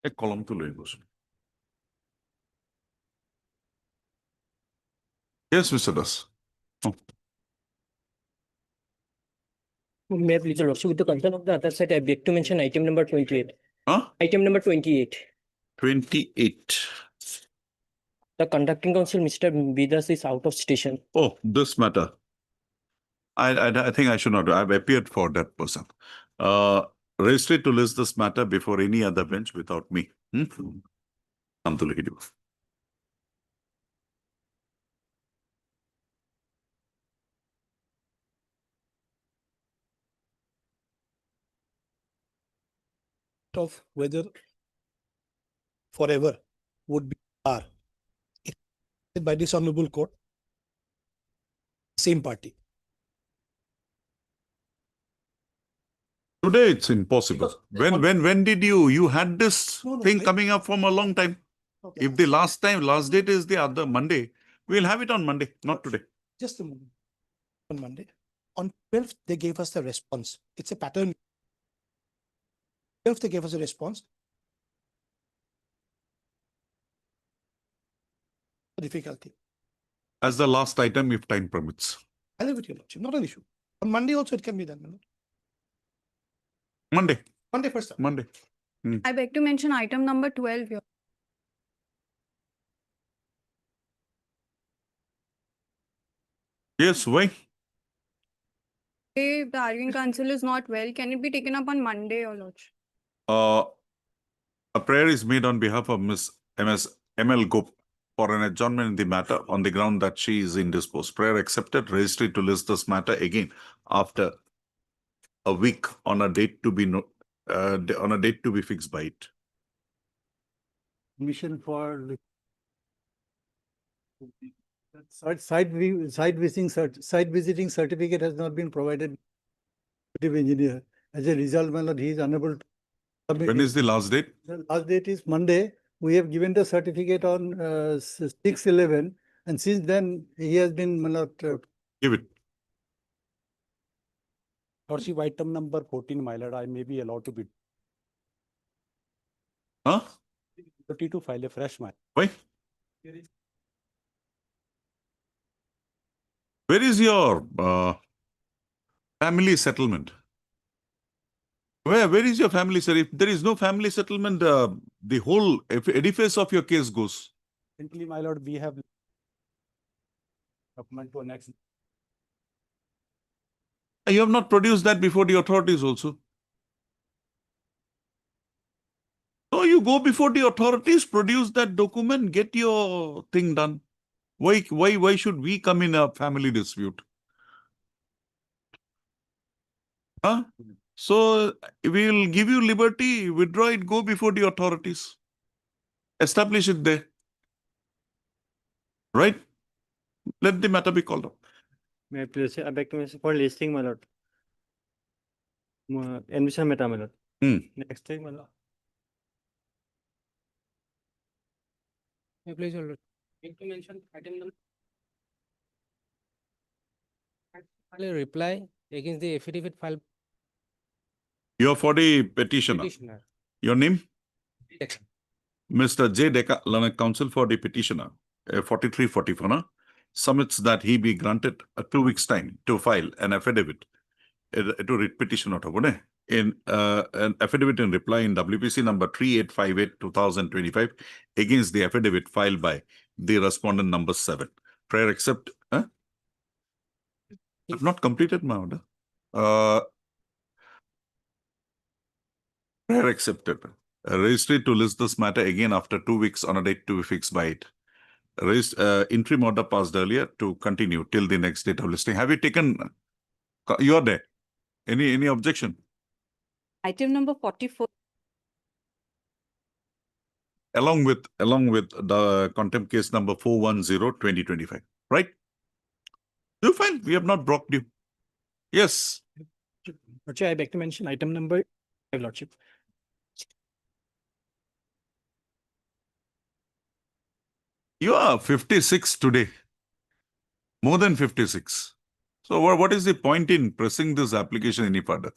এক কলম তো লই বসুন। Yes, Mr. Das. May I please, Your Lordship, with the consent of the other side, I beg to mention item number 28. Huh? Item number 28. 28. The conducting council, Mr. Bidas, is out of station. Oh, this matter. I think I should not. I've appeared for that person. Register to list this matter before any other bench without me. নাম তো লিখে দিব। of whether forever would be are by this honorable court, same party. Today it's impossible. Because When did you had this No, thing I- coming up from a long time? Okay. If the last date is the other Monday, we'll have it on Monday, not today. Just a moment. On Monday, on 12th, they gave us the response. It's a pattern. 12th, they gave us a response. Difficulty. As the last item, if time permits. I'll leave it to your lordship, not an issue. On Monday also, it can be done. my lord. Monday, Monday first. Monday. I beg to mention item number 12 here. Yes, why? Hey, the arguing council is not well. Can it be taken up on Monday, Your Lordship? A prayer is made on behalf of Ms. ML Gop for an adjournment in the matter on the ground that she is indisposed. Prayer accepted. Registry to list this matter again after a week on a date to be fixed by it. Mission for site visiting certificate has not been provided to the engineer. As a result, my lord, he is unable to submit. When is the last date? The last date is Monday. We have given the certificate on 6/11, and since then he has been, my lord, Give it. Lordship, item number 14, my lord, I may be allowed to be Huh? liberty to file a fresh matter. Why? Where is your family settlement? Where is your family, sir? If there is no family settlement, the whole edifice of your case goes. Simply, my lord, we have document to next. You have not produced that before the authorities also. So you go before the authorities, produce that document, get your thing done. Why should we come in a family dispute? Huh? So we will give you liberty, withdraw it, go before the authorities. Establish it there. Right? Let the matter be called up. May I please, I beg to mention for listing, my lord. Envision meta, my lord. Next time, my lord. May I please, Your Lord. Beg to mention item number. Reply against the affidavit filed You are for the petitioner. petitioner. Your name? Yes. Mr. J. Deka, Learned Counsel for the petitioner, 4344, no? Submits that he be granted a 2 weeks time to file an affidavit to read petition out of in an affidavit in reply in WPC number 3858/2025 against the affidavit filed by the respondent number 7. Prayer accept. I've not completed my order. Prayer accepted. Registry to list this matter again after 2 weeks on a date to be fixed by it. Interim order passed earlier to continue till the next date of listing. Have you taken? You are there. Any objection? Item number 44. Along with the contempt case number 410/2025, right? You're fine. We have not blocked you. Yes. Lordship, I beg to mention item number 5, lordship. You are 56 today. More than 56. So what is the point in pressing this application any further?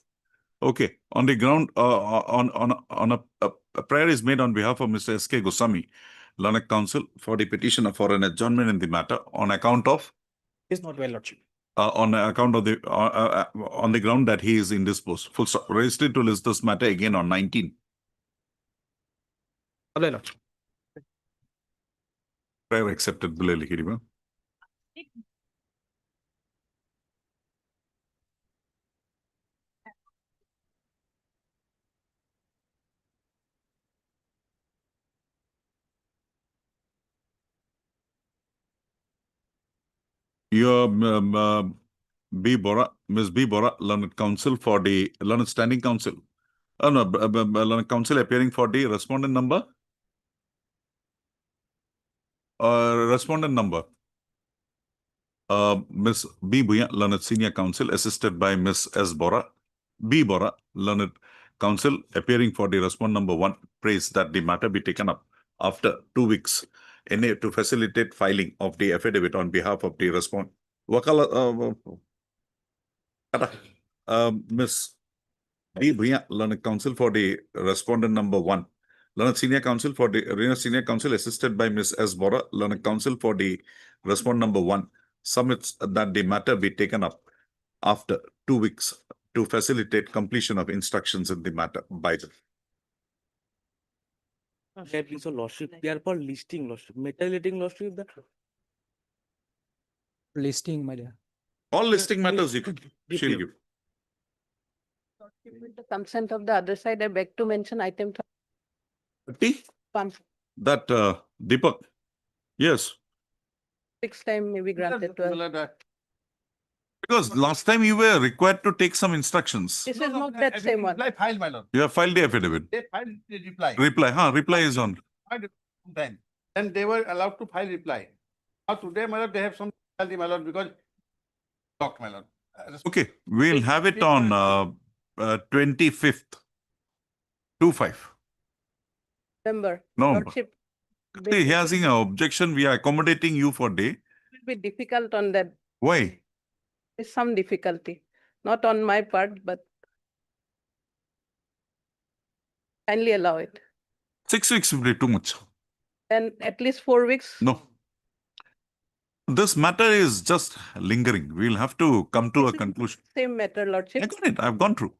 Okay, on the ground, a prayer is made on behalf of Mr. S.K. Goswami, Lanark Council, for the petitioner for an adjournment in the matter on account of Is not well, Lordship. on account of the on the ground that he is indisposed. Full stop. Registered to list this matter again on 19. Well, Lordship. Prayer accepted. Bilal Hirima. Your B. Bora, Ms. B. Bora, Learned Counsel for the Learned Standing Counsel. No, Learned Counsel appearing for the respondent number. Respondent number. Ms. B. Bhuya, Learned Senior Counsel, assisted by Ms. S. Bora. B. Bora, Learned Counsel, appearing for the respondent number 1, prays that the matter be taken up after 2 weeks to facilitate filing of the affidavit on behalf of the respondent. Ms. B. Bhuya, Learned Counsel for the respondent number 1. Learned Senior Counsel for the Senior Counsel, assisted by Ms. S. Bora, Learned Counsel for the respondent number 1, submits that the matter be taken up after 2 weeks to facilitate completion of instructions in the matter by the. That is a lordship. They are called listing lordship. Metalating lordship. Listing, my dear. All listing matters you can, she'll give. With the consent of the other side, I beg to mention item T, 1, that Deepak, yes, 6 time may be granted to us. because last time you were required to take some instructions. This is not that same one. Reply file, my lord. You have filed the affidavit. They filed the reply. Reply is on. Then they were allowed to file reply. Now today, my lord, they have some difficulty, my lord, because blocked, my lord. Okay, we'll have it on 25th. 2/5. November. November. Lordship, See, he has an objection. We are accommodating you for day. it will be difficult on that. Why? There's some difficulty, not on my part, but kindly allow it. 6 weeks will be too much. And at least 4 weeks. No. This matter is just lingering. We'll have to come to a This is conclusion. Same matter, I Lordship. got it. I've gone through.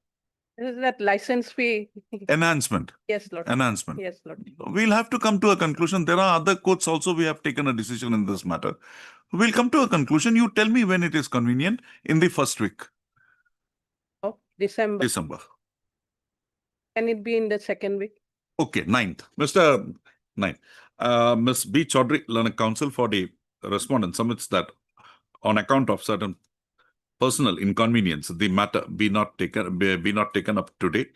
This is that license fee. Enhancement. Yes, Lord. Enhancement. Yes, Lord. We'll have to come to a conclusion. There are other courts also. We have taken a decision in this matter. We'll come to a conclusion. You tell me when it is convenient in the first week, Oh, December. December. Can it be in the second week? Okay, 9th. Mr. 9th. Ms. B. Chaudhary, Learned Counsel for the respondent, submits that on account of certain personal inconvenience, the matter be not taken up today,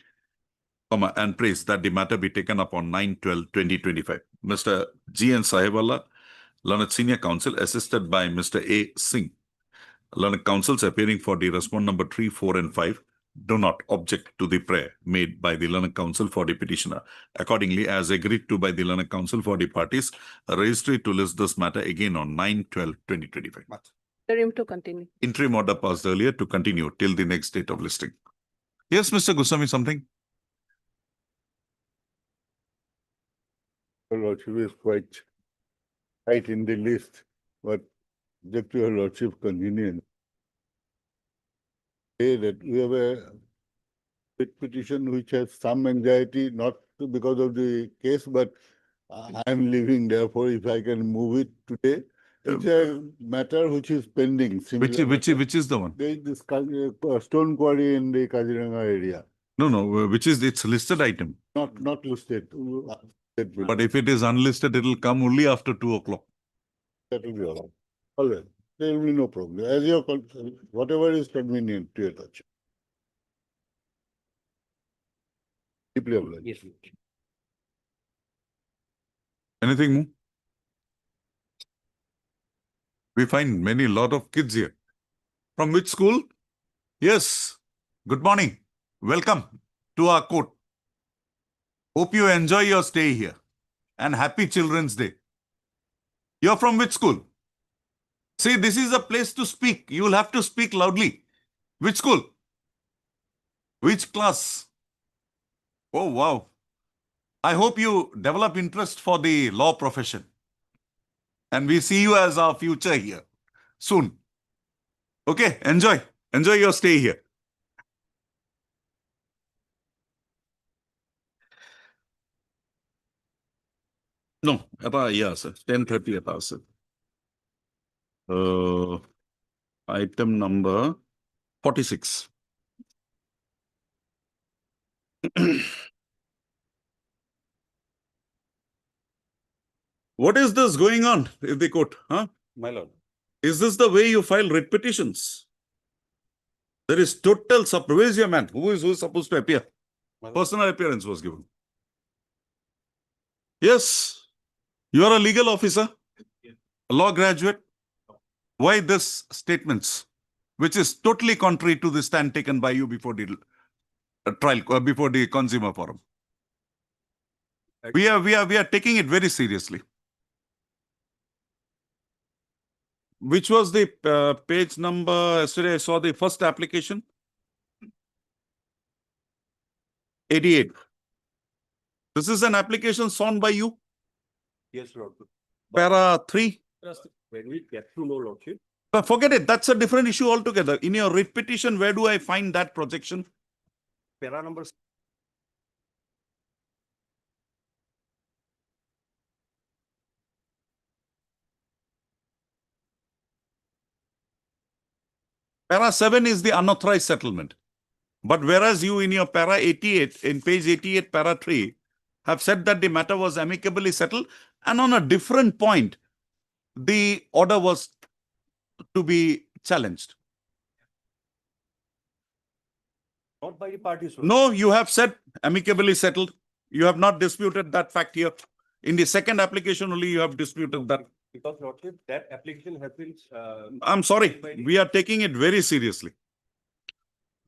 and prays that the matter be taken up on 9/12/2025. Mr. G. N. Sahewala, Learned Senior Counsel, assisted by Mr. A. Singh, Learned Counsels appearing for the respondent number 3, 4, and 5, do not object to the prayer made by the Learned Counsel for the petitioner. Accordingly, as agreed to by the Learned Counsel for the parties, a registry to list this matter again on 9/12/2025. For him to continue. Interim order passed earlier to continue till the next date of listing. Yes, Mr. Goswami, something? Your lordship is quite tight in the list, but just to your lordship convenience. Say that we have a writ petition which has some anxiety, not because of the case, but I am leaving, therefore if I can move it today. It's a matter which is pending. similar matter. Which is the one? There is this stone quarry in the Kaziranga area, No, which is its listed item. not listed. But if it is unlisted, it will come only after 2 o'clock. That will be all right. All right, there will be no problem. As your, whatever is convenient to your lordship. Deeply obliged. Yes. Anything more? We find lot of kids here. From which school? Yes. Good morning. Welcome to our court. Hope you enjoy your stay here. And happy Children's Day. You're from which school? See, this is a place to speak. You will have to speak loudly. Which school? Which class? Oh, wow. I hope you develop interest for the law profession. And we see you as our future here soon. Okay, enjoy. Enjoy your stay here. No, yeah, sir. 10:30 sir. Item number 46. What is this going on, if the court? Huh? My lord. Is this the way you file writ petitions? There is total where is your man? Who is supposed to appear? My lord. Personal appearance was given. Yes, you are a legal officer, a law graduate. Why this statements, which is totally contrary to the stand taken by you before the trial, before the consumer forum? We are taking it very seriously. Which was the page number? Yesterday I saw the first application. 88. This is an application signed by you. Yes, Lord. Para 3. When we get to know, Lordship. But forget it. That's a different issue altogether. In your writ petition, where do I find that projection? Para number. Para 7 is the unauthorized settlement. But whereas you in your para 88, in page 88, para 3, have said that the matter was amicably settled, and on a different point, the order was to be challenged. Not by the parties. Lord. No, you have said amicably settled. You have not disputed that fact here. In the second application only, you have disputed that. Because Lordship, that application has been. I'm sorry, we are taking it very seriously.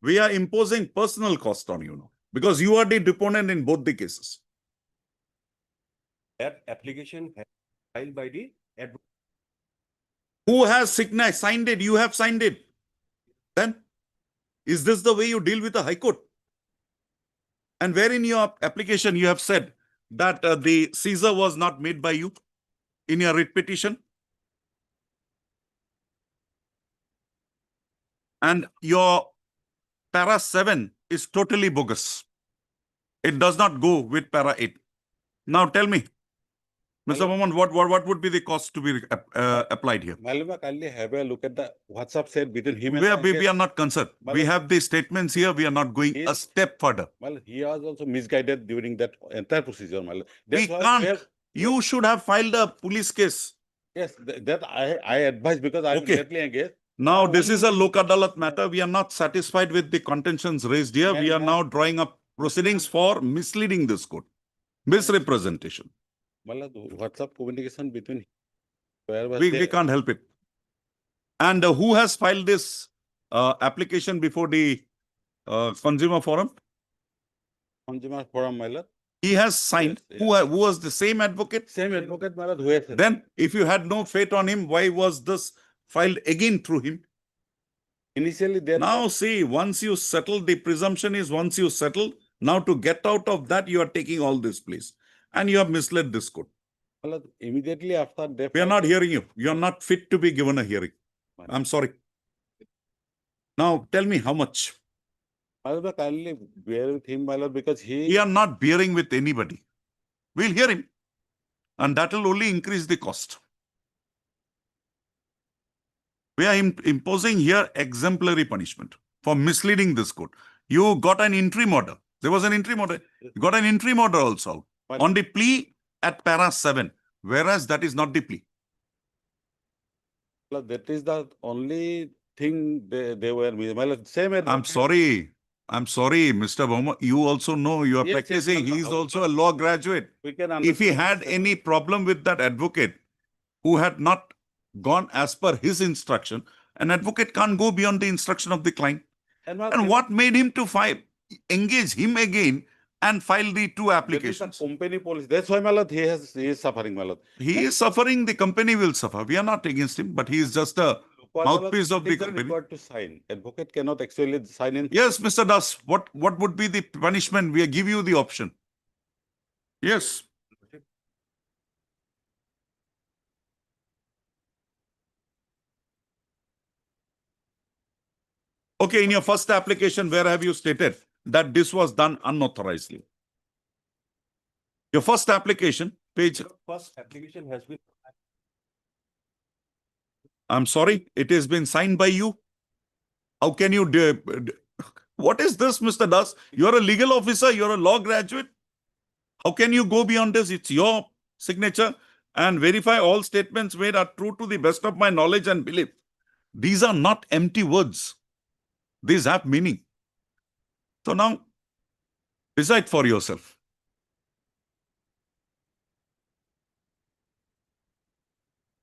We are imposing personal cost on you now, because you are the deponent in both the cases. That application has filed by the advocate. Who has signed it? You have signed it. Then, is this the way you deal with the High Court? And where in your application you have said that the seizure was not made by you in your writ petition? And your para 7 is totally bogus. It does not go with para 8. Now tell me, Mr. Mohammed, what would be the cost to be applied here? Malama, kindly have a look at the WhatsApp said between him and. We are not concerned. We have the statements here. We are not going a Yes. step further. Well, he was also misguided during that entire procedure, Malama. We That's why can't. have- You should have filed a police case. Yes, that I advise because I'm Okay. directly engaged. Now, Now, this only- is a Lok Adalat matter. We are not satisfied with the contentions raised here. We are Ma'am. now drawing up proceedings for misleading this court, misrepresentation. Malama, WhatsApp communication between. Where was We there? can't help it. And who has filed this application before the consumer forum? Consumer forum, Malama. He has signed. Yes, Who was the same advocate? Same advocate, Malama, who has. Then, if you had no faith on him, why was this filed again through him? Initially there. Now see, once you settle, the presumption is once you settle, now to get out of that, you are taking all this place. And you have misled this court. Malama, immediately after they. We are not hearing you. You are not fit to be given a hearing. I'm sorry. Now tell me how much. Malama, kindly bear with him, Malama, because he. We are not bearing with anybody. We'll hear him. And that will only increase the cost. We are imposing here exemplary punishment for misleading this court. You got an interim order. There was an interim order. You got an interim order also But- on the plea at para 7, whereas that is not the plea. Malama, that is the only thing they were, Malama, same. I'm sorry, Mr. Boma. You also know you are Yes, yes, practicing. He is also a law graduate. We can If he understand, had sir. any problem with that advocate who had not gone as per his instruction, an advocate can't go beyond the instruction of the client. Malama, And what made him to engage him again and file the two that is the applications? company policy. That's why, Malama, he is suffering, Malama. He is suffering, the company will suffer. We are not against him, but he is just a Mouthpiece of the These are company. required to sign. Advocate cannot actually sign in. Yes, Mr. Das, what would be the punishment? We give you the option. Yes. Okay, in your first application, where have you stated that this was done unauthorizedly? Your first application, page, First application has been. I'm sorry, it has been signed by you. How can you what is this, Mr. Das? You're a legal officer, you're a law graduate. How can you go beyond this? It's your signature and verify all statements made are true to the best of my knowledge and belief. These are not empty words. These have meaning. So now, decide for yourself.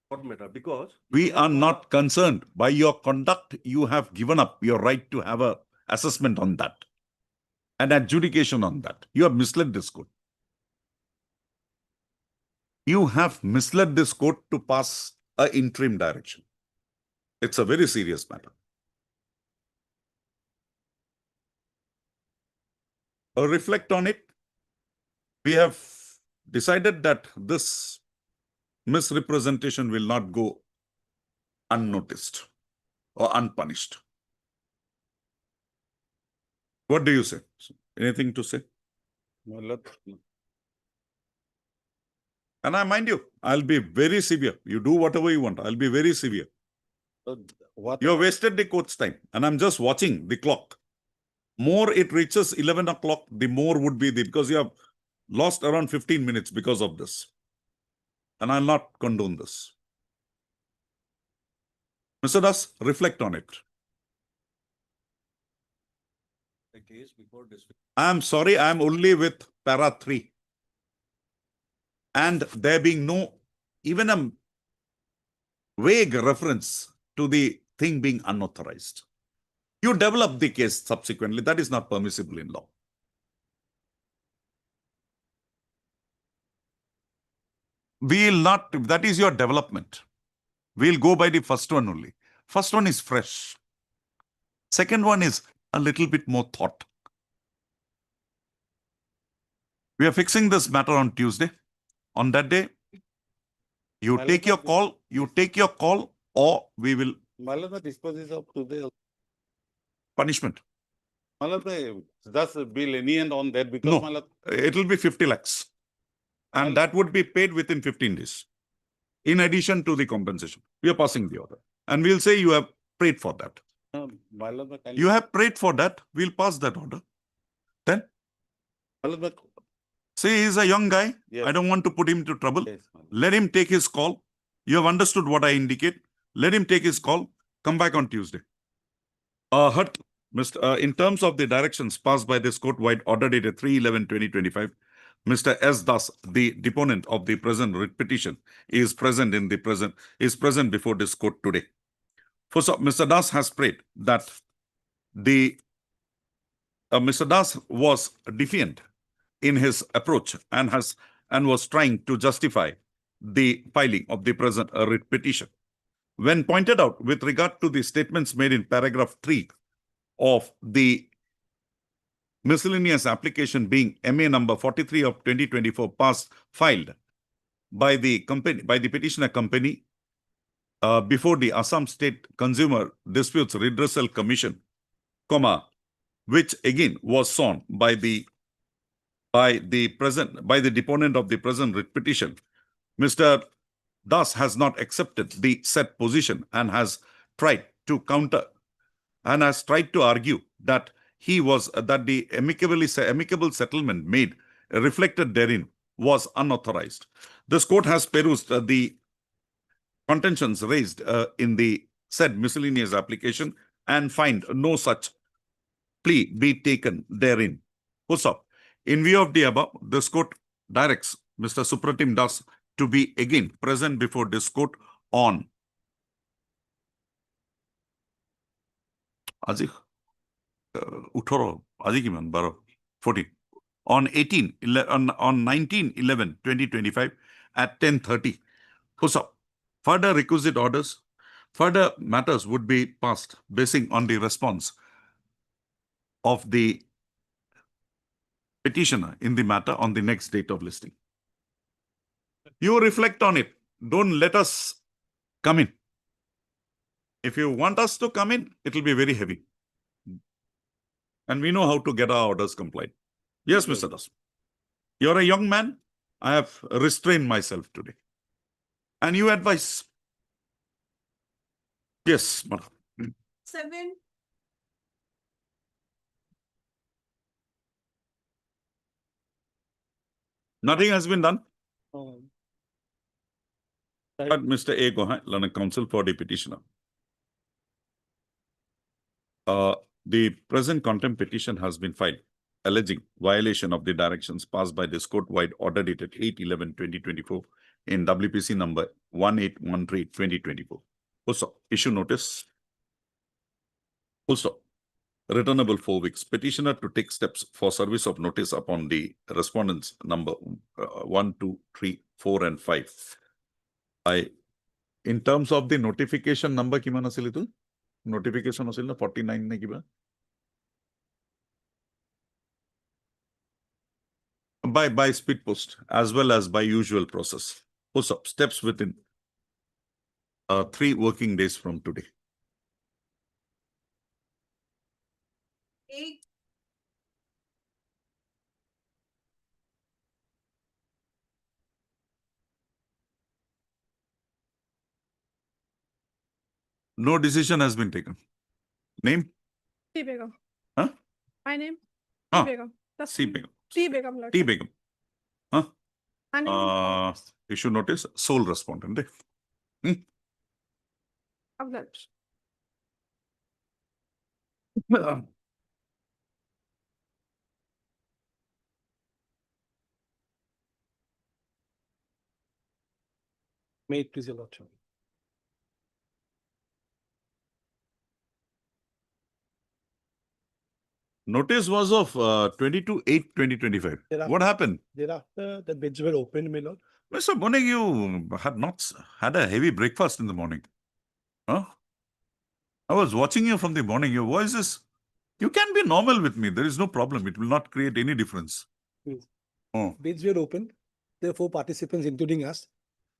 What matter? Because. We are not concerned by your conduct. You have given up your right to have a assessment on that, an adjudication on that. You have misled this court. You have misled this court to pass an interim direction. It's a very serious matter. Reflect on it. We have decided that this misrepresentation will not go unnoticed or unpunished. What do you say? Anything to say? And I mind you, I'll be very severe. You do whatever you want. I'll be very severe. What? You have wasted the court's time. And I'm just watching the clock. More it reaches 11 o'clock, the more would be because you have lost around 15 minutes because of this. And I'll not condone this. Mr. Das, reflect on it. The case before this. I'm sorry, I'm only with para 3. And there being no, even a vague reference to the thing being unauthorized. You develop the case subsequently. That is not permissible in law. We'll not, that is your development. We'll go by the first one only. First one is fresh. Second one is a little bit more thought. We are fixing this matter on Tuesday. On that day, you take your call, or we will Malana disposes of today. punishment. Malana, does be lenient on that because No. Malana, It will be 50 lakhs. And that would be paid within 15 days. In addition to the compensation. We are passing the order. And we'll say you have prayed for that. Malana, can You have prayed for that. We'll pass that order. Then, Malana, say he's a young guy. Yes. I don't want to put him to trouble. yes, Malana. Let him take his call. You have understood what I indicate. Let him take his call. Come back on Tuesday. In terms of the directions passed by this court-wide order dated 3/11/2025, Mr. S. Das, the deponent of the present writ petition, is present before this court today. First, Mr. Das has prayed that Mr. Das was defiant in his approach and was trying to justify the filing of the present writ petition. When pointed out with regard to the statements made in paragraph 3 of the miscellaneous application being MA number 43 of 2024 filed by the petitioner company before the Assam State Consumer Disputes Redressal Commission, which again was sworn by the deponent of the present writ petition. Mr. Das has not accepted the said position and has tried to counter and has tried to argue that the amicable settlement made reflected therein was unauthorized. This court has perused the contentions raised in the said miscellaneous application and find no such plea be taken therein. In view of the above, this court directs Mr. Supratim Das to be again present before this court on 14 on 19/11/2025 at 10:30. Further requisite orders Further matters would be passed basing on the response of the petitioner in the matter on the next date of listing. You reflect on it. Don't let us come in. If you want us to come in, it will be very heavy. And we know how to get our orders complied. Yes, Mr. Das. You're a young man. I have restrained myself today. And you advise. Yes, madam. 7. Nothing has been done. Um, But Mr. A. Gohain, learned counsel for the petitioner. The present contempt petition has been filed alleging violation of the directions passed by this court-wide order dated 8/11/2024 in WPC number 1813/2024. Full stop. Issue notice. Full stop. Returnable 4 weeks. Petitioner to take steps for service of notice upon the respondents number 1, 2, 3, 4 and 5. In terms of the notification number, kiman asil itu? Notification asil na 49 na kiba? By speed post as well as by usual process. Push up steps within 3 working days from today. 8. No decision has been taken. Name? T. Begum. Huh? My name? Ah, T. Begum. That's C. Begum. T. Begum. Lord. T. Begum. Huh? My name is Issue notice, sole respondent. Eh? Abdul. May it please your lordship. Notice was of 22/8/2025. There are- What happened? Thereafter, the bids were opened, my lord. Mr. Bonig, you had not had a heavy breakfast in the morning. Huh? I was watching you from the morning. Your voice is, you can be normal with me. There is no problem. It will not create any difference. Yes. Oh, Bids were opened. There were 4 participants, including us.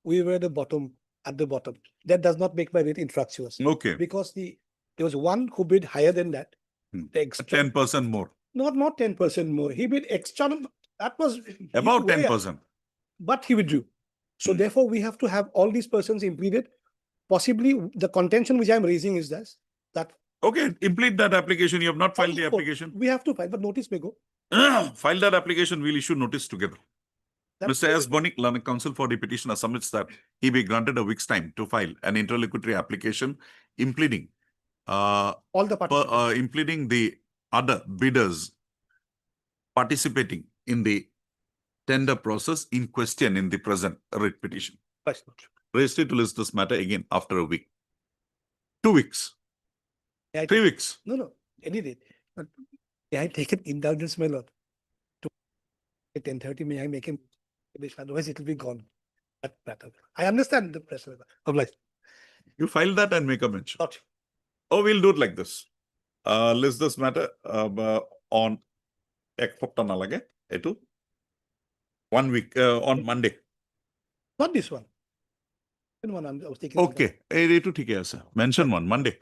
We were at the bottom. That does not make my rate infractuous. okay. Because there was one who bid higher than that. Hmm. The extra, 10% more. not 10% more. He bid extra. That was About way up, 10%. but he withdrew. So therefore, we have to have all these persons implemented. Possibly the contention which I'm raising is this, that Okay, complete that application. You have not filed the application. we have to file, but notice may go. File that application. We'll issue notice together. That's Mr. S. Bonik, learned counsel for the petitioner, submits that he be granted a week's time to file an interlocutory application impleading All the participants. impleading the other bidders participating in the tender process in question in the present writ petition. Vice Lord. Registered to list this matter again after a week. 2 weeks, May I 3 weeks. No, any day. But may I take an indulgence, my lord? At 10:30, may I make him, otherwise it will be gone. That matter. I understand the pressure. Obliged. You file that and make a mention. Lordship. Oh, we'll do it like this. List this matter on ek hafta na lage, etu 1 week on Monday. Not this one. Second one, I was taking. Okay, etu thike ase. Mention one Monday.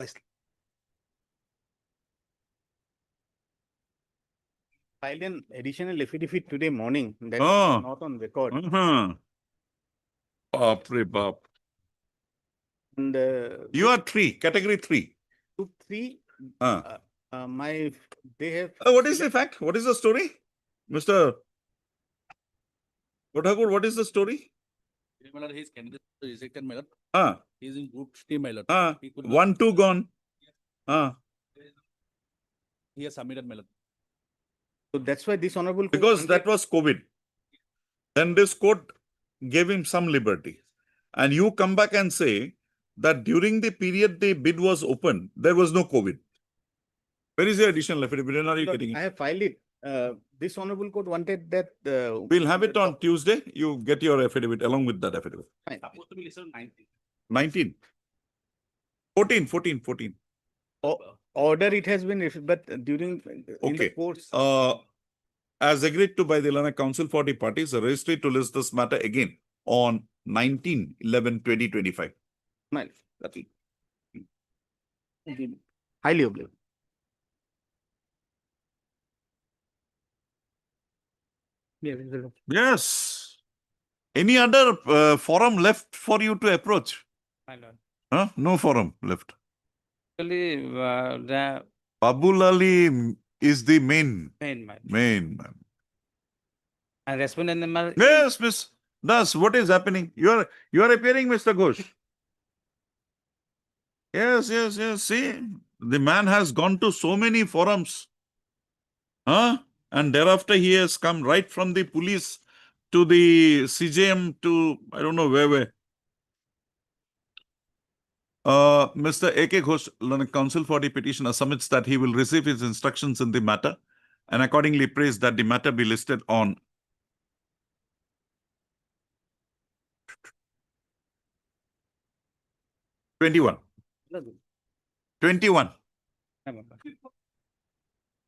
Vice. Filed an additional affidavit today morning. That's Oh. not on record. Baap re baap. And You are 3, category 3. 2, 3, Uh, they have. what is the fact? What is the story? Mr. Thakur, what is the story? My lord, his candidate was rejected, my lord. Ah, He is in group C, my lord. ah, He could not- 1, 2 gone. Ah, He has submitted, my lord. So that's why this honorable. court because that wanted- was COVID. Then this court gave him some liberty. And you come back and say that during the period the bid was open, there was no COVID. Where is the additional affidavit? When are you Lord, getting I it? have filed it. This honorable court wanted that. We'll have it on Tuesday. You get your affidavit along with that affidavit. Fine. Supposed to be listed on 19th. 19. 14. Order it has been, but during, in the Okay. courts. As agreed to by the Lanka Council for the parties, the registry to list this matter again on 19/11/2025. Nice. That's it. Highly obliged. Yes. Any other forum left for you to approach? My lord. Huh? No forum left. Actually, the Babul Ali is the main main. man. And respondent number. Yes, Miss. Thus, what is happening? You are appearing, Mr. Ghosh. Yes. See, the man has gone to so many forums. Huh? And thereafter he has come right from the police to the CJM to I don't know where. Mr. A.K. Ghosh, Lanka Council for the petitioner submits that he will receive his instructions in the matter and accordingly prays that the matter be listed on #21.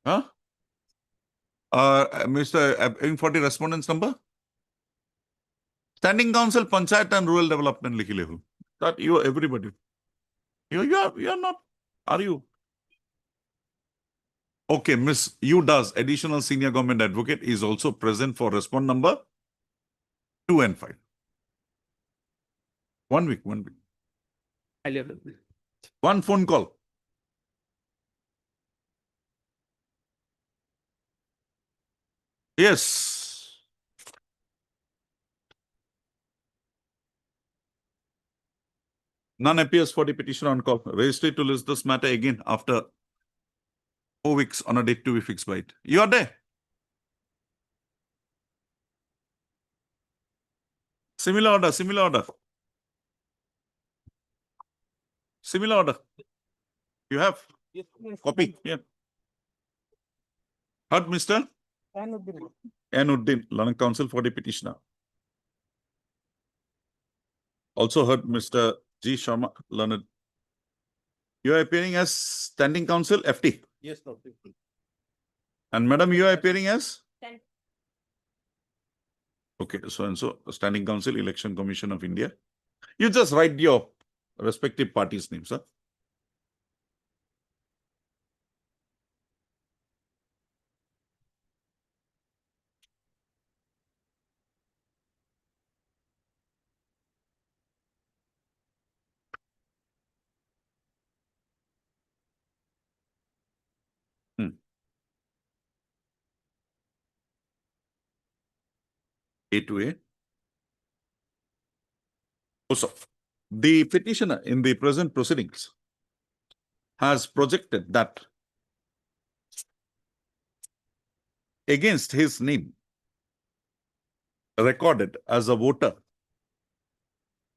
Huh? Mr. Aiming for the respondent's number? Standing Council, Panchayat and Rural Development लिखिले हो. That you everybody. You are not. Are you? Okay, Miss U does additional senior government advocate is also present for respond number 2 and 5. 1 week. Highly obliged. One phone call. Yes. None appears for the petition on call. Registry to list this matter again after 4 weeks on a date to be fixed by it. You are there. Similar order. Similar order. You have copy. Yeah. Heard, Mr. Anuddin, Lanka Council for the petitioner. Also heard Mr. G. Sharma, Learned. You are appearing as standing council, FT. Yes, Lord. And madam, you are appearing as? Stand. Okay, so and so, Standing Council, Election Commission of India. You just write your respective parties' names, sir. A to A. Also, the petitioner in the present proceedings has projected that against his name recorded as a voter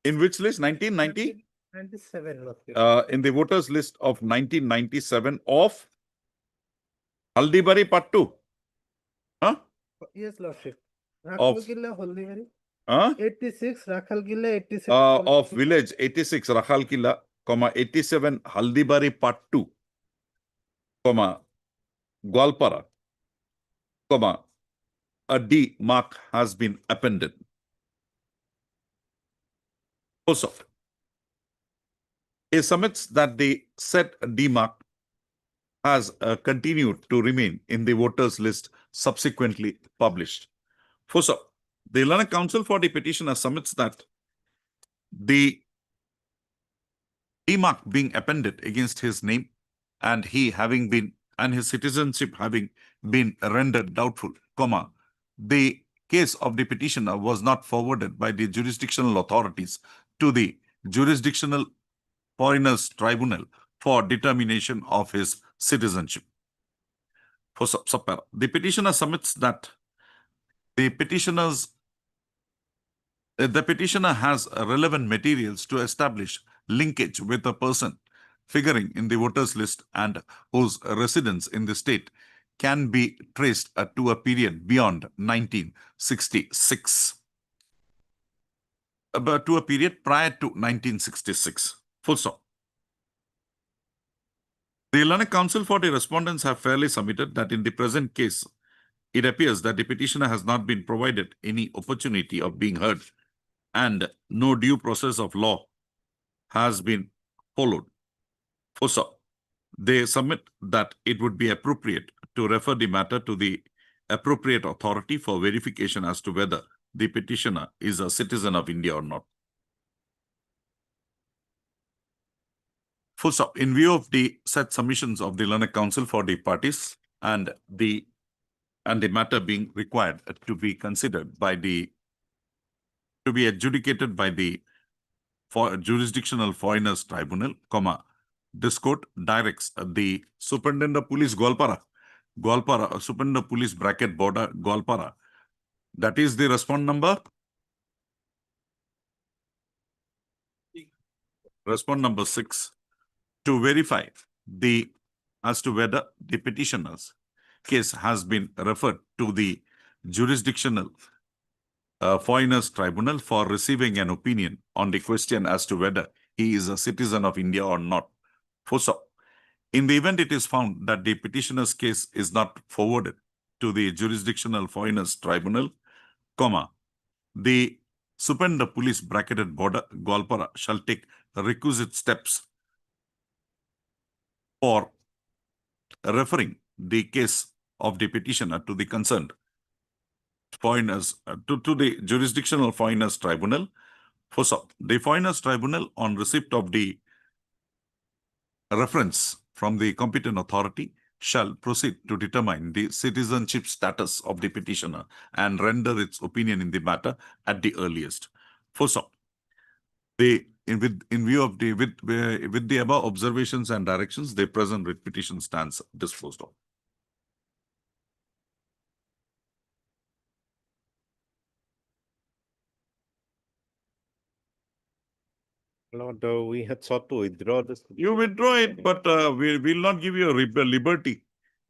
in which list 1990 97. in the voters list of 1997 of Haldibari Part 2. Huh? Yes, Lordship. Of- Rakhalgilla, Holdiveri. Huh? 86, Rakhalgilla, 86. Of village 86 Rakhalkilla, 87 Haldibari Part 2, Gwalpara, a D mark has been appended. Also, he submits that the said D mark has continued to remain in the voters list subsequently published. Also, the Lanka Council for the petitioner submits that the D mark being appended against his name and he having been and his citizenship having been rendered doubtful, the case of the petitioner was not forwarded by the jurisdictional authorities to the jurisdictional foreigners tribunal for determination of his citizenship. For subpara, the petitioner submits that the petitioner has relevant materials to establish linkage with a person figuring in the voters list and whose residence in the state can be traced to a period beyond 1966. But to a period prior to 1966. Full stop. The learned counsel for the respondents have fairly submitted that in the present case, it appears that the petitioner has not been provided any opportunity of being heard and no due process of law has been followed. Fossa, they submit that it would be appropriate to refer the matter to the appropriate authority for verification as to whether the petitioner is a citizen of India or not. Full stop. In view of the said submissions of the learned counsel for the parties and the matter being required to be considered by the to be adjudicated by the jurisdictional foreigners tribunal, this court directs the superintendent of police Gwalpara, superintendent of police bracket border Gwalpara, that is the response number. Response number 6, to verify as to whether the petitioner's case has been referred to the jurisdictional foreigners tribunal for receiving an opinion on the question as to whether he is a citizen of India or not. In the event it is found that the petitioner's case is not forwarded to the jurisdictional foreigners tribunal, the superintendent of police bracketed border Gwalpara shall take requisite steps for referring the case of the petitioner to the concerned foreigners, to the jurisdictional foreigners tribunal. The foreigners tribunal, on receipt of the reference from the competent authority, shall proceed to determine the citizenship status of the petitioner and render its opinion in the matter at the earliest. In view of with the above observations and directions, the present writ petition stands disposed of. Lord, we had sought to withdraw this. You withdraw it, but we will not give you a liberty.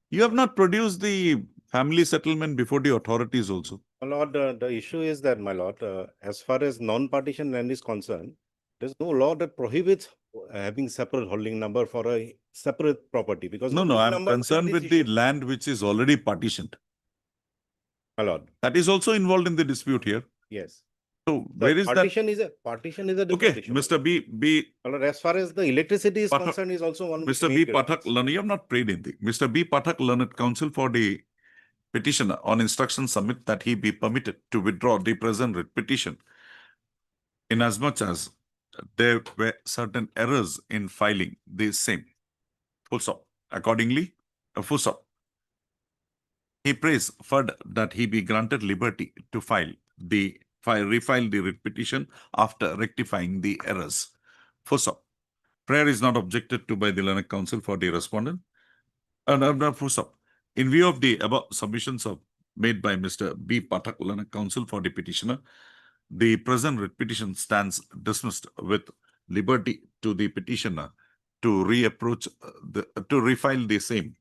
You have not produced the family settlement before the authorities also. My Lord, the issue is that, my Lord, as far as non-partition land is concerned, there's no law that prohibits having separate holding number for a separate property, because No, holding I'm number concerned is with the issue. land which is already partitioned. My Lord, That is also involved in the dispute here. yes. So The where is that? partition is a different Okay, issue. Mr. B. My Lord, as far as the electricity is Pathak- concerned, is also one. Mr. B. Pathak, learned, you have not prayed anything. Mr. B. Pathak, learned counsel for the petitioner on instruction submit that he be permitted to withdraw the present writ petition inasmuch as there were certain errors in filing the same. Full stop. Accordingly, full stop. He prays further that he be granted liberty to refile the writ petition after rectifying the errors. Full stop. Prayer is not objected to by the learned counsel for the respondent. Full stop. In view of the above submissions made by Mr. B. Pathak, learned counsel for the petitioner, the present writ petition stands dismissed with liberty to the petitioner to to refile the same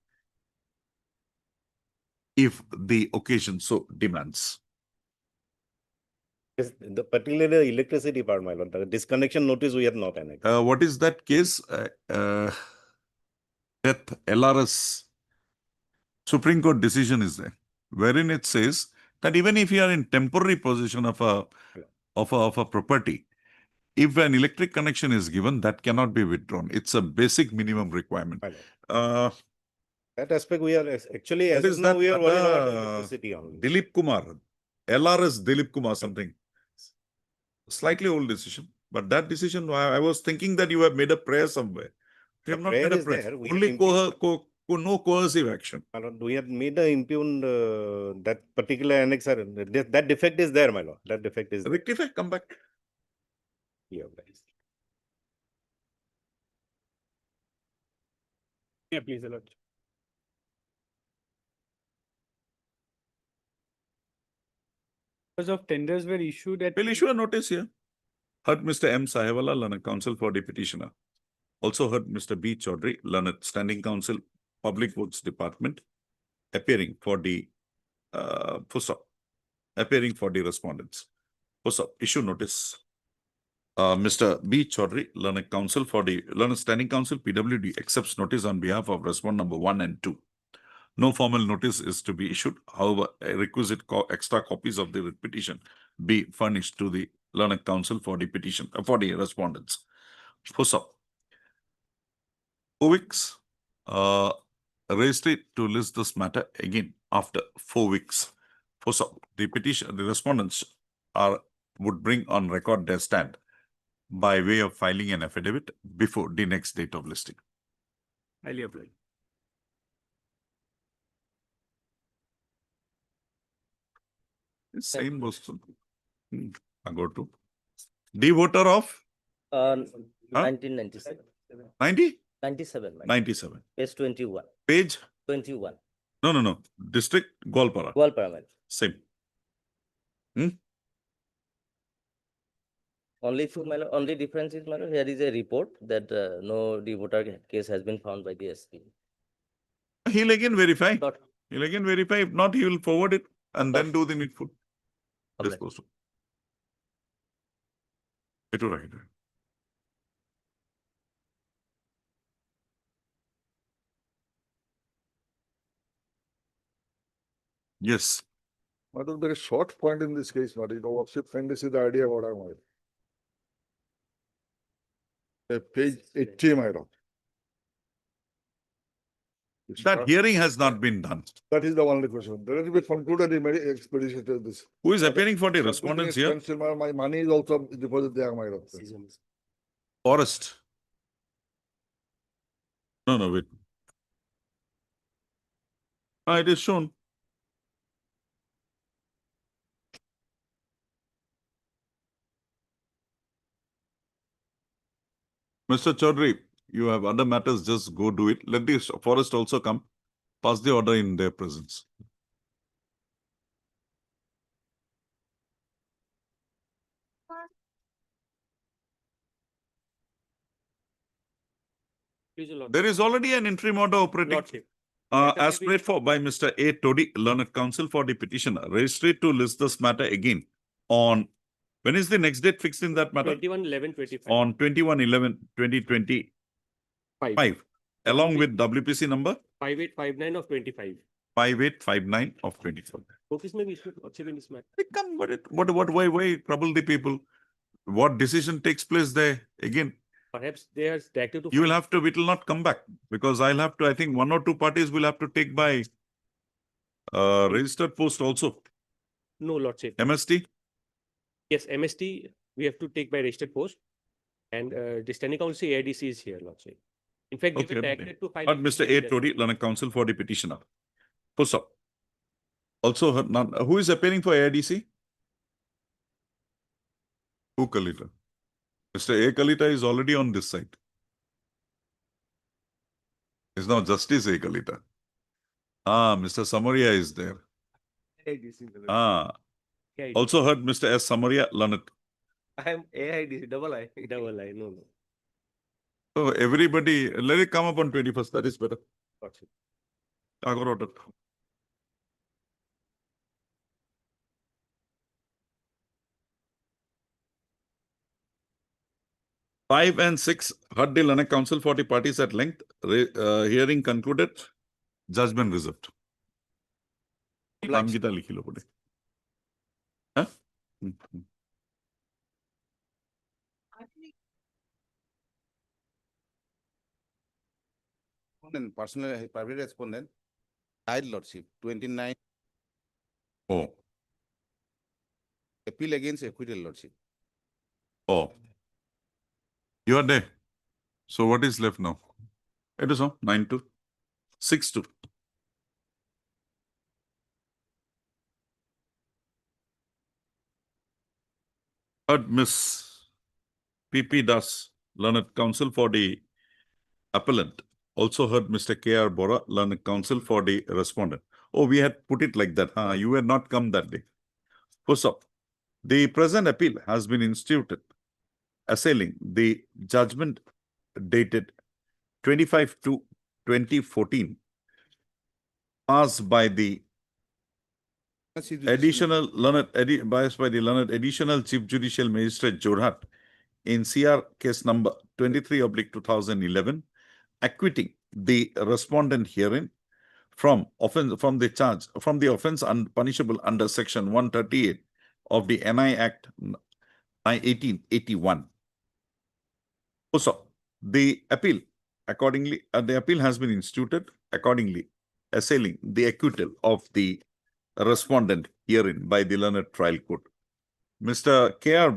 if the occasion so demands. Yes, particularly the electricity part, my Lord, the disconnection notice we have not annexed. What is that case? Death LRS Supreme Court decision is there, wherein it says that even if you are in temporary possession of a property, if an electric connection is given, that cannot be withdrawn. It's a basic minimum requirement. My Lord. That aspect we are actually, as What of is now, that? we are worried about electricity only. Dilip Kumar, LRS Dilip Kumar something. Slightly old decision, but that decision, I was thinking that you have made a prayer somewhere. You have The not prayer made a is prayer. there. We Only have no coercive action. My Lord, we had made the impugned that particular annexer. That defect is there, my Lord. That defect is there. Rectify, come back. Yeah, guys. Yeah, please, Lord. Because of tenders were issued at. We'll issue a notice here. Heard Mr. M. Sahewala, learned counsel for the petitioner. Also heard Mr. B. Chaudhary, learned standing counsel, Public Works Department, appearing for the appearing for the respondents. Issue notice. Mr. B. Chaudhary, Learned Counsel for the Learned Standing Council, PWD, accepts notice on behalf of respondent number 1 and 2. No formal notice is to be issued. However, a requisite extra copies of the writ petition be furnished to the Learned Counsel for the petition, for the respondents. First up, 4 weeks, raised it to list this matter again after 4 weeks. First up, the respondents would bring on record their stand by way of filing an affidavit before the next date of listing. Highly applied. Same Boston. I go to. The voter of Huh? 1997. 90? 97, madam. 97. Page 21. Page? 21. No. District Golpara. Gwalpara, madam. Same. Only difference is, madam, here is a report that no voter case has been found by the SP. He'll again verify. Not- He'll again verify. If not, he will forward it and then do the needful. Okay. Disposal. It will write. Yes. Madam, there is short point in this case, not it worship, and this is the idea what I want. Page 80, madam. That hearing has not been done. That is the only question. There will be concluded in many expeditions to this. Who is appearing for the respondents here? My money is also deposited there, madam. Forest. No, wait. It is shown. Mr. Chaudhary, you have other matters, just go do it. Let the forest also come. Pass the order in their presence. Please, Lord. There is already an interim order operating. Lordship. As prayed for by Mr. A. Todi, Learned Counsel for the petitioner, registered to list this matter again on, when is the next date fixed in that matter? 21/11/25. On 21/11/2025, along with WPC number 5859 of 25. 5859 of 25. Office may be issued Lordship in this matter. Come, why trouble the people? What decision takes place there? Again, Perhaps they are directed to. you will have to, it will not come back because I'll have to, I think 1 or 2 parties will have to take by registered post also. No, Lordship. MST? Yes, MST, we have to take by registered post. And the standing council AIDC is here, Lordship. In fact, they Okay, were directed to file. But Mr. A. Todi, Learned Counsel for the petitioner. Post up. Also, who is appearing for AIDC? Who Kalita? Mr. A. Kalita is already on this side. Is now Justice A. Kalita. Mr. Samaria is there. Also heard Mr. S. Samaria, Learned. I am AID, double I. Double I, no. So everybody, let it come up on 21st. That is better. Lordship. I got ordered. Five and 6 heard the Learned Counsel for the parties at length. Hearing concluded. Judgment reserved. Ramgita likhi lo pade. Huh? Personal, private respondent, died lordship, 29, Oh, appeal against acquittal lordship. oh. You are there. So what is left now? It is on 9-2. 6-2. Heard Miss P.P. Das, Learned Counsel for the appellant. Also heard Mr. K.R. Bora, Learned Counsel for the respondent. Oh, we had put it like that. You had not come that day. First up, the present appeal has been instituted, assailing the judgment dated 25/2/2014, passed by the additional Learned Chief Judicial Magistrate Jorhat in CR case number 23/2011, acquitting the respondent herein from the offense punishable under section 138 of the NI Act 1881. Also, the appeal has been instituted accordingly, assailing the acquittal of the respondent herein by the learned trial court. Mr. K.R.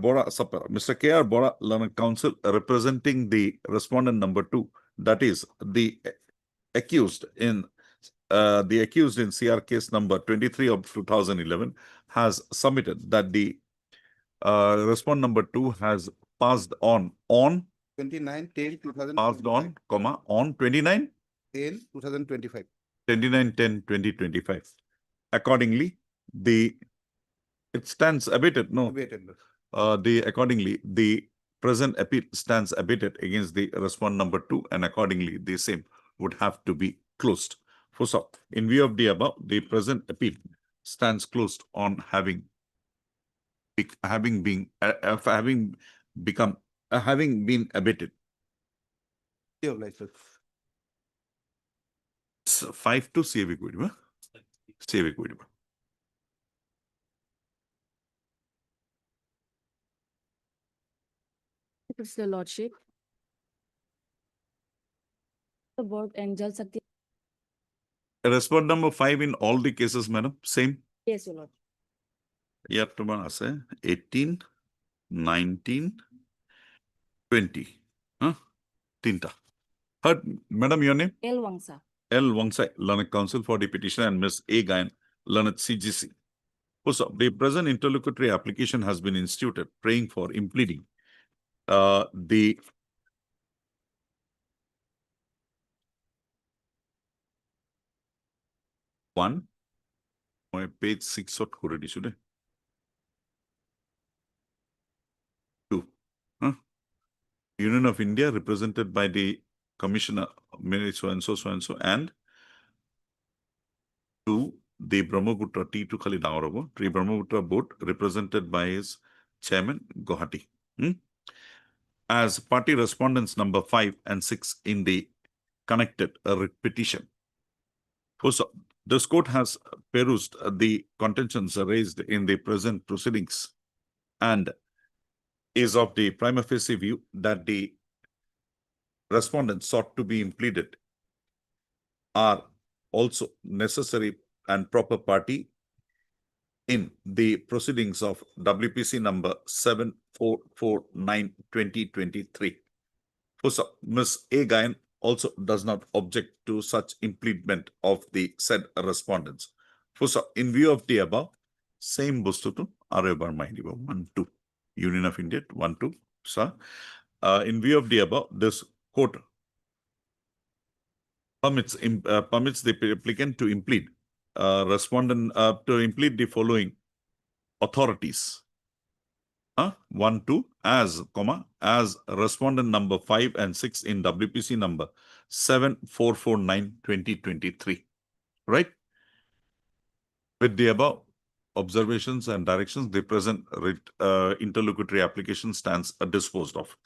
Bora, learned counsel, representing the respondent number 2, that is the accused in CR case number 23/2011, has submitted that the respondent number 2 has passed on 29/10/2025. passed on, comma, on 29 2025. 29/10/2025. Accordingly, it stands abated. No, Abated. accordingly, the present appeal stands abated against the respondent number 2, and accordingly, the same would have to be closed. So, in view of the above, the present appeal stands closed on having been abated. Your license. 5 to CAV Kuidima. CAV Kuidima. It's the lordship. The board and Jal Sakti. Respondent number 5 in all the cases, madam, same. Yes, your lord. ইয়াত তোমাৰ আছে 18, 19, 20. Tinta. Madam, your name? El Wangsa. L. Wangsai, learned counsel for the petitioner, and Ms. A. Gayan, learned CGC. Also, the present interlocutory application has been instituted, praying for impleading the one. My page 6 out already should. 2. Union of India, represented by the Commissioner, so and so, and 2, the Brahmaputra T2 Khali Dangarobo, Tree Brahmaputra board, represented by his chairman, Guwahati. As party respondents number 5 and 6 in the connected writ petition. Also, this court has perused the contentions raised in the present proceedings and is of the prima facie view that the respondents sought to be impleaded are also necessary and proper party in the proceedings of WPC number 7449/2023. Also, Ms. A. Gayan also does not object to such impleadment of the said respondents. Also, in view of the above, same Bustutu, Arebar Maindiba 1-2, Union of India 1-2, sir. In view of the above, this court permits the applicant to implead the following authorities. 1-2 as respondent number 5 and 6 in WPC number 7449/2023. Right? With the above observations and directions, the present interlocutory application stands disposed of.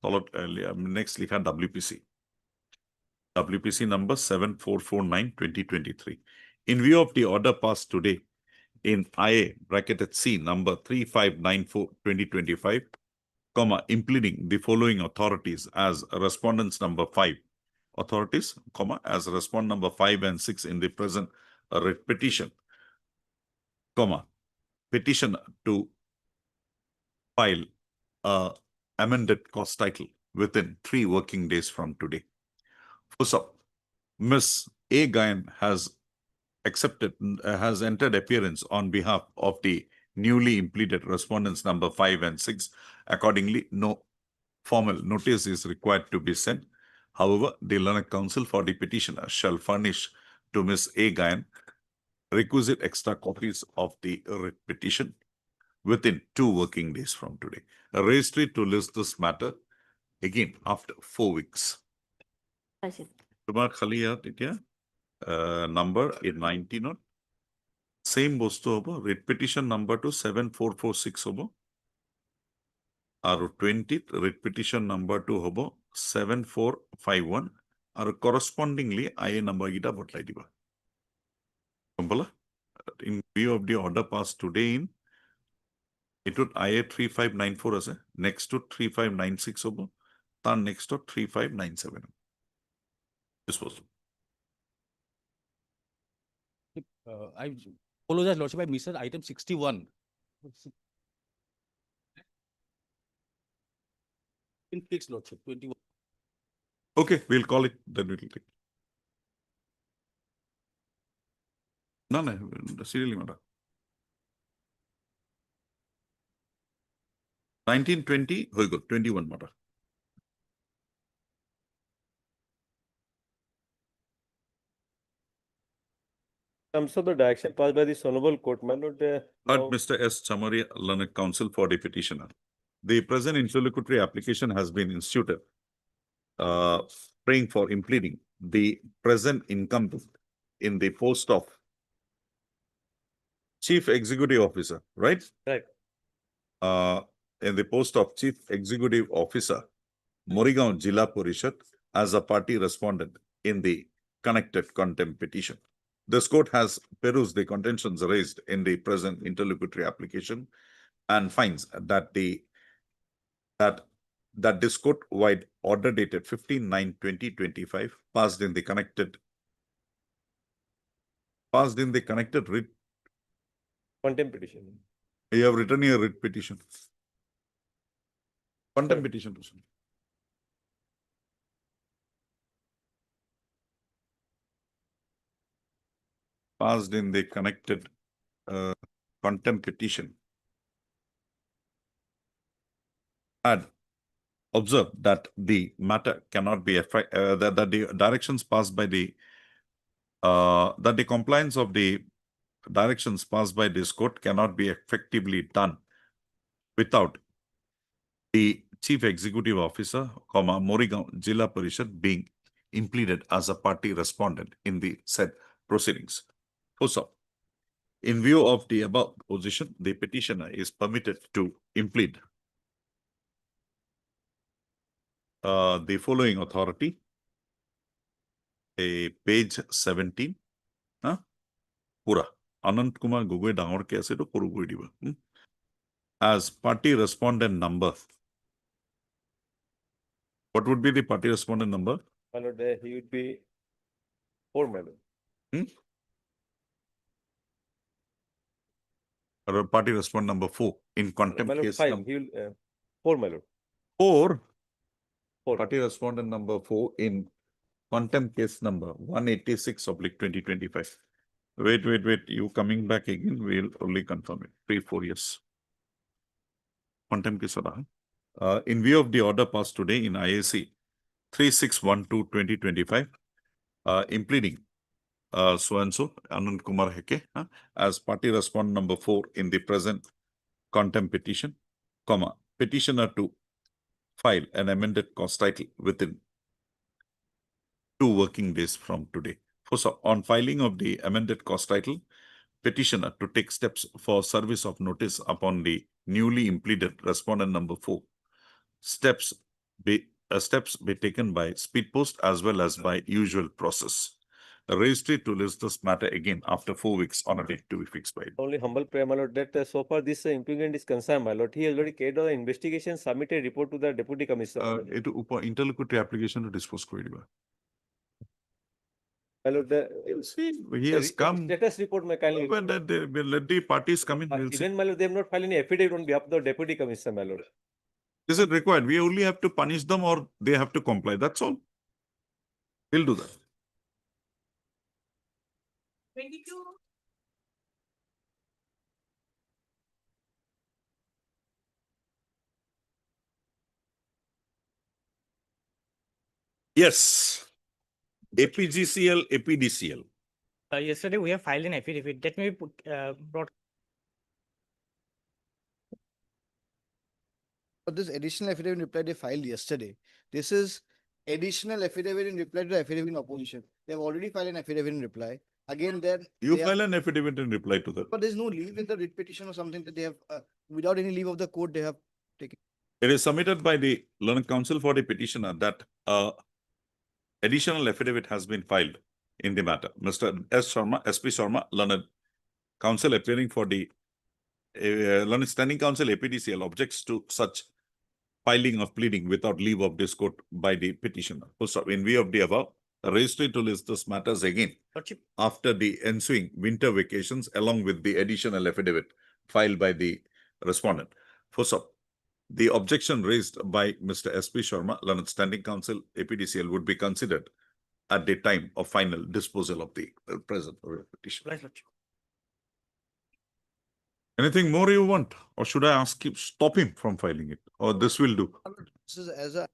Next, WPC. WPC number 7449/2023. In view of the order passed today in IA bracketed C number 3594/2025, impleading the following authorities as respondents number 5 authorities, as respondent number 5 and 6 in the present writ petition, petition to file amended cost title within 3 working days from today. First up, Ms. A. Gayan has entered appearance on behalf of the newly impleaded respondents number 5 and 6. Accordingly, no formal notice is required to be sent. However, the learned counsel for the petitioner shall furnish to Ms. A. Gayan requisite extra copies of the writ petition within 2 working days from today. A registry to list this matter again after 4 weeks. Tumar Khaliya Titya. Number 19 on same bosto hobo, writ petition number to 7446 hobo. আৰু 20th writ petition নাম্বাৰটো হ'ব 7451 আৰু correspondingly IA number গিটা বদলাই দিবা গম পালা in view of the order passed today in এটোত IA 3594 আছে next to 3596 হ'ব তাৰ next to 3597 dispose I apologize, Lordship, I missed item 61. In fixed, Lordship, 21. okay we'll call it then we'll take no serially matter 1920 হৈ গ'ল 21 matter terms of the direction passed by the Honorable Court, my lord, But now- Mr. S. Chamari, learned counsel for the petitioner. The present interlocutory application has been instituted, praying for impleading the present incumbent in the post of Chief Executive Officer, right? Right. In the post of Chief Executive Officer, Morigaon Jilla Parishad as a party respondent in the connected contempt petition. This court has perused the contentions raised in the present interlocutory application and finds that that this court-wide order dated 15/9/2025 passed in the connected writ. contempt petition. You have written your writ petition. Contempt petition. Passed in the connected contempt petition. Had observed that the matter cannot be that the directions passed by the that the compliance of the directions passed by this court cannot be effectively done without the Chief Executive Officer, Morigaon Jilla Parishad being impleaded as a party respondent in the said proceedings. Also, in view of the above position, the petitioner is permitted to implead the following authority. Page 17. Pura. Anant Kumar Gogoi Dangor ke ase to puru koi diba. As party respondent number. What would be the party respondent number? My lord, he would be 4, my lord. Or party respondent number 4 in My contempt lord, case 5, number he will, 4, my lord. 4. 4. Party respondent number 4 in contempt case number 186/2025. Wait. You coming back again? We'll only confirm it. 3-4 years. Contempt case. In view of the order passed today in IAC 3612/2025, impleading so-and-so Anand Kumar Heke as party respondent number 4 in the present contempt petition, petitioner to file an amended cause title within 2 working days from today. So, on filing of the amended cause title, petitioner to take steps for service of notice upon the newly impleaded respondent number 4. Steps be taken by speed post as well as by usual process. The registry to list this matter again after 4 weeks on a date to be fixed by it. Only humble prayer, my lord, that so far this impugnement is concerned, my lord. He already carried out the investigation, submitted a report to the Deputy Commissioner. Interlocutory application to dispose koi diba. My lord, See, he has come. Status report, my kindly. Well, let the parties come in. We'll see. Even, my lord, they have not filed any affidavit on behalf of the Deputy Commissioner, my lord. Is it required? We only have to punish them or they have to comply. That's all. We'll do that. 22. Yes. APGCL, APDCL. Yesterday we have filed an affidavit that may be brought. But this additional affidavit in reply they filed yesterday. This is additional affidavit in reply to the affidavit in opposition. They have already filed an affidavit in reply. Again, then. You they are- file an affidavit in reply to that. But there's no leave in the writ petition or something that they have, without any leave of the court, they have taken. It is submitted by the learned counsel for the petitioner that additional affidavit has been filed in the matter. Mr. S. Sharma, SP Sharma, learned counsel appearing for the learned standing counsel APDCL objects to such filing of pleading without leave of this court by the petitioner. Full stop. In view of the above, the registry to list these matters again Lordship, after the ensuing winter vacations along with the additional affidavit filed by the respondent. Full stop. The objection raised by Mr. SP Sharma, learned standing counsel APDCL would be considered at the time of final disposal of the present petition. obliged, Lordship. Anything more you want, or should I ask him, stop him from filing it, or this will do? This is as a,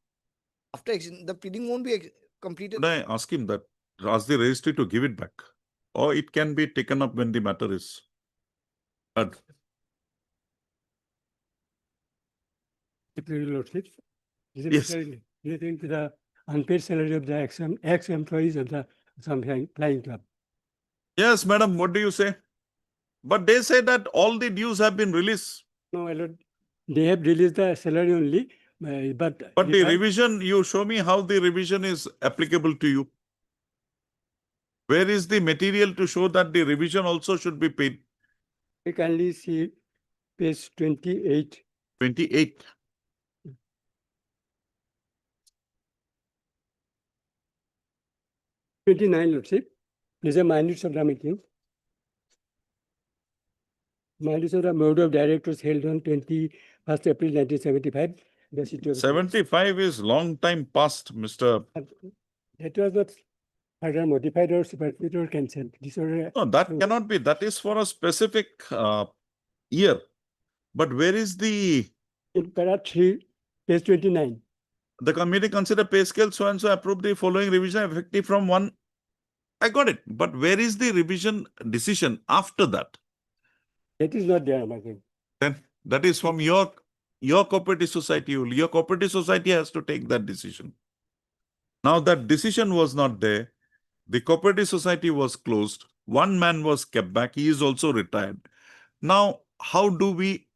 after, the pleading won't be completed. Should I ask him that, ask the registry to give it back? Or it can be taken up when the matter is heard? Lordship, Yes. relating to the unpaid salary of the ex-employees of the some flying club. Yes, madam, what do you say? But they say that all the dues have been released. No, my lord, they have released the salary only, but. But the revision, you show me how the revision is applicable to you. Where is the material to show that the revision also should be paid? You kindly see page 28. 28. Lordship, these are minutes of the meeting. Minutes of the board of directors held on 21st April 1975. The city of 75 is long time past, Mr. That was not further modified or superseded or cancelled. These are No, that cannot be. That is for a specific year. But where is the in para 3, page 29. the committee consider pay scale so and so approve the following revision effective from 1? I got it. But where is the revision decision after that? That is not there, my friend. Then that is from your cooperative society. Your cooperative society has to take that decision. Now that decision was not there. The cooperative society was closed. One man was kept back. He is also retired. Now, how do we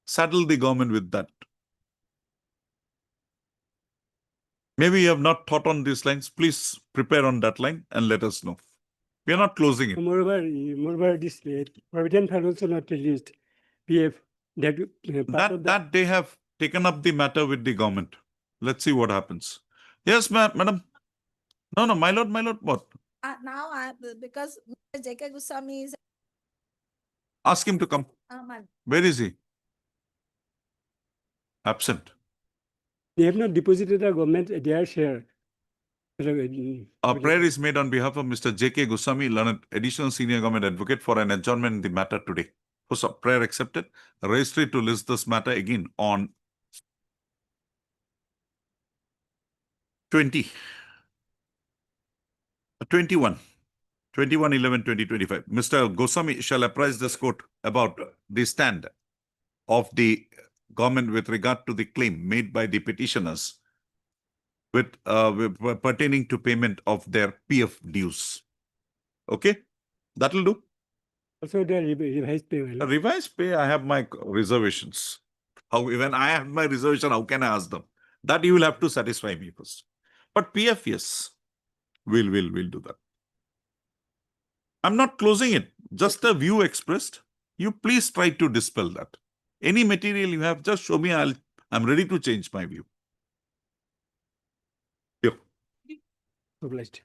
saddle the government with that? Maybe you have not thought on these lines. Please prepare on that line and let us know. We are not closing it. Moreover, this provident fund also not released. PF that part of That they have taken up the matter with the government. Let's see what happens. Yes, madam. No, my lord, what? Now, because Mr. J.K. Goswami is Ask him to come. Where is he? Absent. They have not deposited the government their share. A prayer is made on behalf of Mr. J.K. Goswami, learned additional senior government advocate for an adjournment in the matter today. So, prayer accepted. Registry to list this matter again on 21/11/2025. Mr. Goswami shall apprise this court about the stand of the government with regard to the claim made by the petitioners with pertaining to payment of their PF dues. Okay, that will do. Also, the revised pay. Revised pay, I have my reservations. How when I have my reservation, how can I ask them? That you will have to satisfy me first. But PF, yes, we'll do that. I'm not closing it. Just a view expressed. You please try to dispel that. Any material you have, just show me. I'm ready to change my view. Yep. Obliged.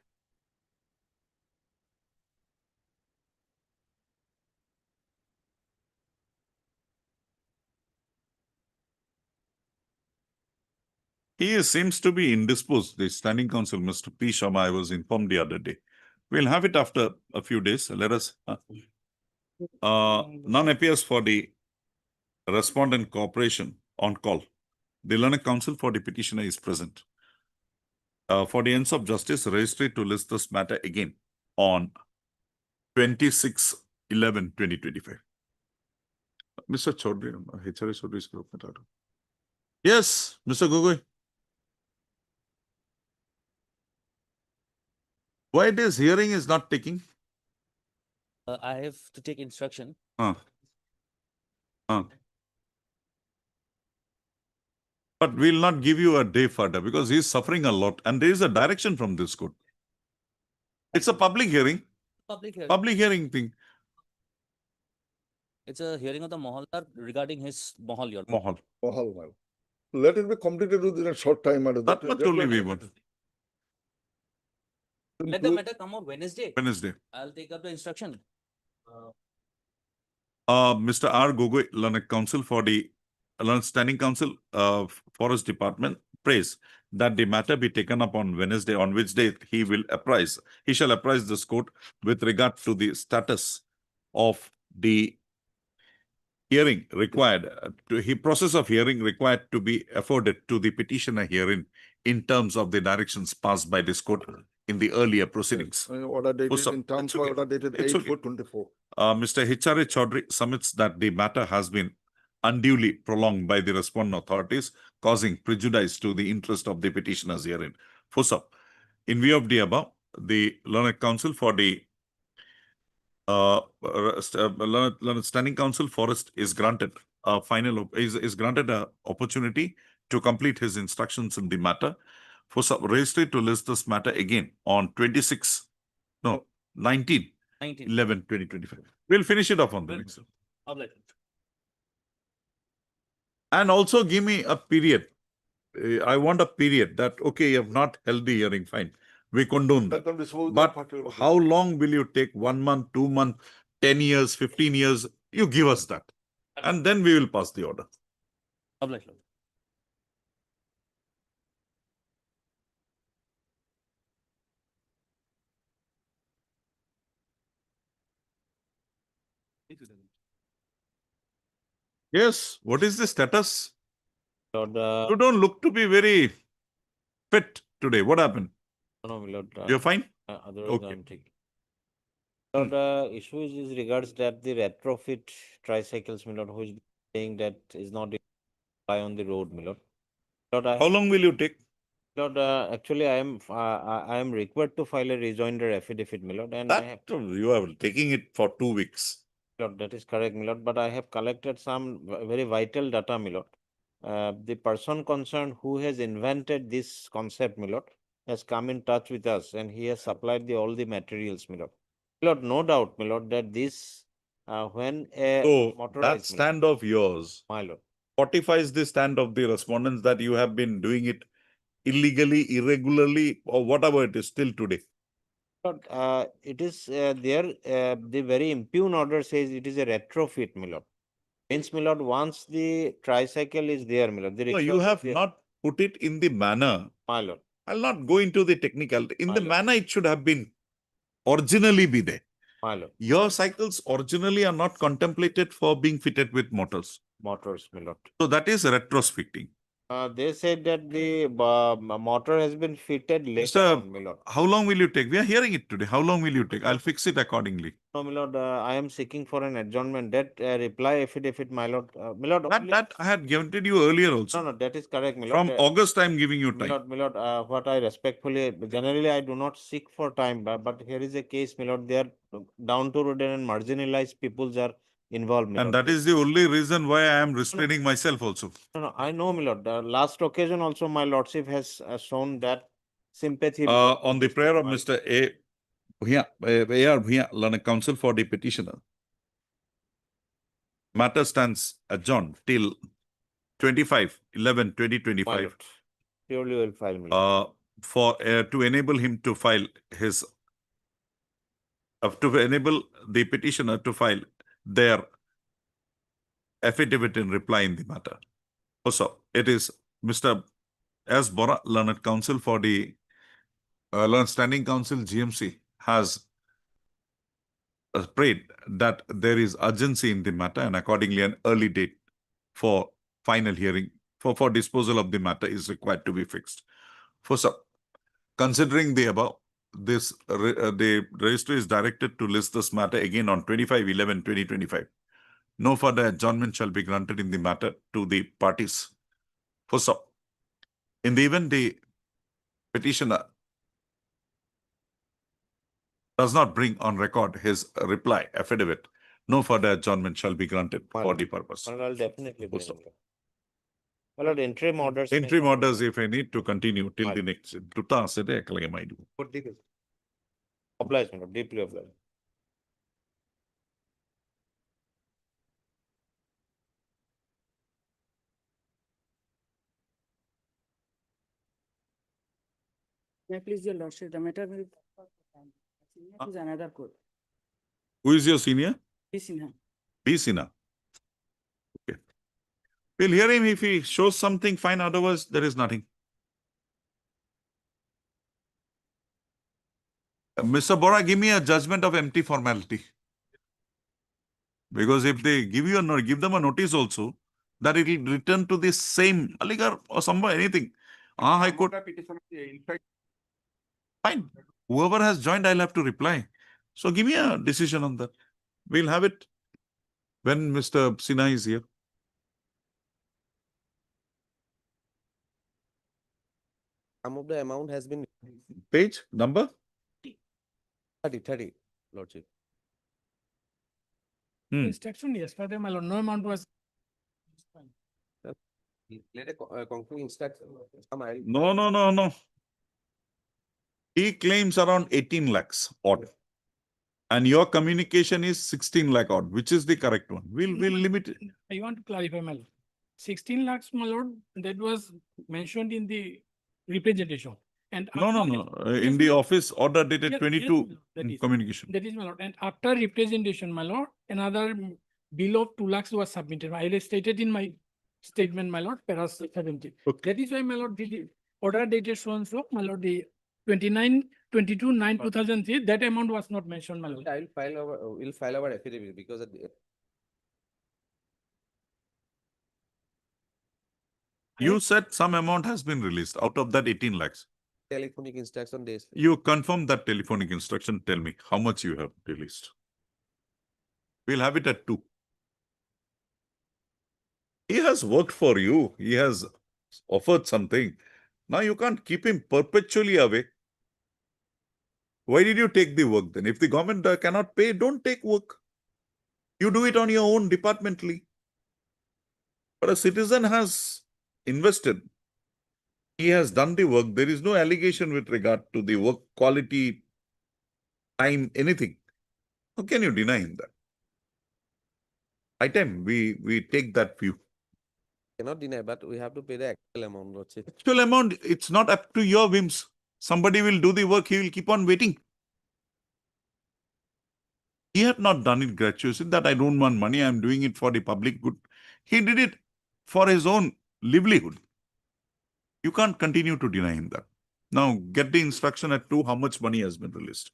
He seems to be indisposed. The standing counsel, Mr. P. Sharma, I was informed the other day. We'll have it after a few days. Let us. None appears for the respondent cooperation on call. The learned counsel for the petitioner is present. For the ends of justice, registry to list this matter again on 26/11/2025. Mr. Chaudhary, HRA Chaudhary is group. Yes, Mr. Gogoi. Why this hearing is not taking? I have to take instruction. But we'll not give you a day further because he's suffering a lot and there is a direction from this court. It's a public hearing, public hearing thing. It's a hearing of the Mohallar regarding his Mohal, your Mohal. Mahal, madam. Let it be completed within a short time, madam. That much only we want. Let the matter come on Wednesday. Wednesday. I'll take up the instruction. Mr. R. Gogoi, Learned Counsel for the Learned Standing Council, Forest Department, prays that the matter be taken up on Wednesday, on which day he shall apprise this court with regard to the status of the hearing required, process of hearing required to be afforded to the petitioner herein in terms of the directions passed by this court in the earlier proceedings. Order dated so in terms it's of okay. order dated It's 8/4/24. Mr. H.R.A. Chaudhary submits that the matter has been unduly prolonged by the respondent authorities, causing prejudice to the interest of the petitioners herein. Full-stop. In view of the above, the Learned Counsel for the Learned Standing Council Forest is granted a granted a opportunity to complete his instructions in the matter. For registry to list this matter again on 19 19. 11/2025. We'll finish it off on the next. Public. And also give me a period. I want a period that, okay, you have not held the hearing, fine. We condone that. But how long will you take? 1 month, 2 months, 10 years, 15 years? You give us that. And then we will pass the order. Public. Yes, what is the status? Lord, You don't look to be very fit today. What happened? no, my lord. You're fine? Otherwise, Okay. I'm taking. Lord, the issue is regards that the retrofit tricycles, my lord, who is saying that is not fly on the road, my lord. Lord, How long will you take? Lord, actually, I am required to file a rejoinder affidavit, my lord, and I have. You are taking it for 2 weeks. Lord, that is correct, my lord, but I have collected some very vital data, my lord. The person concerned who has invented this concept, my lord, has come in touch with us and he has supplied all the materials, my lord. My lord, no doubt, my lord, that this, when a So that motorized, my lord, stand of yours my lord, fortifies the stand of the respondents that you have been doing it illegally, irregularly, or whatever it is still today. Lord, it is there, the very impugn order says it is a retrofit, my lord. Means, my lord, once the tricycle is there, my lord, the No, rickshaw you is have there, not put it in the manner. my lord. I'll not go into the technical. In My the lord. manner it should have been originally be there. My lord, Your cycles originally are not contemplated for being fitted with motors. motors, my lord. So that is retrofitting. They said that the motor has been fitted later Sir, on, my lord. how long will you take? We are hearing it today. How long will you take? I'll fix it accordingly. No, my lord, I am seeking for an adjournment. That reply affidavit, my lord. My lord, That I had given to you earlier also. no, that is correct, my lord. From August, I'm giving you My time. lord, what I respectfully, generally I do not seek for time, but here is a case, my lord, they are down to road and marginalized peoples are involved, my And lord. that is the only reason why I am restraining myself also. No, I know, my lord. The last occasion also, my lordship has shown that sympathy. my lord, On the this prayer of my- Mr. A.R. Bhuiya, Learned Counsel for the petitioner. Matter stands adjourned till 25/11/2025. my lord. Surely will file, my lord. To enable him to file his to enable the petitioner to file their affidavit in reply in the matter. Also, it is Mr. S. Bora, Learned Counsel for the Learned Standing Council GMC has prayed that there is urgency in the matter and accordingly an early date for final hearing for disposal of the matter is required to be fixed. Considering the above, the registry is directed to list this matter again on 25/11/2025. No further adjournment shall be granted in the matter to the parties. In the event the petitioner does not bring on record his reply affidavit, no further adjournment shall be granted for the purpose. My lord, I'll definitely bring stop. it. My lord, interim orders. Interim orders if I need to continue till the Right. next. Tuta ase de ekalage mai dibo. Obliged, my lord, deeply obliged. Please, your lordship, the matter will. Is another court. Who is your senior? This in B. Sinha. Okay. We'll hear him if he shows something fine, otherwise there is nothing. Mr. Bora, give me a judgment of empty formality. Because if they give you a give them a notice also, that it will return to the same Aligarh or somewhere, anything. High Court, fine. Whoever has joined, I'll have to reply. So give me a decision on that. We'll have it when Mr. Sinha is here. Some of the amount has been Page, number? 30, lordship. Hmm. Instruction yesterday, my lord, no amount was. Let a concrete instruction. No. He claims around 18 lakhs odd. And your communication is 16 lakh odd, which is the correct one. We'll limit it. I want to clarify, my lord. 16 lakhs, my lord, that was mentioned in the representation. And No. Yes, In the my lord. office order dated Yes, 22 yes, my lord, that is. communication. That is, my lord. And after representation, my lord, another bill of 2 lakhs was submitted. I stated in my statement, my lord, para 70. Okay. That is why, my lord, the order dated so and so, my lord, the 29/22/9/2003, that amount was not mentioned, my lord. We'll file our affidavit because of the. You said some amount has been released out of that 18 lakhs. Telephonic instruction days. You confirm that telephonic instruction. Tell me how much you have released. We'll have it at 2. He has worked for you. He has offered something. Now you can't keep him perpetually away. Why did you take the work then? If the government cannot pay, don't take work. You do it on your own departmentally. But a citizen has invested. He has done the work. There is no allegation with regard to the work quality, time, anything. How can you deny him that? I time we take that view. Cannot deny, but we have to pay the actual amount, lordship. Actual amount, it's not up to your whims. Somebody will do the work, he will keep on waiting. He had not done it gratuitously, that I don't want money, I'm doing it for the public good. He did it for his own livelihood. You can't continue to deny him that. Now, get the instruction at 2, how much money has been released.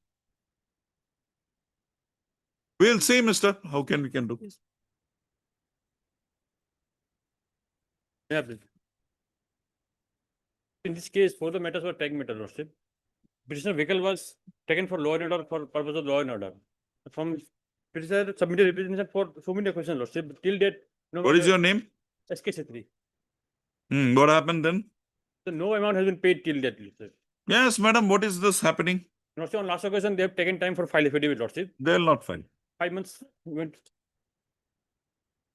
We'll say, mister, how we can do? Yeah, please. In this case, both the matters were taken matter, lordship. Petitioner vehicle was taken for law and order for purpose of law and order. From petitioner submitted representation for so many questions, lordship. Till date, no. What is your name? SK Chetri. What happened then? So no amount has been paid till date, lordship. Yes, madam, what is this happening? Lordship, on last occasion, they have taken time for file affidavit, lordship. They'll not file. 5 months went.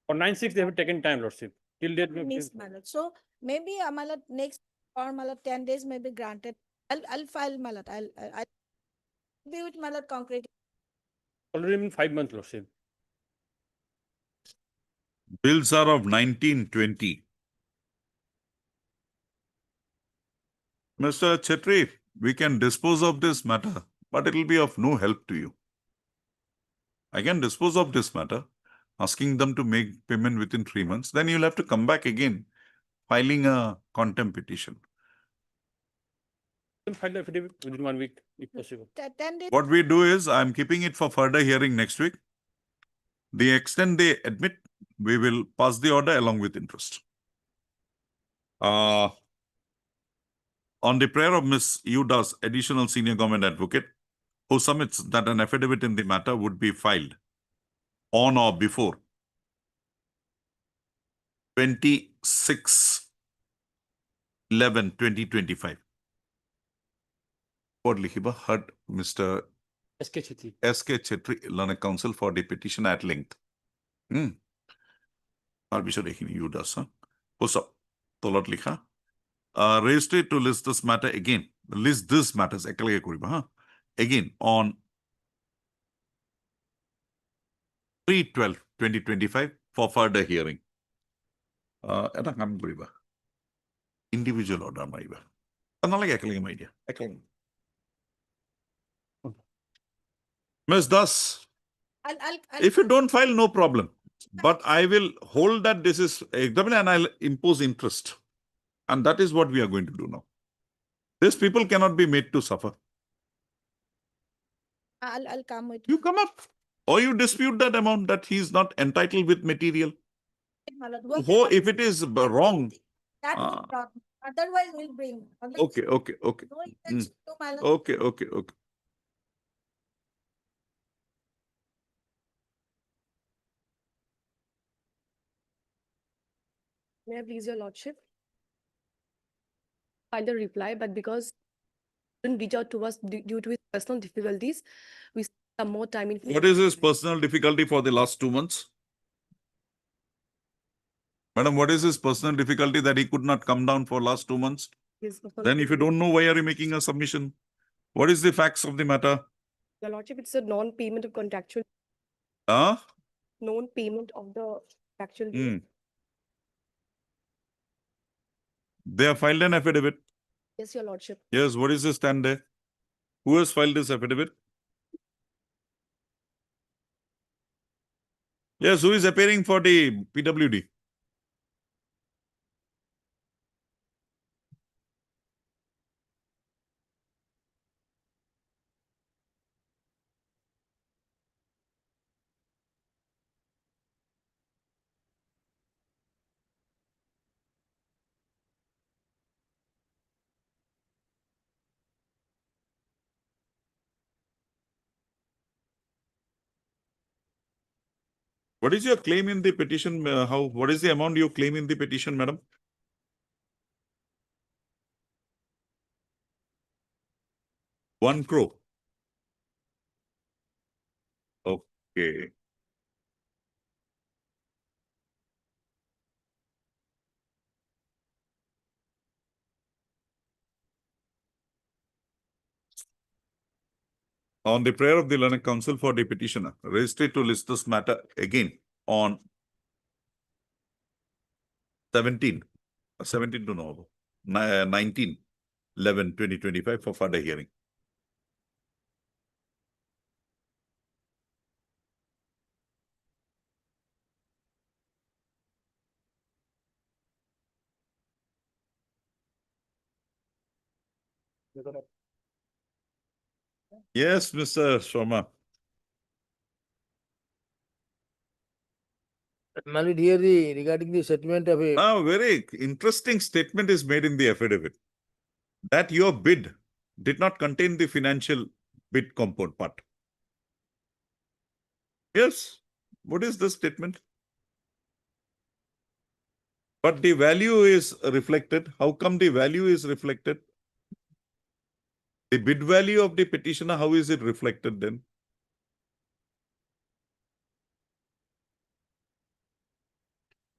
For 9/6, they have taken time, lordship. Till date. Missed, my lord. So maybe, my lord, next or my lord, 10 days may be granted. I'll file, my lord. I'll be with my lord concrete. Already been 5 months, lordship. Bills are of 1920. Mr. Chetri, we can dispose of this matter, but it will be of no help to you. I can dispose of this matter, asking them to make payment within 3 months. Then you'll have to come back again, filing a contempt petition. File the affidavit within 1 week, if possible. 10 days. What we do is, I'm keeping it for further hearing next week. The extent they admit, we will pass the order along with interest. On the prayer of Ms. Yudas, additional senior government advocate, who submits that an affidavit in the matter would be filed on or before 26/11/2025. What Lihiba heard Mr. SK Chetri. SK Chetri, Learner Council for the petition at length. I'll be sure Yudas, huh? What's up? তলত লিখা registered to list this matter again, list this matters একেলগে কৰিবা হা, again on 3/12/2025 for further hearing. এটা কাম কৰিবা, individual order মাৰিবা, নালাগে একেলগে মাৰি দিয়া, একেলগে। Ms. Das, I'll. if you don't file, no problem. But I will hold that this is examined and I'll impose interest. And that is what we are going to do now. These people cannot be made to suffer. I'll come with. You come up or you dispute that amount that he is not entitled with material. my lord. Work Oh, it out. if it is wrong. That will Ah. not. Otherwise, we'll bring. Okay, okay, okay. No intention to my lord. Okay, okay, okay. May I please your lordship? File the reply, but because he didn't reach out to us due to his personal difficulties, we spent some more time in. What is his personal difficulty for the last 2 months? Madam, what is his personal difficulty that he could not come down for last 2 months? his personal Then if you don't know, why are you making a submission? What is the facts of the matter? Your lordship, it's a non-payment of contractual, Huh? non-payment of the contractual. dues. Hmm. They have filed an affidavit. Yes, your lordship. Yes, what is the stand there? Who has filed this affidavit? Yes, who is appearing for the PWD? What is your claim in the petition? What is the amount you claim in the petition, madam? ₹1 crore. Okay. On the prayer of the learned counsel for the petitioner, registered to list this matter again on 17 to November, 19/11/2025 for further hearing. Yes, Mr. Sharma. My lord, here regarding the settlement of a. Now, very interesting statement is made in the affidavit that your bid did not contain the financial bid component part. Yes. What is the statement? But the value is reflected. How come the value is reflected? The bid value of the petitioner, how is it reflected then?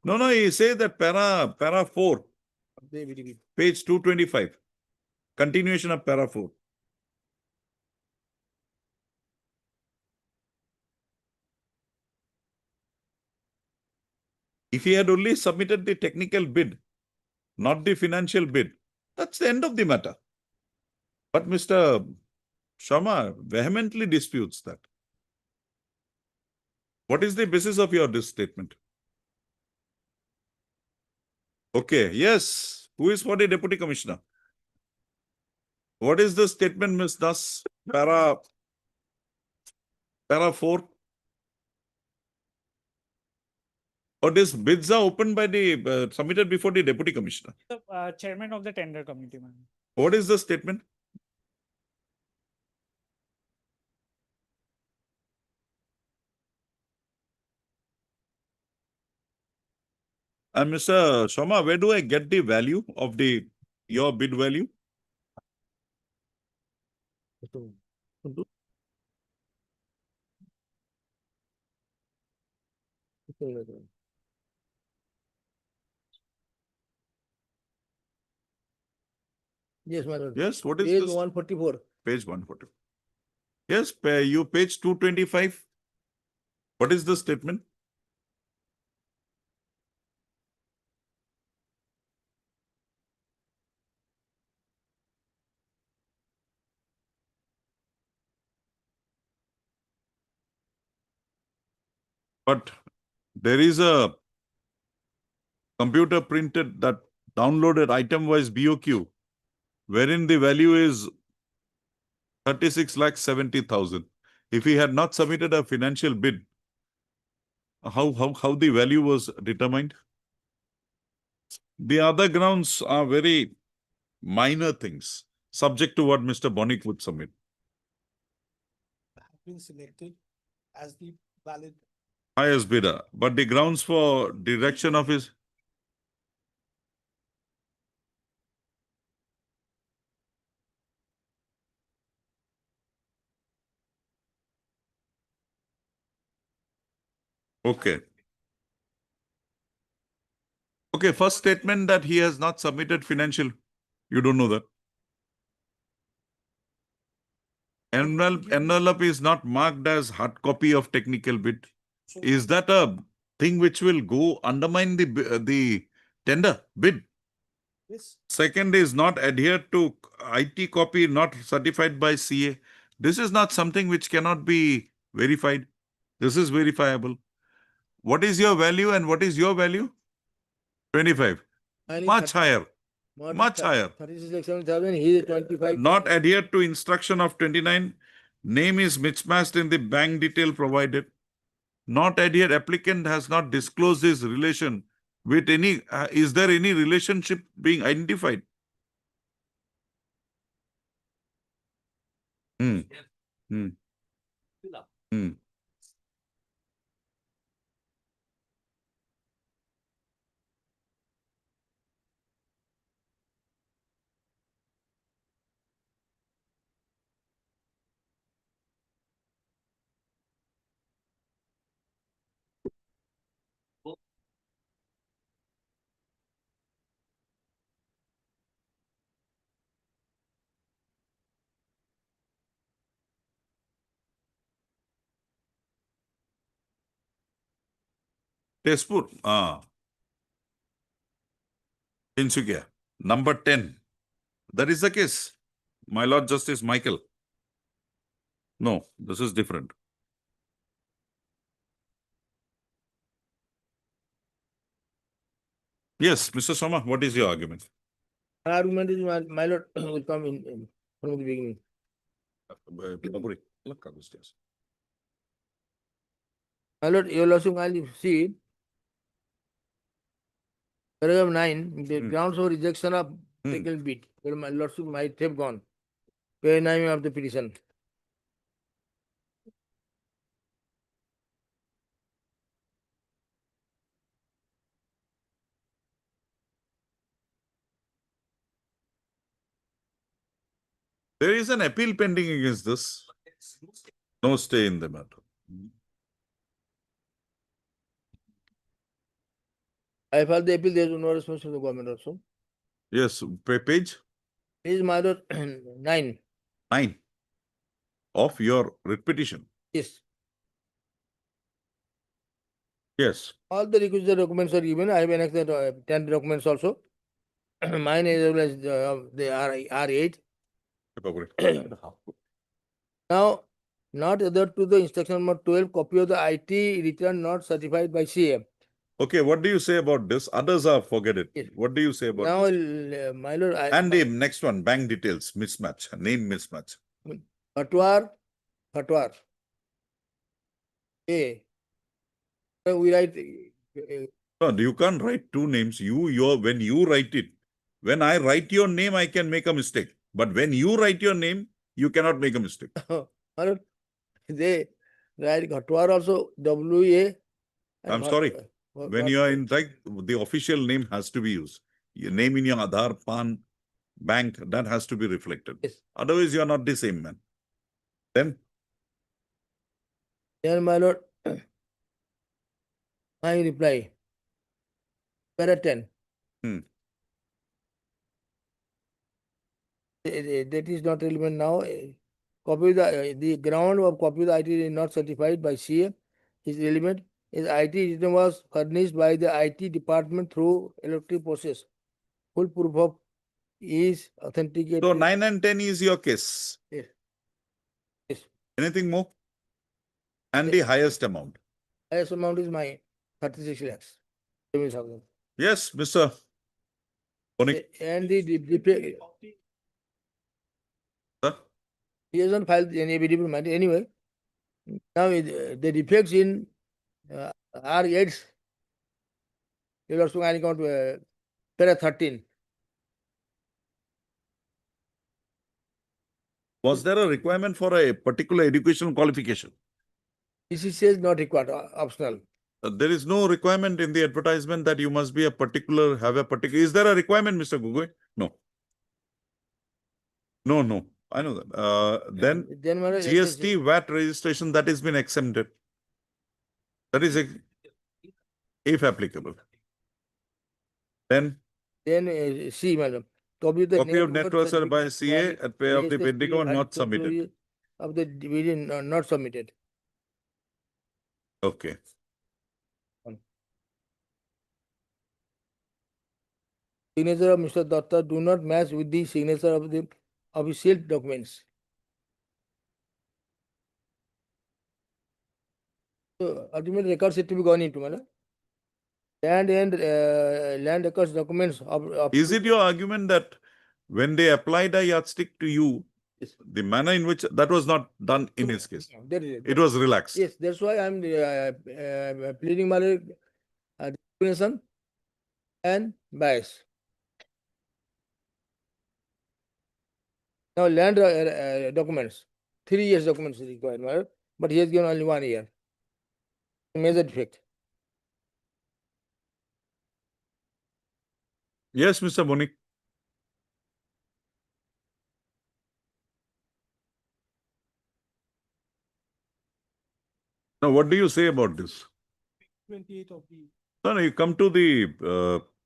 No, he says that para 4, page 225, continuation of para 4. If he had only submitted the technical bid, not the financial bid, that's the end of the matter. But Mr. Sharma vehemently disputes that. What is the basis of your this statement? Okay, yes. Who is for the deputy commissioner? What is the statement, Ms. Das? Para 4. Or these bids are opened by the submitted before the deputy commissioner. Chairman of the tender committee, ma'am. What is the statement? And Mr. Sharma, where do I get the value of your bid value? Yes, my lord. Yes, what is Page this? 144. Page 140. Yes, you page 225. What is the statement? But there is a computer printed that downloaded item wise BOQ, wherein the value is 36,70,000. If he had not submitted a financial bid, how the value was determined? The other grounds are very minor things, subject to what Mr. Bonick would submit. Have been selected as the valid. Highest bidder, but the grounds for direction of his. Okay. Okay, first statement that he has not submitted financial. You don't know that. Envelope is not marked as hard copy of technical bid. Is that a thing which will go undermine the tender bid? Yes. Second is not adhered to IT copy, not certified by CA. This is not something which cannot be verified. This is verifiable. What is your value and what is your value? 25. Much higher. Much higher. 36,70,000, he is 25. Not adhered to instruction of 29. Name is mismatched in the bank detail provided. Not adhered, applicant has not disclosed his relation with any, is there any relationship being identified? Hmm. Hmm. Hmm. Tezpur. Tinsukia. Number 10. That is the case. My Lord Justice Michael. No, this is different. Yes, Mr. Soma, what is your argument? Argument is my lord will come in from the beginning. My lord, your lordship, I'll see paragraph 9, the grounds for rejection of taken bid. Well, my lordship might have gone. Page 9 of the petition. There is an appeal pending against this. No stay in the matter. I filed the appeal, there is no response from the government also. Yes, page Is my lord 9. 9 of your writ petition. Yes. Yes. All the requisite documents are given. I have annexed 10 documents also. Mine is well as the R8. Now, not other to the instruction number 12, copy of the IT return not certified by CA. Okay, what do you say about this? Others are forget it. Yes. What do you say about Now, this? my lord, And the next one, bank details, mismatch, name mismatch. Patwar. A. We write. No, you can't write two names. When you write it, when I write your name, I can make a mistake. But when you write your name, you cannot make a mistake. My lord, they write Ghatwar also WA. I'm sorry. When you are in fact, the official name has to be used. Your name in your Aadhaar, PAN, bank, that has to be reflected. Yes. Otherwise, you are not the same man. Then, My lord, I reply. Para 10. That is not relevant now. Copy the ground of copy of the IT is not certified by CA is relevant. Is IT return was furnished by the IT department through electric process. Full proof of is authenticated. So 9 and 10 is your case. Yes. Yes. Anything more? And the highest amount. Highest amount is my 36 lakhs. 7,000. Yes, Mr. Bonik. And the Sir? he hasn't filed any affidavit matter anyway. Now the defects in R8, you also can count para 13. Was there a requirement for a particular educational qualification? This says not required, optional. There is no requirement in the advertisement that you must be a particular, have a particular. Is there a requirement, Mr. Gugoi? No. No. I know that. Then GST VAT registration that has been exempted. That is if applicable. Then C, madam. copy of net worth by CA at pay of the Bendigo not submitted. Of the division not submitted. Okay. Signature of Mr. Datta do not match with the signature of the official documents. So ultimate records need to be gone into, madam. Land and land records documents of Is it your argument that when they applied a yardstick to you, the manner in which that was not done in his case? That is It was relaxed. Yes, that's why I'm pleading my discrimination and bias. Now land documents, 3 years documents is required, madam, but he has given only 1 year. Major defect. Yes, Mr. Bonik. Now, what do you say about this? 28 of the. No, you come to the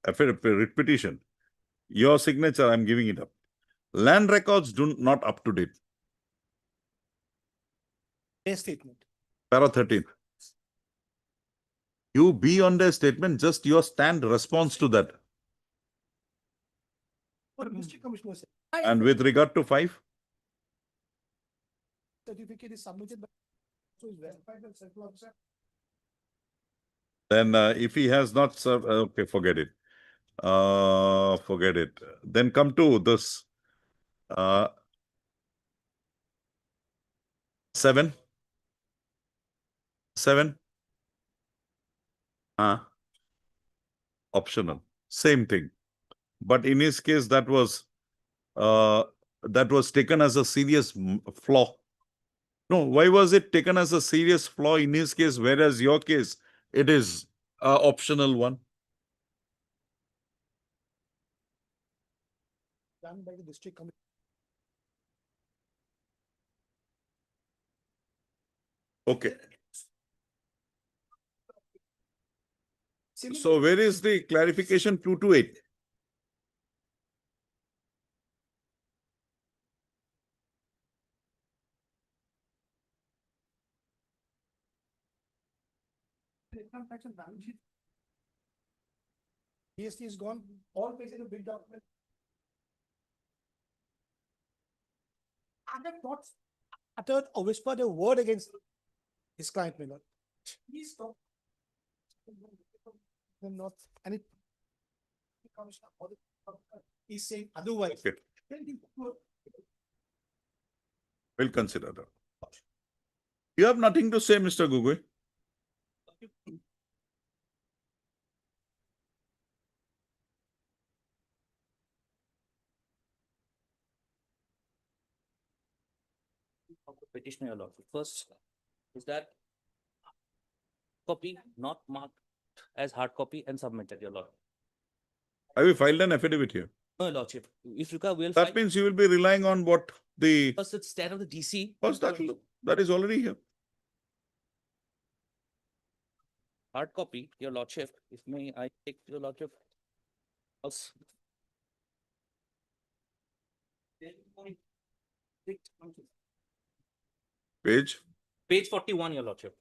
writ petition. Your signature, I'm giving it up. Land records do not up to date. Statement. Para 13. You be on the statement, just your stand response to that. What Mr. Commissioner said. And with regard to 5, Certificate is submitted by, so is verified by circle officer. then if he has not served, okay, forget it. Forget it. Then come to this. 7. Optional. Same thing. But in his case, that was taken as a serious flaw. No, why was it taken as a serious flaw in his case, whereas your case, it is a optional one? Done by the district committee. Okay. So where is the clarification 228? Income tax and balance sheet. GST is gone, all pages of big document. I have not uttered or whispered a word against his client, my lord. Please stop. Not, and it. Commissioner, he's saying otherwise. Okay. We'll consider that. You have nothing to say, Mr. Gugoi? Of the petitioner, your lordship. First is that copy not marked as hard copy and submitted, your lord. Have you filed an affidavit here? No, your lordship. If required, we'll That file. means you will be relying on what the, First, it's stand of the DC. first that is already here. Hard copy, your lordship. If may I take your lordship? House. Page Page 41, your lordship,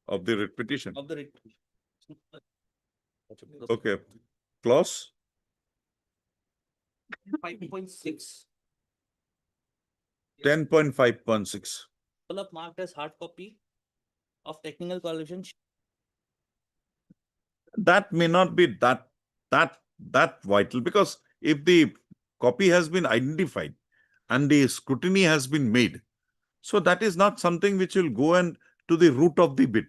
of the writ petition. of the writ. Okay. Clause 5.6. 10.5.6. Envelope marked as hard copy of technical qualification. That may not be that vital, because if the copy has been identified and the scrutiny has been made, so that is not something which will go and to the root of the bid.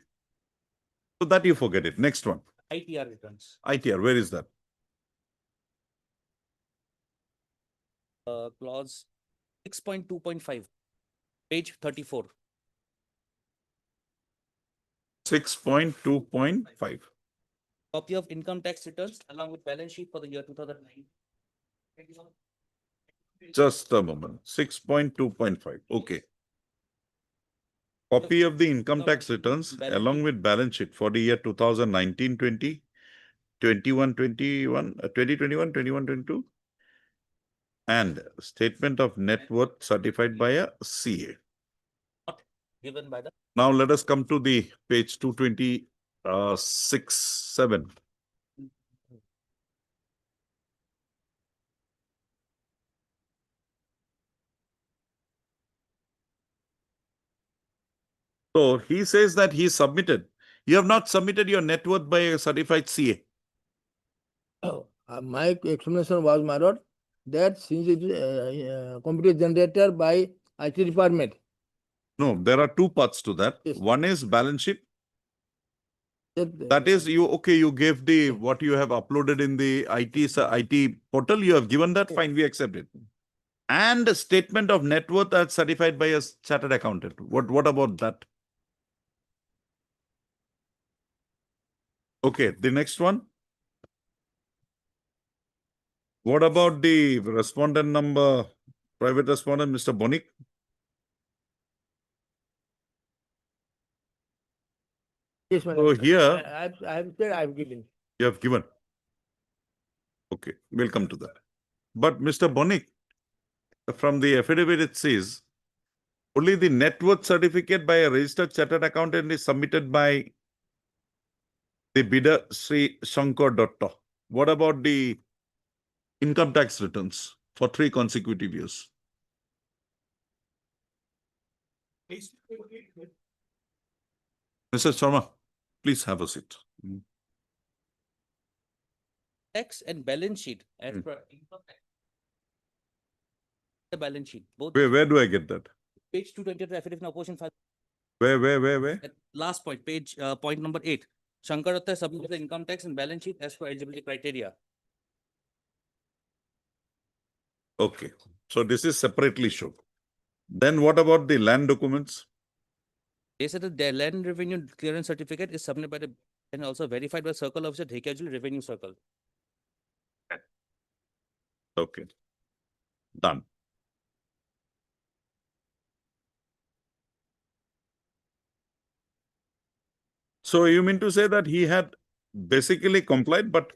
So that you forget it. Next one. ITR returns. ITR, where is that? Clause 6.2.5, page 34. 6.2.5. Copy of income tax returns along with balance sheet for the year 2009. Just a moment. 6.2.5. Okay. Copy of the income tax returns along with balance sheet for the year 2019-20, 21-21, 2021, 21-22, and statement of net worth certified by a CA. Given by the Now let us come to the page 226.7. So he says that he submitted. You have not submitted your net worth by a certified CA. My explanation was, my lord, that since it is computer generated by IT department. No, there are two parts to that. Yes. One is balance sheet. That, That is, you gave the what you have uploaded in the IT portal. You have given that. Fine, we accept it. And a statement of net worth as certified by a chartered accountant. What about that? Okay, the next one. What about the respondent number, private respondent, Mr. Bonik? yes, my So lord. here- I have said I have given. You have given. Okay, we'll come to that. But Mr. Bonik, from the affidavit, it says only the net worth certificate by a registered chartered accountant is submitted by the bidder, Sri Shankar Datta. What about the income tax returns for 3 consecutive years? Mr. Sharma, please have a seat. tax and balance sheet as Hmm. per income tax. The balance sheet, both Where do I get that? page 220 of the affidavit in opposition file. Where? At last point, page point number 8. Shankar Datta submitted the income tax and balance sheet as per eligibility criteria. Okay, so this is separately shown. Then what about the land documents? They said that their land revenue clearance certificate is submitted by the and also verified by circle officer Dhekajuli Revenue Circle. Okay, done. So you mean to say that he had basically complied, but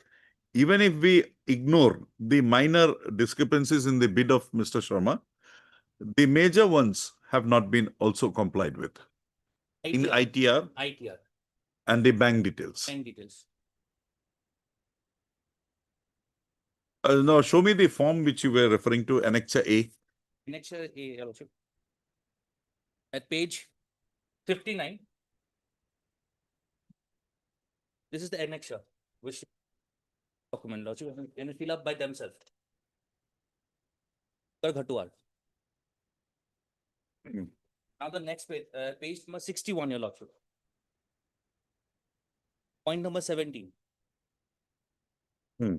even if we ignore the minor discrepancies in the bid of Mr. Sharma, the major ones have not been also complied with in ITR ITR, and the bank details. bank details. Now show me the form which you were referring to, Annexure A. Annexure A, Your Lordship. At page 59. This is the annexure, which document, Lordship, and fill up by themselves. Ghattuar. Hmm. Now the next page, page number 61, Your Lordship. Point number 17. Hmm.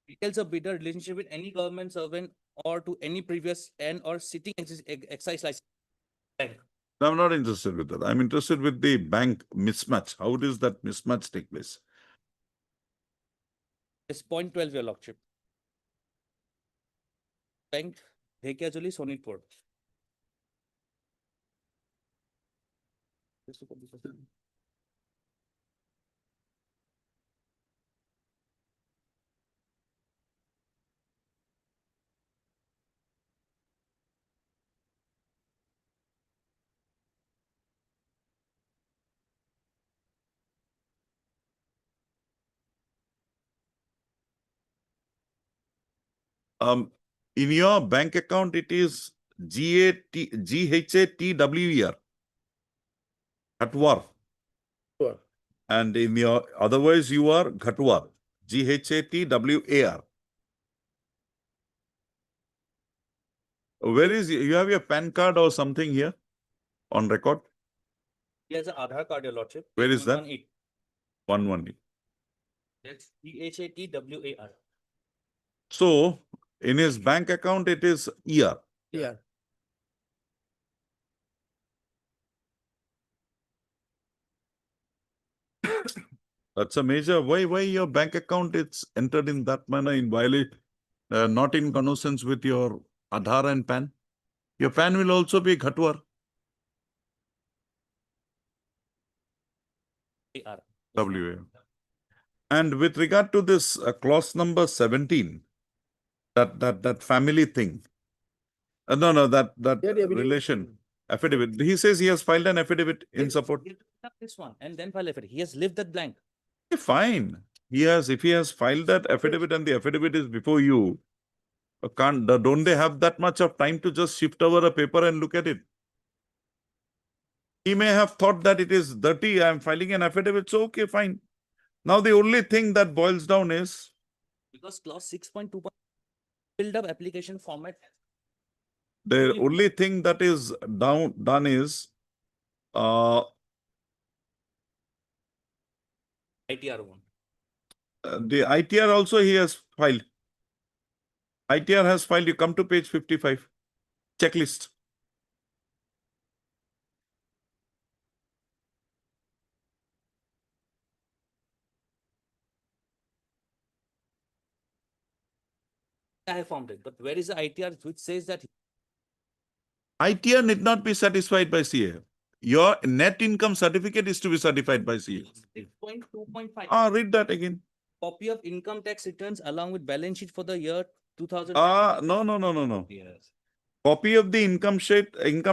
Details of bidder relationship with any government servant or to any previous and or sitting excise license. Bank. I'm not interested with that. I'm interested with the bank mismatch. How does that mismatch take place? It's point 12, Your Lordship. Bank, Dhekajuli, Sonitpur. In your bank account, it is GHATWER. Ghatwar. Sure. And in your, otherwise you are Ghatwar. GHATWAR. Where is, you have your PAN card or something here on record? He has an Aadhaar card, your lordship. Where is that? 118. 118. That's GHATWAR. So in his bank account, it is ER. Yeah. That's a major, why your bank account it's entered in that manner in violation, not in connoissance with your Aadhaar and PAN? Your PAN will also be Ghatwar. AR. WA. And with regard to this clause number 17, that family thing. No, that Yeah, yeah, we- relation affidavit. He says he has filed an affidavit in support. He'll pick up this one and then file affidavit. He has left that blank. Fine. He has, if he has filed that affidavit and the affidavit is before you, don't they have that much of time to just shift over a paper and look at it? He may have thought that it is dirty, I am filing an affidavit, so okay, fine. Now the only thing that boils down is, Because clause 6.2 filled up application format. the only thing that is done is, ITR one. the ITR also he has filed. ITR has filed, you come to page 55, checklist. I have formed it, but where is the ITR which says that ITR need not be satisfied by CA. Your net income certificate is to be certified by CA. 6.2.5 Read that again. copy of income tax returns along with balance sheet for the year 2000? No. Yes. Copy of the income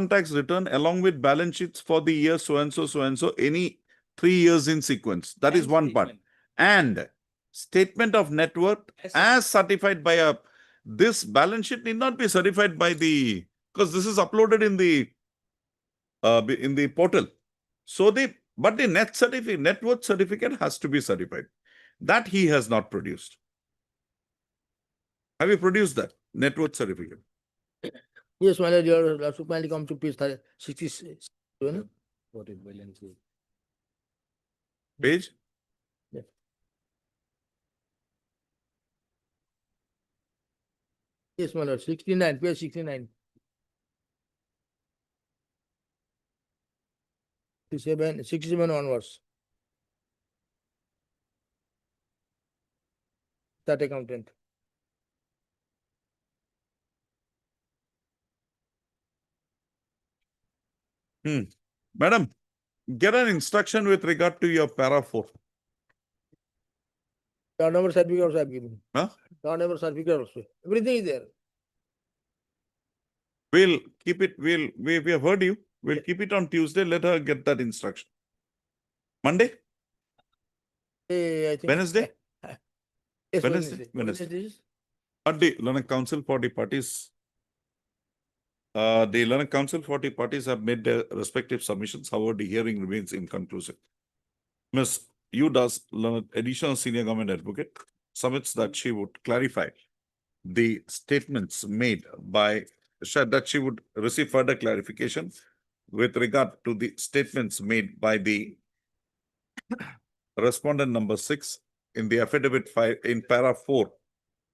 tax return along with balance sheets for the year so and so, any 3 years in sequence. That is And one part. statement. And statement of net worth Yes, sir. as certified by this balance sheet need not be certified by because this is uploaded in the portal. So but the net worth certificate has to be certified. That he has not produced. Have you produced that net worth certificate? Yes, my lord, your lordship, kindly come to page 66. What is balance sheet? Page? Yes, my lord, 69, page 69. 67 onwards. That accountant. Madam, get an instruction with regard to your para 4. Turnover certificate also I have given. Huh? Turnover certificate also. Everything is there. We'll keep it, we have heard you. We'll keep it on Tuesday. Let her get that instruction. Monday? I think. Wednesday? Yes, Wednesday? At the Learning Council for the parties. The Learning Council for the parties have made their respective submissions. However, the hearing remains inconclusive. Ms. Udas, additional senior government advocate, submits that she would clarify the statements made by, that she would receive further clarification with regard to the statements made by the respondent number 6 in the affidavit file in para 4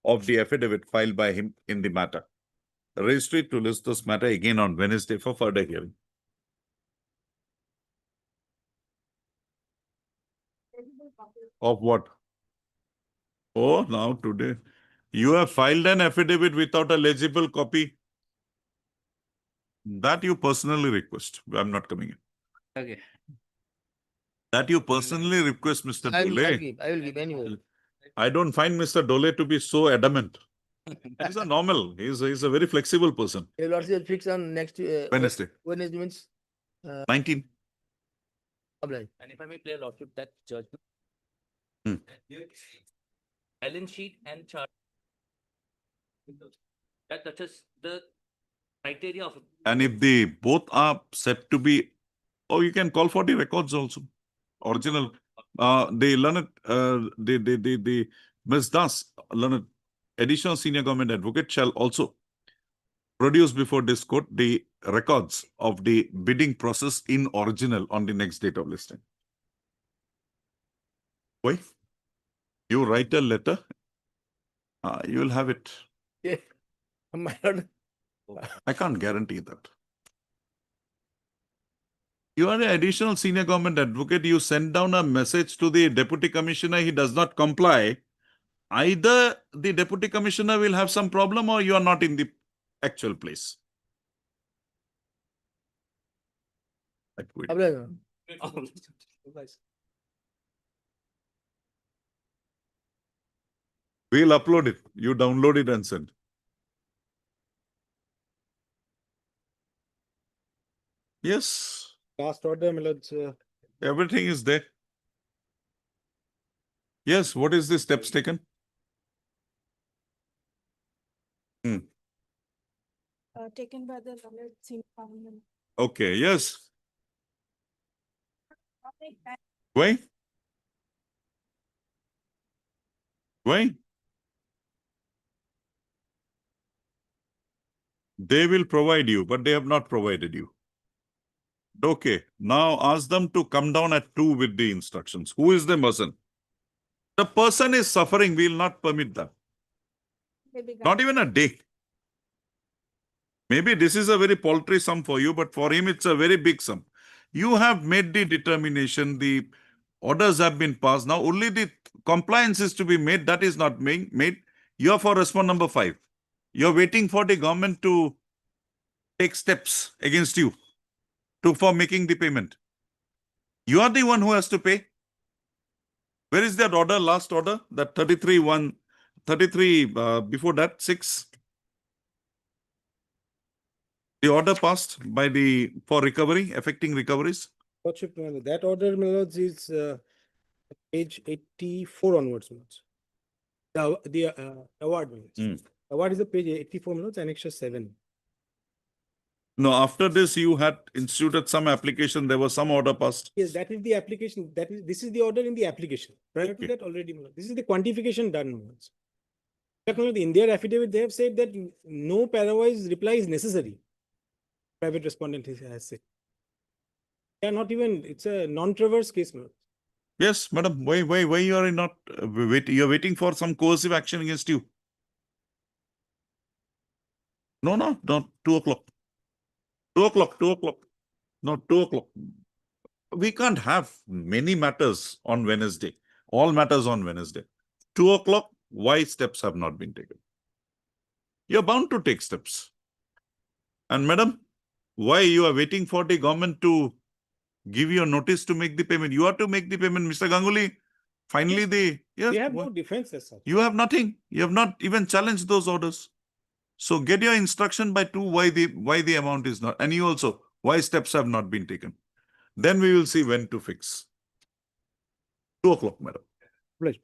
of the affidavit filed by him in the matter. Registry to list this matter again on Wednesday for further hearing. Of what? Oh, now today. You have filed an affidavit without a legible copy. That you personally request. I'm not coming in. Okay. That you personally request, Mr. I will Dole. give anyway. I don't find Mr. Dole to be so adamant. He's a normal. He's a very flexible person. Your lordship fix on next Wednesday. Wednesday means 19. apply. And if I may play lordship, that judgment. Hmm. Balance sheet and chart That touches the criteria of. And if they both are said to be, oh, you can call for the records also. Original. They learn it, Ms. Das, learned additional senior government advocate shall also produce before this court the records of the bidding process in original on the next date of listing. Why? You write a letter, you will have it. Yeah. My lord, I can't guarantee that. You are an additional senior government advocate. You send down a message to the deputy commissioner. He does not comply. Either the deputy commissioner will have some problem or you are not in the actual place. Like we- Abdul, We'll upload it. You download it and send. Yes, Last order, my lords, everything is there. Yes, what is the steps taken? Taken by the Lalit Singh government. Okay, yes. Why? Why? They will provide you, but they have not provided you. Okay, now ask them to come down at 2 with the instructions. Who is the person? The person is suffering, we will not permit that. Maybe Not even a day. Maybe this is a very paltry sum for you, but for him it's a very big sum. You have made the determination, the orders have been passed. Now only the compliance is to be made. That is not made. You are for response number 5. You are waiting for the government to take steps against you for making the payment. You are the one who has to pay. Where is that order, last order? That 33, before that, 6. The order passed by for recovery, affecting recoveries. Lordship, that order, my lords, is page 84 onwards, my lords. The award, my lords. Award is the page 84, my lords, Annexure 7. No, after this, you had instituted some application, there was some order passed. Yes, that is the application. This is the order in the application. Prior to that already, my lord. This is the quantification done, my lords. In their affidavit, they have said that no parawise reply is necessary. Private respondent has said. They are not even, it's a non-traverse case, my lord. Yes, madam, why you are not waiting? You are waiting for some coercive action against you. No, 2 o'clock. 2 o'clock. No, 2 o'clock. We can't have many matters on Wednesday. All matters on Wednesday. 2 o'clock, why steps have not been taken? You're bound to take steps. And madam, why you are waiting for the government to give you a notice to make the payment? You are to make the payment, Mr. Ganguly. Finally, They have no defense as such. you have nothing. You have not even challenged those orders. So get your instruction by 2 why the amount is not, and you also why steps have not been taken. Then we will see when to fix. 2 o'clock, madam. Pleasure.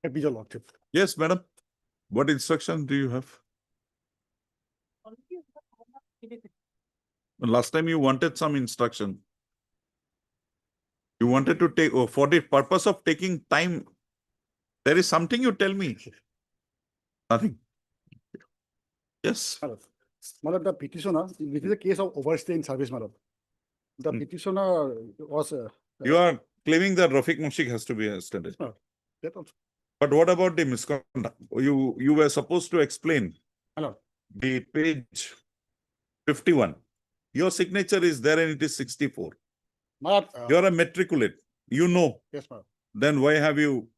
Happy your lordship. Yes, madam. What instruction do you have? Last time you wanted some instruction. You wanted to take, for the purpose of taking time, there is something you tell me. Nothing. Yes. Madam, the petitioner, this is a case of overstay in service, madam. The petitioner was. You are claiming that Rafiq Mushik has to be extended. That also. But what about the misconduct? You were supposed to explain. Hello. The page 51. Your signature is there and it is 64. You're a matriculate. You know. Yes, madam. Then why have you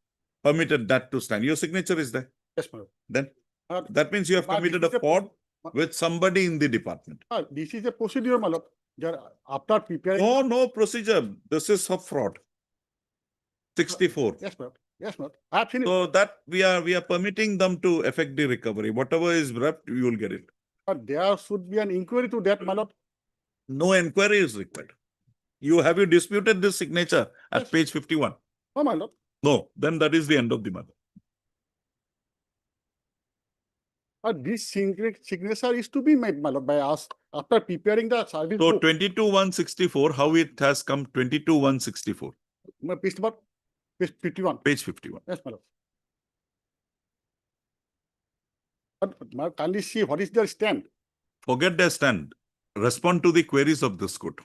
permitted that to stand? Your signature is there. Yes, madam. Then that means you have committed a fraud with somebody in the department. This is a procedure, madam. After preparing. No procedure. This is a fraud. 64. Yes, madam. Yes, my lord. I have seen it. So that we are permitting them to effect the recovery. Whatever is left, you will get it. But there should be an inquiry to that, my lord. No enquiry is required. Have you disputed this signature at Yes. page 51? Oh, my lord. No, then that is the end of the matter. But this signature is to be made, my lord, by us after preparing the service So book. 22,164, how it has come 22,164, Page number, page 51. page 51. Yes, my lord. But my kindly see what is their stand. Forget their stand. Respond to the queries of this court.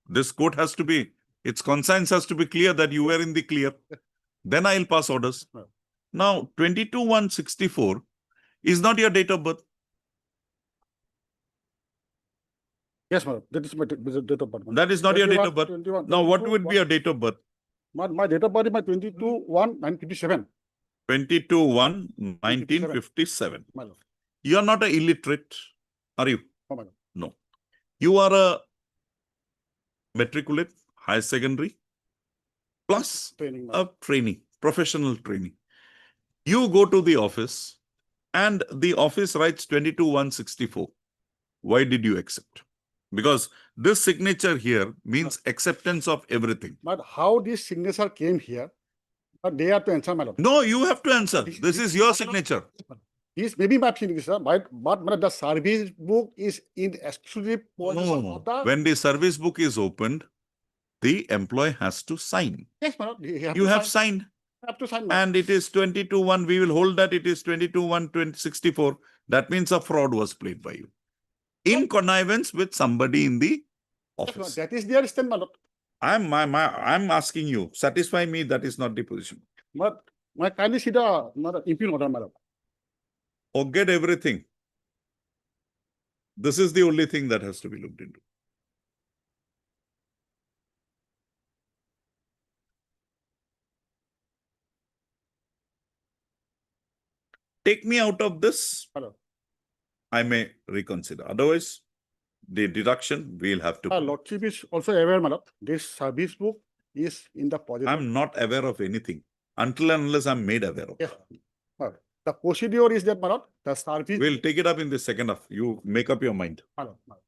This court has to be, its conscience has to be clear that you were in the clear. Then I'll pass orders. Right. Now, 22,164 is not your date of birth. Yes, my lord. That is my date of birth. my lord. That is not your date 21, of birth. 21, Now, what 22, would be your date of birth? My date of birth is my 22/1/1957. 22/1/1957. My lord. You are not an illiterate, are you? Oh, my lord. No. You are a matriculate, higher secondary, plus Training, my lord. a trainee, professional training. You go to the office and the office writes 22,164. Why did you accept? Because this signature here means acceptance of everything. But how this signature came here, but they have to answer, my lord. No, you have to answer. This- This this- is your signature. This may be my signature, but my lord, the service book is in exclusive possession No. of the. When the service book is opened, the employee has to sign. Yes, my lord. You have signed. Have to sign. my lord. And it is 22/1. We will hold that it is 22/1/2064. That means a fraud was played by you. In connivance with somebody in the Yes, my lord. office. That is their stand, my lord. I'm asking you, satisfy me that is not the position. But my kindly see the impugn order, my lord. Forget everything. This is the only thing that has to be looked into. Take me out of this, My lord. I may reconsider. Otherwise, the deduction we'll have to. pay. Lordship is also aware, my lord. This service book is in the possession. I'm not aware of anything until and unless I'm made aware of. Yes. my lord. The procedure is that, my lord, the service. We'll take it up in the second half. You make up your mind. My lord, my lord.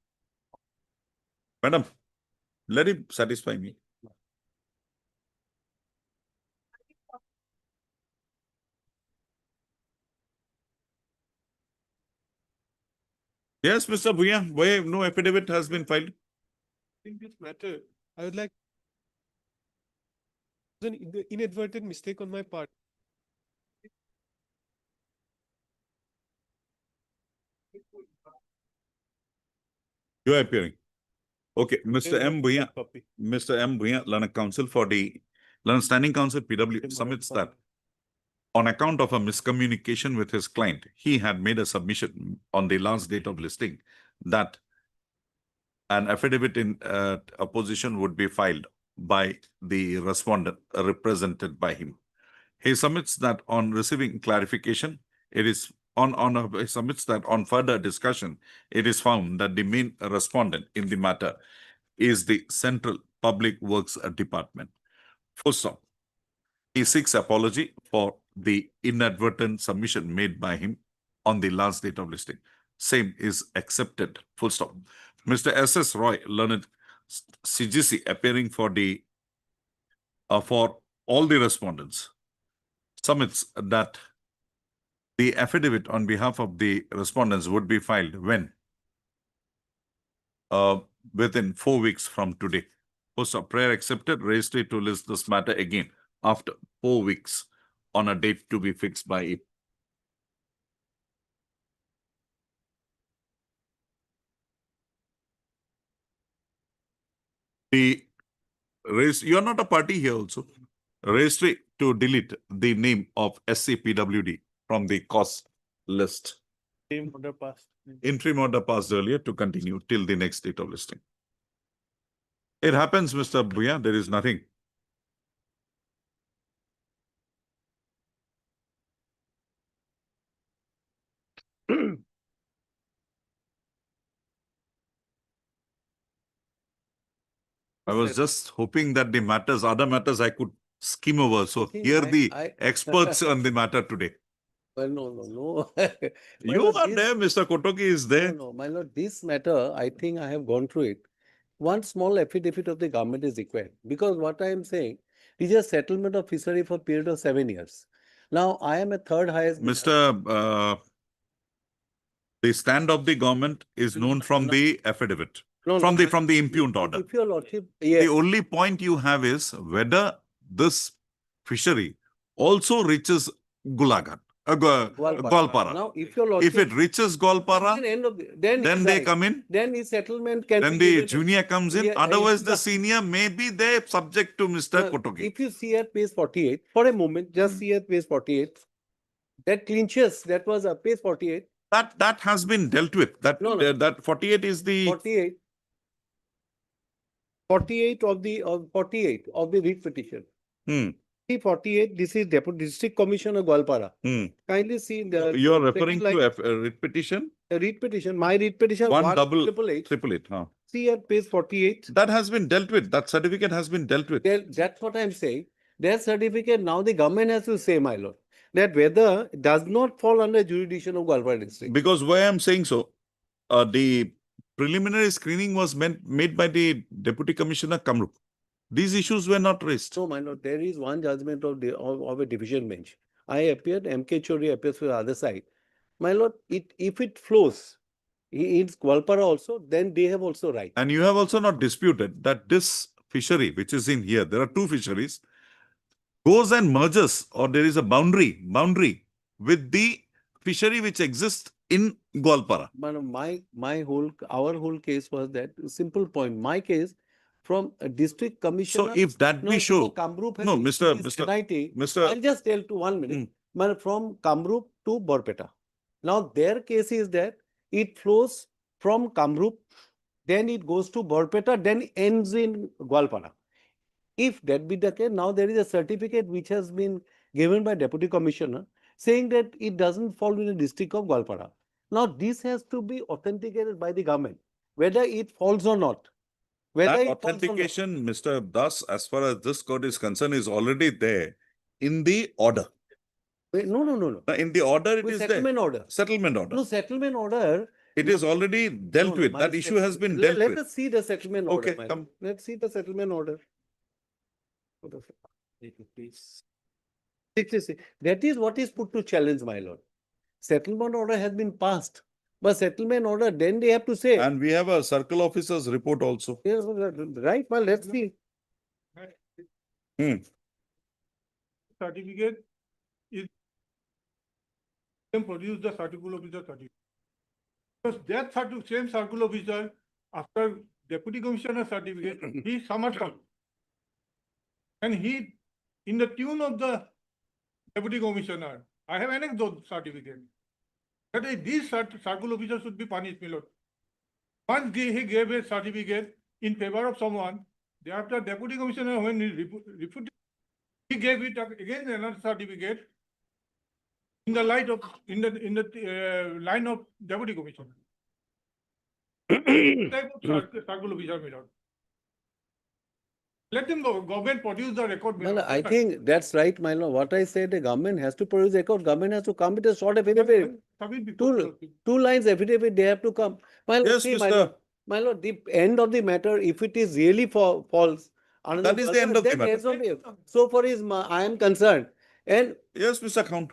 Madam, let him satisfy me. Yes, Mr. Bhuya, why no affidavit has been filed? In this matter, I would like an inadvertent mistake on my part. You are appearing. Okay, Mr. M. Bhuya, Copy. Mr. M. Bhuya, Learned Counsel for the Learned Standing Counsel PW submits that on account of a miscommunication with his client, he had made a submission on the last date of listing that an affidavit in opposition would be filed by the respondent represented by him. He submits that on receiving clarification, it is he submits that on further discussion, it is found that the main respondent in the matter is the Central Public Works Department. Full stop. He seeks apology for the inadvertent submission made by him on the last date of listing. Same is accepted. Full stop. Mr. S.S. Roy, learned CGC, appearing for the for all the respondents, submits that the affidavit on behalf of the respondents would be filed when? Within 4 weeks from today. Post of prayer accepted, registry to list this matter again after 4 weeks on a date to be fixed by it. You are not a party here also. Registry to delete the name of SCPWD from the cost list. Same order passed. Interim order passed earlier to continue till the next date of listing. It happens, Mr. Bhuya, there is nothing. I was just hoping that the other matters I could skim over. So think hear the I- experts on the matter today. Well, no. My You lord, are this- there, Mr. Kotoki is there. No, my lord, this matter, I think I have gone through it. One small affidavit of the government is required, because what I am saying is a settlement of fishery for a period of 7 years. Now, I am a third highest bidder. Mr. The stand of the government is known from the affidavit, No, from no, the impugned order. If your lordship, The yes, only point you have is whether this fishery also reaches Gulagat, Golpara. Now, if your If lordship. it reaches Golpara, Then end of the- then then he's they right. come in. Then his settlement can Then be the given- junior comes in. Yeah, Otherwise, the exactly. senior may be there subject to Mr. Now, Kotoki. If you see at page 48, for a moment, just see at page 48, that clinches, that was page 48, That has been dealt with. That No, no. that 48 is the 48. 48 of the writ petition. Hmm. See 48, this is Deputy District Commissioner Gwalpara. Hmm. Kindly see the. You are second referring line, to a writ petition? a writ petition, my writ petition, 18888. 888. Huh. See at page 48. That has been dealt with. That certificate has been dealt with. That's what I'm saying. That certificate, now the government has to say, my lord, that whether it does not fall under jurisdiction of Gwalpara district. Because why I'm saying so, the preliminary screening was made by the Deputy Commissioner Kamrup. These issues were not raised. No, my lord, there is one judgment of a division bench. I appeared, MK Chori appears for the other side. My lord, if it flows in Gwalpara also, then they have also right. And you have also not disputed that this fishery, which is in here, there are two fisheries, goes and merges, or there is a boundary with the fishery which exists in Gwalpara. Madam, our whole case was that simple point. My case from a district commissioner. So if that No, be show, Kamrup has no, issued Mr. his Mr. NIT. Mr. I'll just tell to 1 minute. Madam, from Kamrup to Borpeta. Now their case is that it flows from Kamrup, then it goes to Borpeta, then ends in Gwalpara. If that be the case, now there is a certificate which has been given by Deputy Commissioner saying that it doesn't fall in the district of Gwalpara. Now this has to be authenticated by the government, whether it falls or not. Whether That it falls or not. authentication, Mr. Das, as far as this court is concerned, is already there in the order. Wait, no. In the order, it With is settlement there. order. Settlement order. No, settlement order. It is already dealt with. my That issue has been let- dealt Let with. us see the settlement order. Okay, my come. lord. Let's see the settlement order. 66. That is what is put to challenge, my lord. Settlement order has been passed, but settlement order, then they have to say. And we have a circle officer's report also. Yes, right, well, let's see. Certificate is then produce the circle officer certificate. Because that same circle officer, after deputy commissioner certificate, he summarized. And he, in the tune of the deputy commissioner, I have annexed those certificate. That is, these circle officers should be punished, my lord. Once he gave a certificate in favor of someone, thereafter deputy commissioner, when he refuted, he gave it again another certificate in the light of, in the line of deputy commissioner. Type of circle officer, my lord. Let them go, government produce the record. my Well, lord. I think that's right, my lord. What I said, the government has to produce record, government has to come with a short affidavit. Submit before- Two lines affidavit, they have to come. My lord, Yes, see, Mr. my lord, the end of the matter, if it is really false. That is the end of the matter. So far is, I am concerned. And Yes, Mr. Count.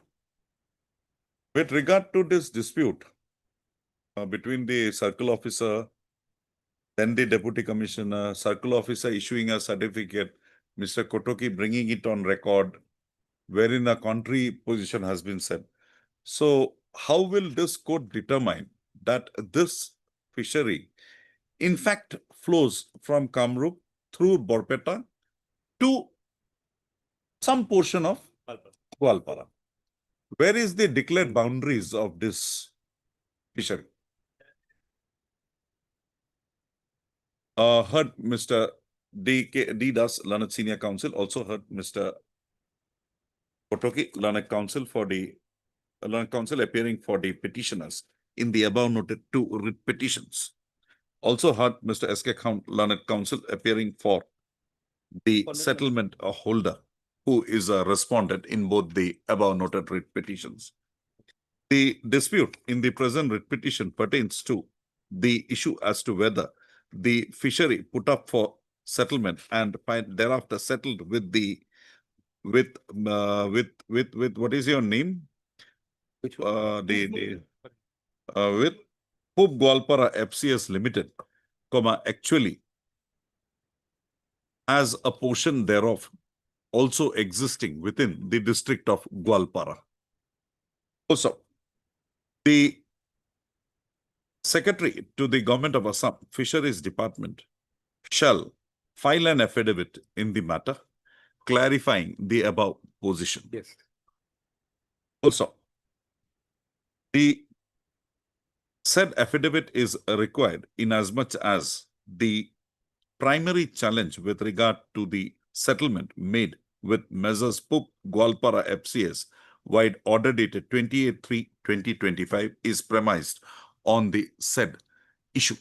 With regard to this dispute between the circle officer, then the deputy commissioner, circle officer issuing a certificate, Mr. Kotoki bringing it on record, wherein a contrary position has been said. So how will this court determine that this fishery, in fact, flows from Kamrup through Borpeta to some portion of Gwalpara? Where is the declared boundaries of this fishery? Heard Mr. D. Das, Learned Senior Counsel, also heard Mr. Kotoki, Learned Counsel appearing for the petitioners in the above noted two writ petitions. Also heard Mr. S.K. Count, Learned Counsel appearing for the settlement holder who is a respondent in both the above noted writ petitions. The dispute in the present writ petition pertains to the issue as to whether the fishery put up for settlement and thereafter settled with the with what is your name? Which With Hoop Gwalpara FCS Limited, actually has a portion thereof also existing within the district of Gwalpara. Also, the Secretary to the Government of Assam Fisheries Department shall file an affidavit in the matter clarifying the above position. Yes. Also, the said affidavit is required inasmuch as the primary challenge with regard to the settlement made with Messrs. Poop Gwalpara FCS wide order dated 28/3/2025 is premised on the said issue.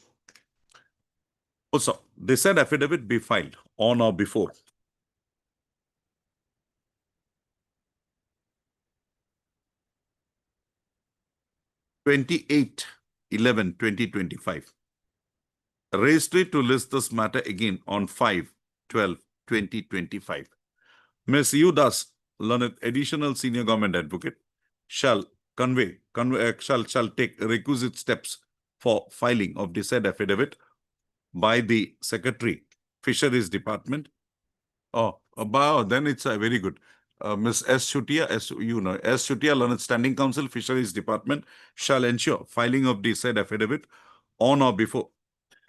Also, the said affidavit be filed on or before 28/11/2025. Registry to list this matter again on 5/12/2025. Ms. Udas, learned additional senior government advocate, shall shall take requisite steps for filing of the said affidavit by the Secretary, Fisheries Department. Then it's very good. Ms. S. Shutia, S. Shutia, learned standing counsel, Fisheries Department, shall ensure filing of the said affidavit on or before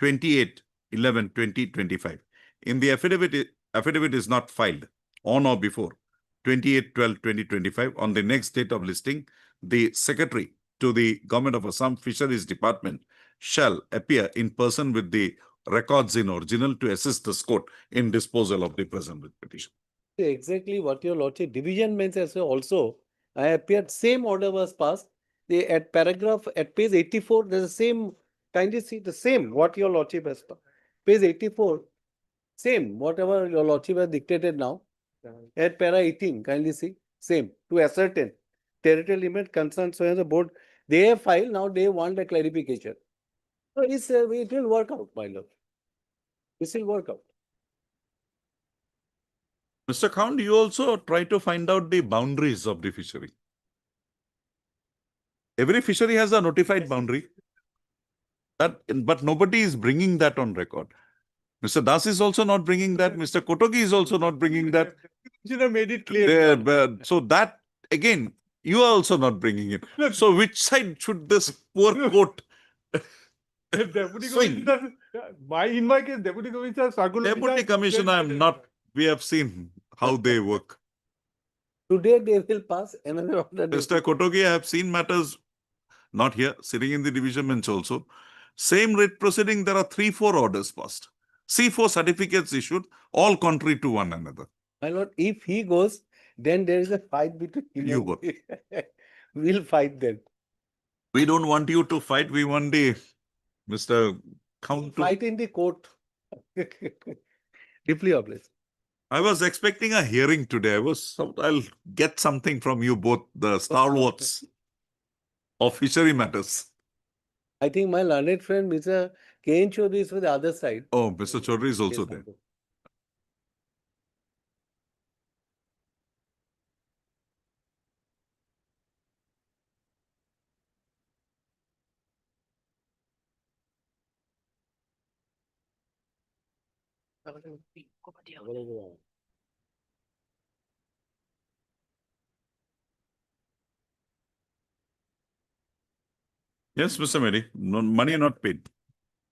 28/11/2025. In the affidavit is not filed on or before 28/12/2025 on the next date of listing, the Secretary to the Government of Assam Fisheries Department shall appear in person with the records in original to assist this court in disposal of the present writ petition. Exactly what your lordship division means as well also. I appeared, same order was passed. At page 84, there's the same, kindly see the same what your lordship has passed. Page 84, same, whatever your lordship has dictated now. At para 18, kindly see, same, to ascertain territorial limit concerns, so as the board, they have filed, now they want a clarification. So it will work out, my lord. This will work out. Mr. Count, you also try to find out the boundaries of the fishery. Every fishery has a notified boundary, but nobody is bringing that on record. Mr. Das is also not bringing that. Mr. Kotogi is also not bringing that. You should have made it clear. So that, again, you are also not bringing it. So which side should this poor court Deputy swing? Commissioner, in my case, Deputy Commissioner, circular. Deputy Commissioner, I am not. We have seen how they work. Today they will pass another order. Mr. Kotogi, I have seen matters, not here, sitting in the division bench also. Same writ proceeding, there are 3-4 orders passed. C4 certificates issued, all contrary to one another. My lord, if he goes, then there is a fight between him. You go. We'll fight then. We don't want you to fight. We want the Mr. Count to. Fight in the court. Deeply obliged. I was expecting a hearing today. I'll get something from you both, the stalwarts of fishery matters. I think my learned friend, Mr. K.N. Chaudhary is for the other side. Oh, Mr. Chaudhary is also Yes, there. Yes, Mr. Mehdi, money not paid.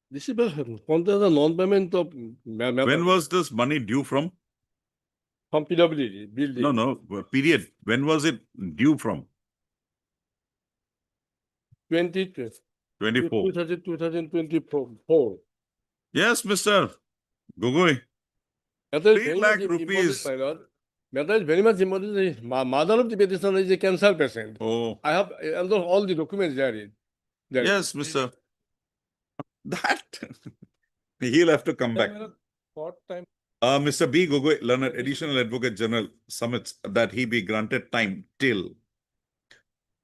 This is on the non-payment of. When was this money due from? From PWD, building. No, period. When was it due from? 24. 2024. Yes, Mr. Gogoi. Matter is 3 very lakh much rupees. important, my lord. Matter is very much important. Mother of the petitioner is a cancer patient. Oh, I have all the documents there. yes, Mr. That he'll have to come back. What time? Mr. B. Gogoi, Learned Additional Advocate General, submits that he be granted time till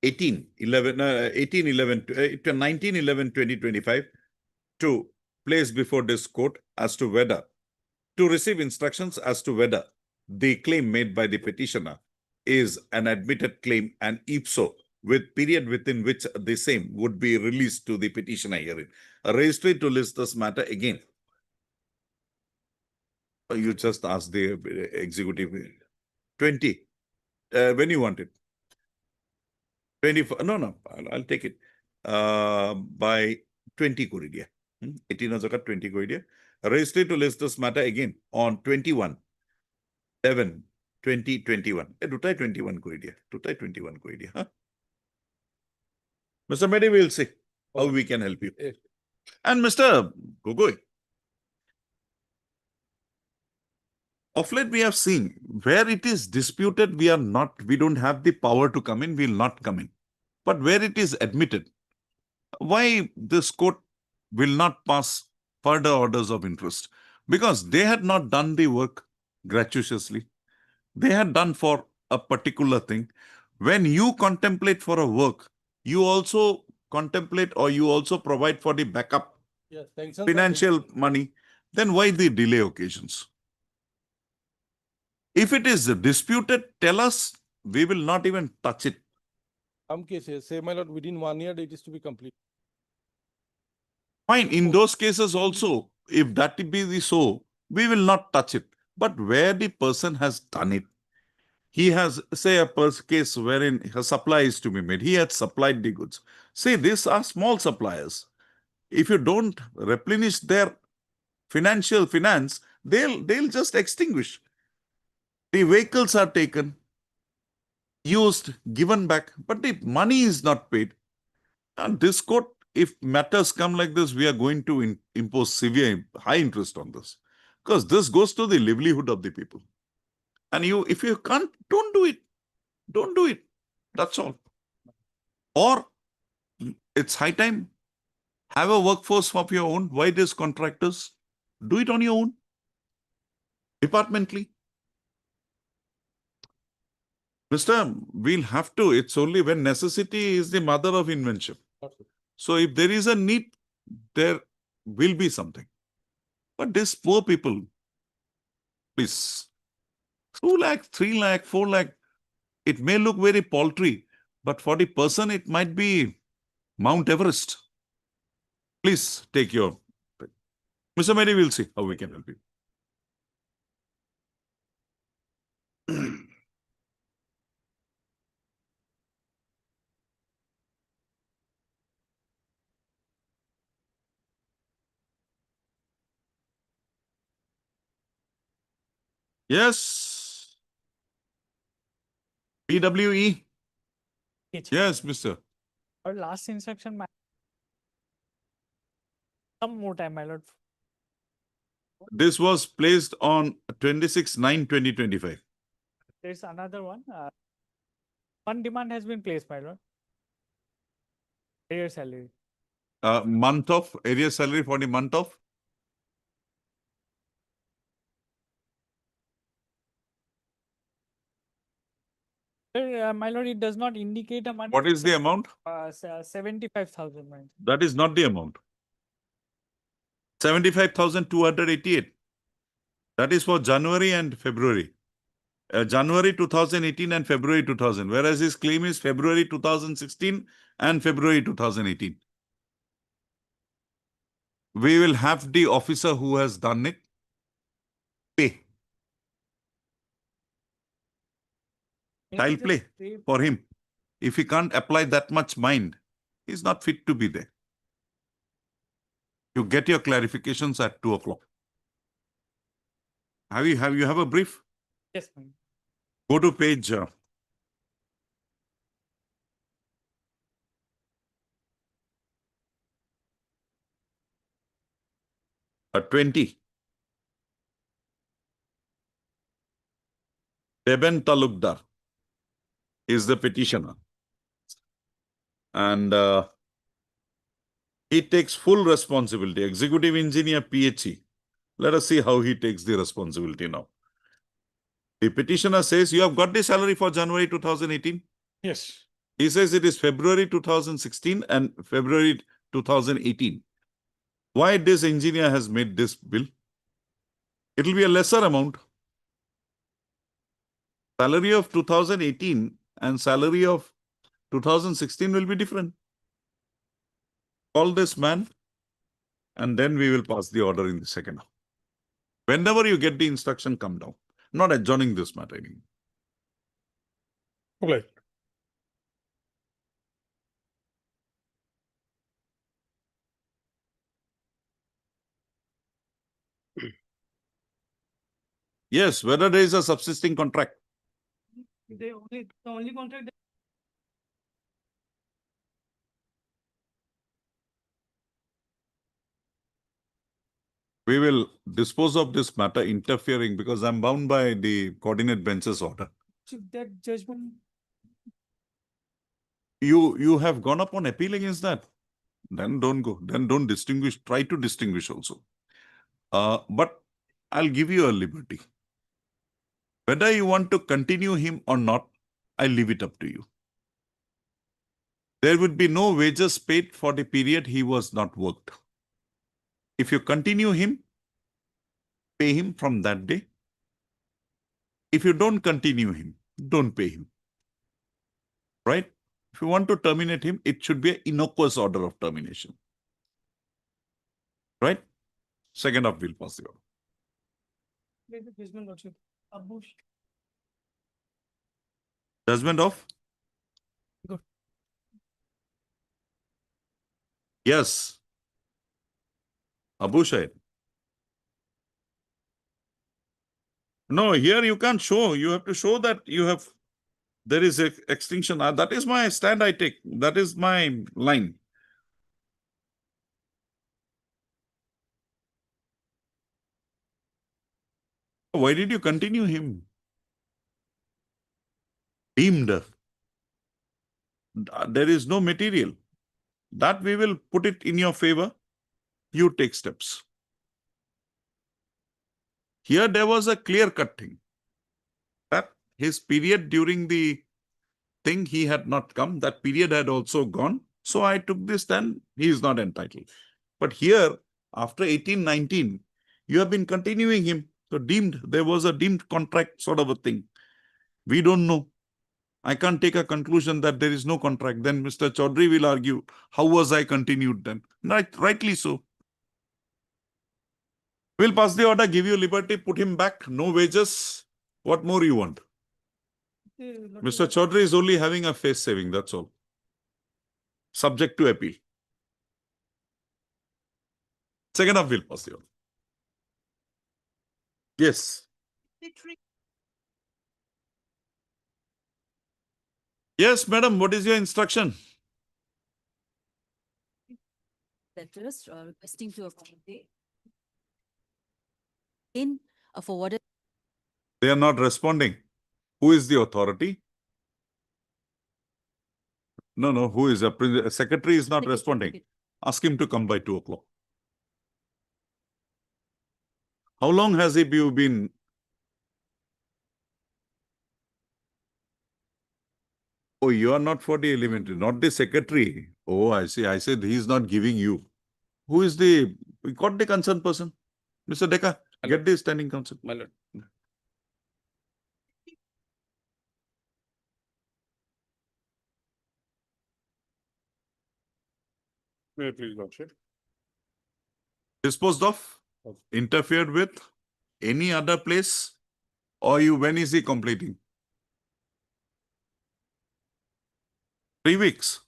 19/11/2025 to place before this court as to whether to receive instructions as to whether the claim made by the petitioner is an admitted claim, and if so, with period within which the same would be released to the petitioner herein. A registry to list this matter again. You just ask the executive 20. When you want it? 24. No, I'll take it. By 20 kori dia. 18 or 20 kori dia. Registry to list this matter again on 21/11/2021. Dutai 21 kori dia. Dutai 21 kori dia. Huh? Mr. Mehdi, we'll see how we can help you. And Mr. Gogoi, of late we have seen where it is disputed, we don't have the power to come in, we'll not come in. But where it is admitted, why this court will not pass further orders of interest? Because they had not done the work gratuitously. They had done for a particular thing. When you contemplate for a work, you also contemplate or you also provide for the backup Yes, sanctions are financial money. Then why the delay occasions? If it is disputed, tell us. We will not even touch it. Some cases, say, my lord, within 1 year, it is to be complete. Fine. In those cases also, if that be the so, we will not touch it. But where the person has done it, he has, say, a case wherein a supply is to be made. He had supplied the goods. See, these are small suppliers. If you don't replenish their finance, they'll just extinguish. The vehicles are taken, used, given back, but the money is not paid. And this court, if matters come like this, we are going to impose severe, high interest on this. Because this goes to the livelihood of the people. And if you can't, don't do it. Don't do it. That's all. Or it's high time. Have a workforce of your own. Why these contractors? Do it on your own. Departmentally. Mister, we'll have to. It's only when necessity is the mother of invention. So if there is a need, there will be something. But these poor people, please, 2 lakh, 3 lakh, 4 lakh, it may look very paltry, but for the person, it might be Mount Everest. Please take your... Mr. Mehdi, we'll see how we can help you. Yes. PWE. Yes, Mr. Our last instruction, some more time, my lord. This was placed on 26/9/2025. There's another one. One demand has been placed, my lord. Area salary. Month of area salary for the month of? My lord, it does not indicate a month. What is the amount? 75,000, my lord. That is not the amount. 75,288. That is for January and February. January 2018 and February 2000. Whereas his claim is February 2016 and February 2018. We will have the officer who has done it pay. Child play for him. If he can't apply that much mind, he's not fit to be there. You get your clarifications at 2 o'clock. Have you have a brief? Yes, ma'am. Go to page 20. Beben Talukdar is the petitioner. And he takes full responsibility. Executive engineer PHE Let us see how he takes the responsibility now. The petitioner says you have got the salary for January 2018. Yes. He says it is February 2016 and February 2018. Why this engineer has made this bill? It will be a lesser amount. Salary of 2018 and salary of 2016 will be different. Call this man and then we will pass the order in the second. Whenever you get the instruction, come down. Not adjourning this matter anymore. Okay. Yes, whether there is a subsisting contract. The only contract. We will dispose of this matter interfering because I'm bound by the coordinate bench's order. That judgment. You have gone up on appeal against that. Then don't go. Then don't distinguish. Try to distinguish also. But I'll give you a liberty. Whether you want to continue him or not, I'll leave it up to you. There would be no wages paid for the period he was not worked. If you continue him, pay him from that day. If you don't continue him, don't pay him. Right? If you want to terminate him, it should be an innocuous order of termination. Right? Second up, we'll pass the order. Judgment of? Good. Yes. Abu Shahid. No, here you can't show. You have to show that you have, there is a extinction. That is my stand I take. That is my line. Why did you continue him? Deemed. There is no material. That we will put it in your favor. You take steps. Here there was a clear-cut thing. That his period during the thing he had not come, that period had also gone. So I took this stand, he is not entitled. But here, after 1819, you have been continuing him. So deemed, there was a deemed contract sort of a thing. We don't know. I can't take a conclusion that there is no contract. Then Mr. Chaudhary will argue, how was I continued then? Rightly so. We'll pass the order, give you liberty, put him back, no wages. What more you want? Mr. Chaudhary is only having a face saving, that's all. Subject to appeal. Second up, we'll pass the order. Yes. Yes, madam, what is your instruction? Letters requesting to accommodate in a forwarded. They are not responding. Who is the authority? No, who is a secretary is not responding. Ask him to come by 2 o'clock. How long has you been? Oh, you are not for the elementary, not the secretary. Oh, I see. I said he is not giving you. Who is we got the concerned person? Mr. Dekka, get the standing counsel. My lord. May I please, Lordship? Disposed of, interfered with, any other place, or when is he completing? 3 weeks.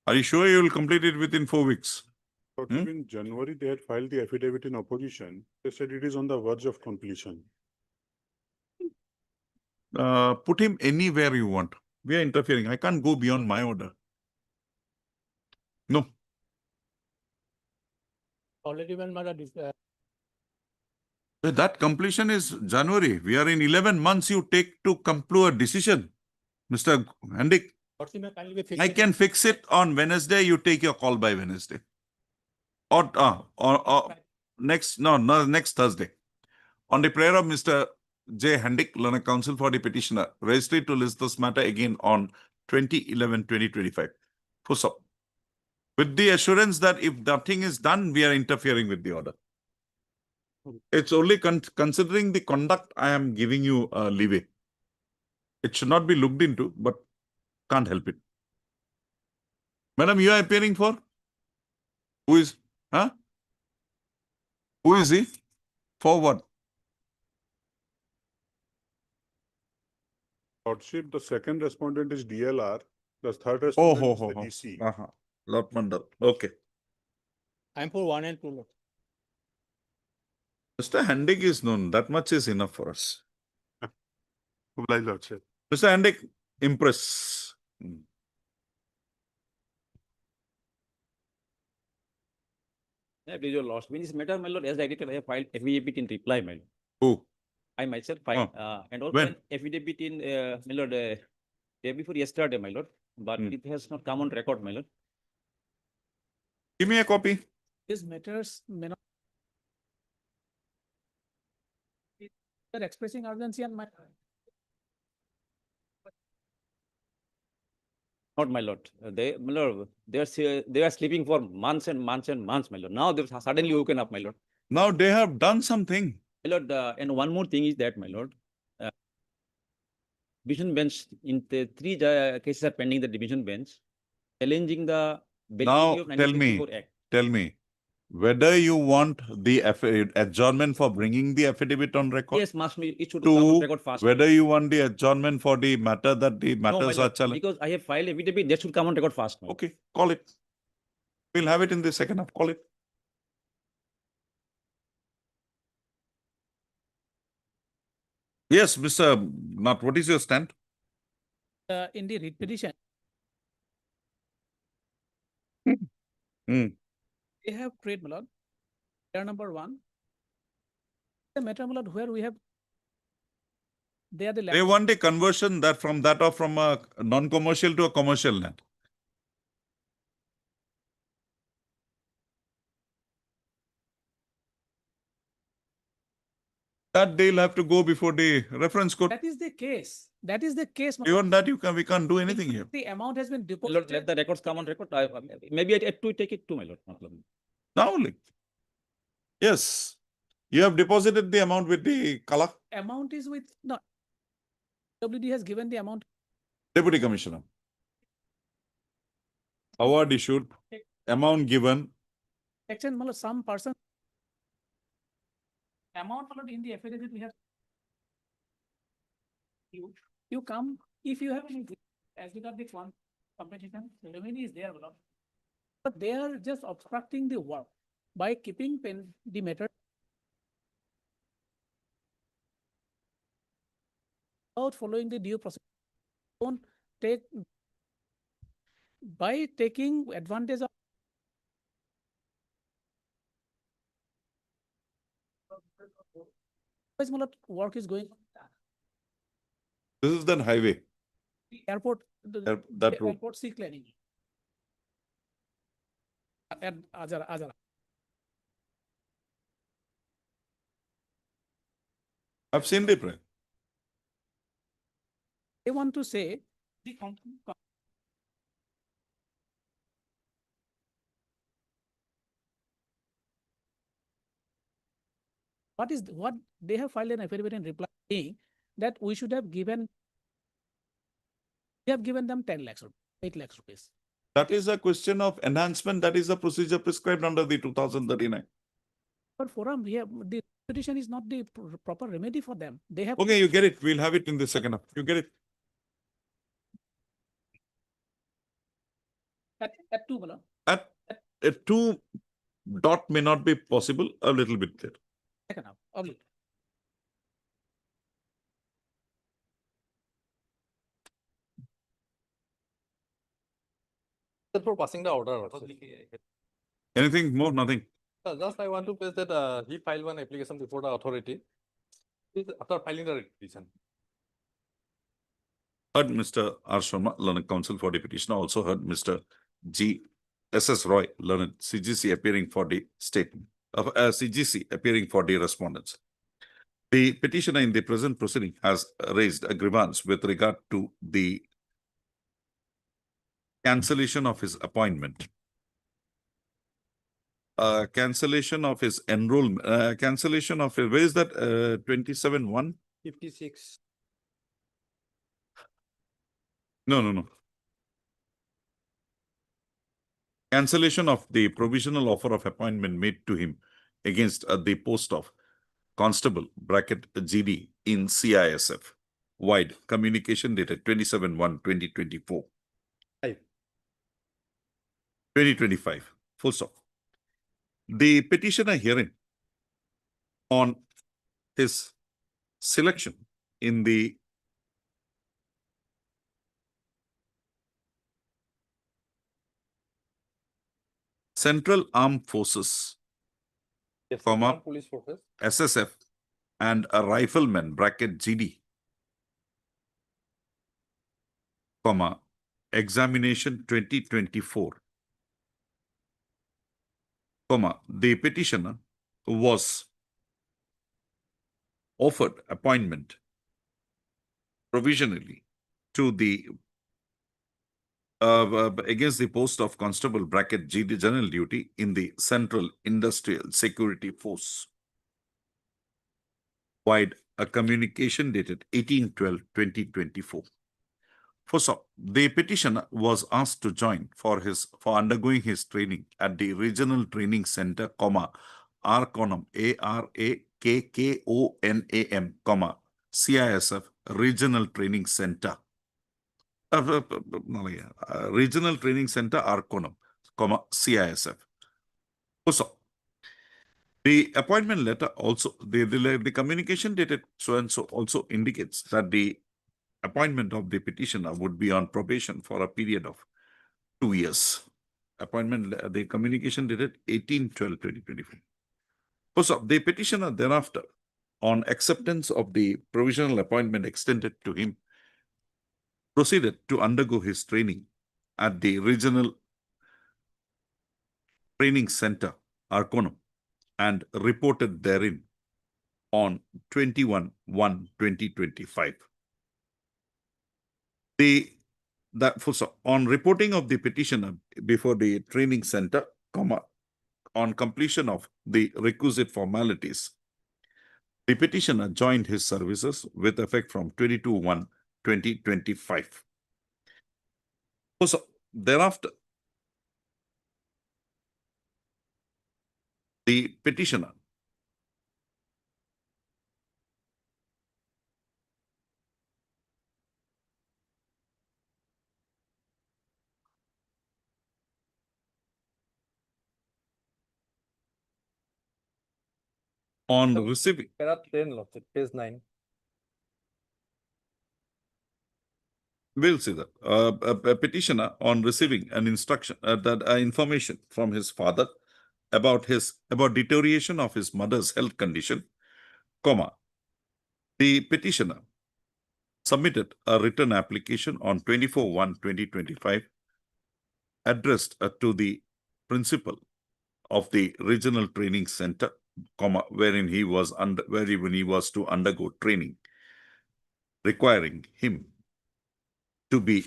Are you sure you will complete it within 4 weeks? In January, they had filed the affidavit in opposition. They said it is on the verge of completion. Put him anywhere you want. We are interfering. I can't go beyond my order. No. Already when That completion is January. We are in 11 months you take to conclude a decision. Mr. Handik, I can fix it on Wednesday. You take your call by Wednesday. or next, no, next Thursday. On the prayer of Mr. J. Handick, learned counsel for the petitioner, registry to list this matter again on 20/11/2025. Full stop. With the assurance that if nothing is done, we are interfering with the order. It's only considering the conduct I am giving you leeway. It should not be looked into, but can't help it. Madam, you are appearing for? Who is? Huh? Who is he? For what? Lordship, the second respondent is DLR, the third Oh, respondent is the DC. Lord Mandal. Okay. I'm for 1 and 2. Mr. Handick is known. That much is enough for us. Oblige, Lordship. Mr. Handick, impress. Yeah, please, your lordship. In this matter, my lord, as directed, I have filed affidavit in reply, my lord. Who? I myself filed, and also When? an affidavit in, my lord, day before yesterday, my lord, but it has not come on record, my lord. Give me a copy. These matters may not. They're expressing urgency on my. Not my lord. My lord, they are sleeping for months and months and months, my lord. Now they've suddenly woken up, my lord. Now they have done something. My lord, and one more thing is that, my lord, division bench in the three cases are pending the division bench, challenging the Now validity of tell me, 1964 Act. whether you want the adjournment for bringing the affidavit on record. Yes, must be, it should come on Two, record fast. whether you want the adjournment for the matter that the No, my matters are lord, challenged. because I have filed affidavit, that should come on record fast. my lord. Okay, call it. We'll have it in the second half. Call it. Yes, Mr. Nath, what is your stand? In the writ petition, Hmm. they have prayed, my lord. Prayer number 1. The matter, my lord, where we have. They are the. They want a conversion that from a non-commercial to a commercial land. That they'll have to go before the reference court. That is the case. That is the case. my Beyond lord. that, we can't do anything here. The amount has been My lord, let deposited. the records come on record. Maybe I have to take it too, my lord. No problem. Now only. Yes. You have deposited the amount with the Kala Amount is with, no. WD has given the amount. Deputy Commissioner. Award issued, amount given. Section, my lord, some person. Amount, my lord, in the affidavit we have. You come, if you have any, as regard the one competition, the remedy is there, my lord. But they are just obstructing the work by keeping the matter. Without following the due process. Don't take. By taking advantage of. Otherwise, my lord, work is going on. This is the highway. The airport, That the road. airport sea cleaning. At Azara. I've seen the plan. They want to say the what they have filed an affidavit in reply saying that we should have given. We have given them 10 lakhs, 8 lakhs rupees. That is a question of enhancement. That is the procedure prescribed under the 2039. But forum, we have the petition is not the proper remedy for them. They have. Okay, you get it. We'll have it in the second half. You get it. At 2, my lord. At a 2 dot may not be possible, a little bit there. Second half. Okay. For passing the order. Anything more? Nothing. Just I want to place that he filed one application before the authority. After filing the petition. Heard Mr. R. Sharma, learned counsel for the petitioner, also heard Mr. G. S.S. Roy, learned, CGC appearing for the CGC appearing for the respondents. The petitioner in the present proceeding has raised a grievance with regard to the cancellation of his appointment. Cancellation of his enrollment, cancellation of, where is that, 27-1? 56. No. Cancellation of the provisional offer of appointment made to him against the post of Constable (GD) in CISF. Wide communication dated 27-1-2024. 2025. Full stop. The petitioner hearing on his selection in the Central Armed Forces, comma, Police forces. SSF, and a rifleman (GD), comma, examination 2024, comma, the petitioner was offered appointment provisionally to the against the post of Constable (GD) General Duty in the Central Industrial Security Force. Wide a communication dated 18-12-2024. First off, the petitioner was asked to join for undergoing his training at the Regional Training Center, comma, ARKONAM, ARAKKONAM, comma, CISF Regional Training Center. Regional Training Center, ARKONAM, comma, CISF. So, the appointment letter also, the communication dated so and so also indicates that the appointment of the petitioner would be on probation for a period of 2 years. The communication dated 18-12-2024. So, the petitioner thereafter, on acceptance of the provisional appointment extended to him, proceeded to undergo his training at the Regional Training Center, ARKONAM, and reported therein on 21-1-2025. On reporting of the petitioner before the training center, comma, on completion of the requisite formalities, the petitioner joined his services with effect from 22-1-2025. So, thereafter, the petitioner on receiving Para 10, Lordship, page 9. We'll see that. A petitioner on receiving an instruction, information from his father about deterioration of his mother's health condition, comma, the petitioner submitted a written application on 24-1-2025 addressed to the principal of the Regional Training Center, comma, wherein he was to undergo training, requiring him to be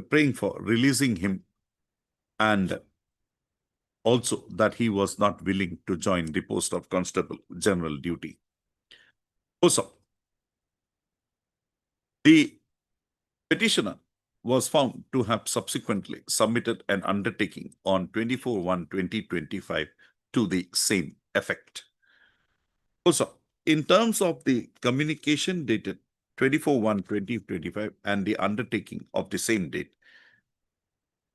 praying for releasing him, and also that he was not willing to join the post of Constable General Duty. Also, the petitioner was found to have subsequently submitted an undertaking on 24-1-2025 to the same effect. Also, in terms of the communication dated 24-1-2025 and the undertaking of the same date,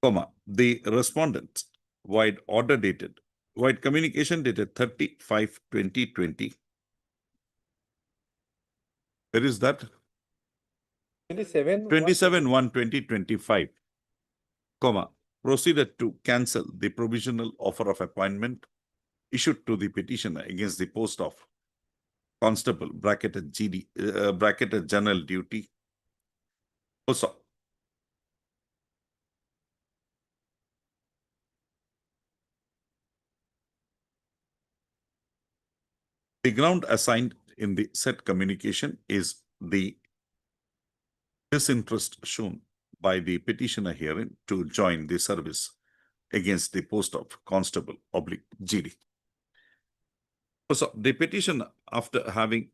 comma, the respondents wide communication dated 30-5-2020. Where is that? 27-1-2025, comma, proceeded to cancel the provisional offer of appointment issued to the petitioner against the post of Constable (GD) General Duty. Also, The ground assigned in the said communication is the disinterest shown by the petitioner herein to join the service against the post of constable oblique GD. So the petitioner, after having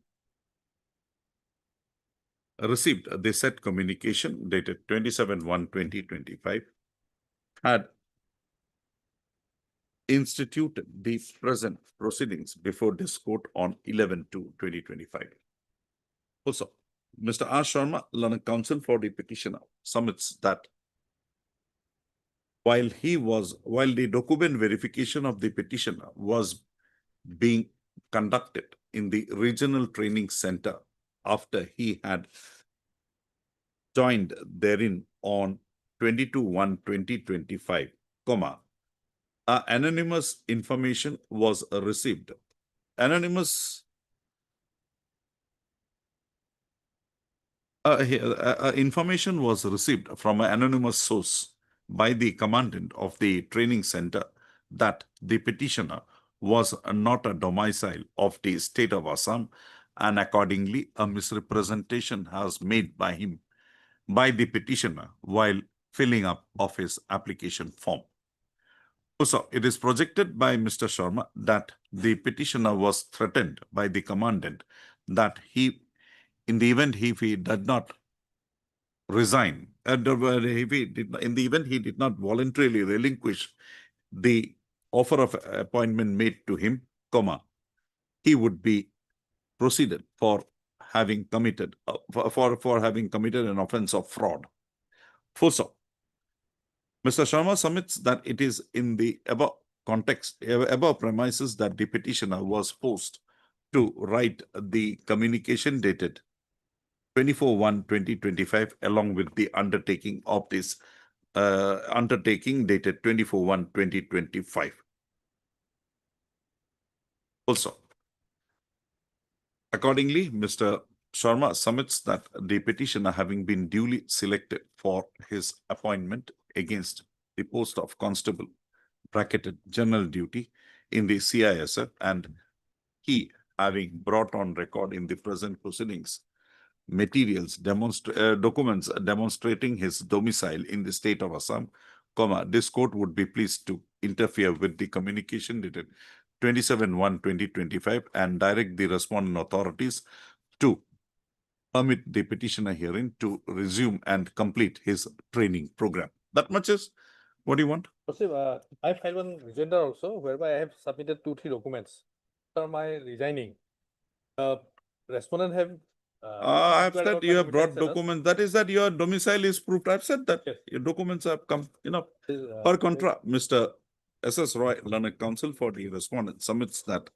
received the said communication dated 27/1/2025, had instituted the present proceedings before this court on 11/2/2025. Also, Mr. R. Sharma, learned counsel for the petitioner, submits that while the document verification of the petitioner was being conducted in the regional training center after he had joined therein on 22/1/2025, anonymous information was received. Information was received from an anonymous source by the commandant of the training center that the petitioner was not a domicile of the state of Assam, and accordingly a misrepresentation has made by him by the petitioner while filling up of his application form. Also, it is projected by Mr. Sharma that the petitioner was threatened by the commandant that in the event if he did not resign, in the event he did not voluntarily relinquish the offer of appointment made to him, he would be proceeded for having committed for having committed an offense of fraud. Further, Mr. Sharma submits that it is in the above context, above premises that the petitioner was forced to write the communication dated 24/1/2025 along with the undertaking of this undertaking dated 24/1/2025. Also, accordingly, Mr. Sharma submits that the petitioner, having been duly selected for his appointment against the post of constable, bracketed general duty in the CISF, and he having brought on record in the present proceedings materials, documents demonstrating his domicile in the state of Assam, this court would be pleased to interfere with the communication dated 27/1/2025 and direct the respondent authorities to permit the petitioner herein to resume and complete his training program. That much is what you want? I filed one rejoinder also whereby I have submitted 2-3 documents after my resigning. Respondent have I have inquired said about you my have brought remittance status. documents. That is that your domicile is proved. I've said that your documents have come. Per contra, Mr. S.S. Roy, learned counsel for the respondent, submits that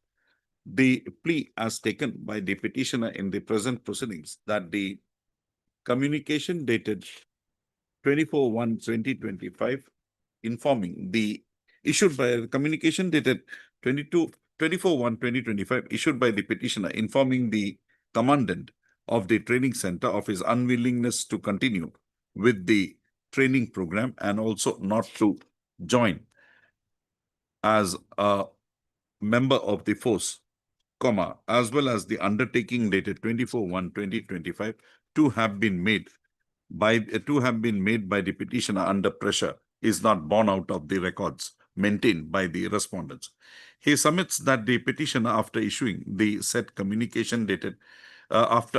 the plea as taken by the petitioner in the present proceedings that the communication dated 24/1/2025 informing the issued by communication dated 24/1/2025 issued by the petitioner informing the commandant of the training center of his unwillingness to continue with the training program and also not to join as a member of the force, as well as the undertaking dated 24/1/2025 to have been made by the petitioner under pressure is not borne out of the records maintained by the respondents. He submits that the petitioner, after issuing the said communication dated after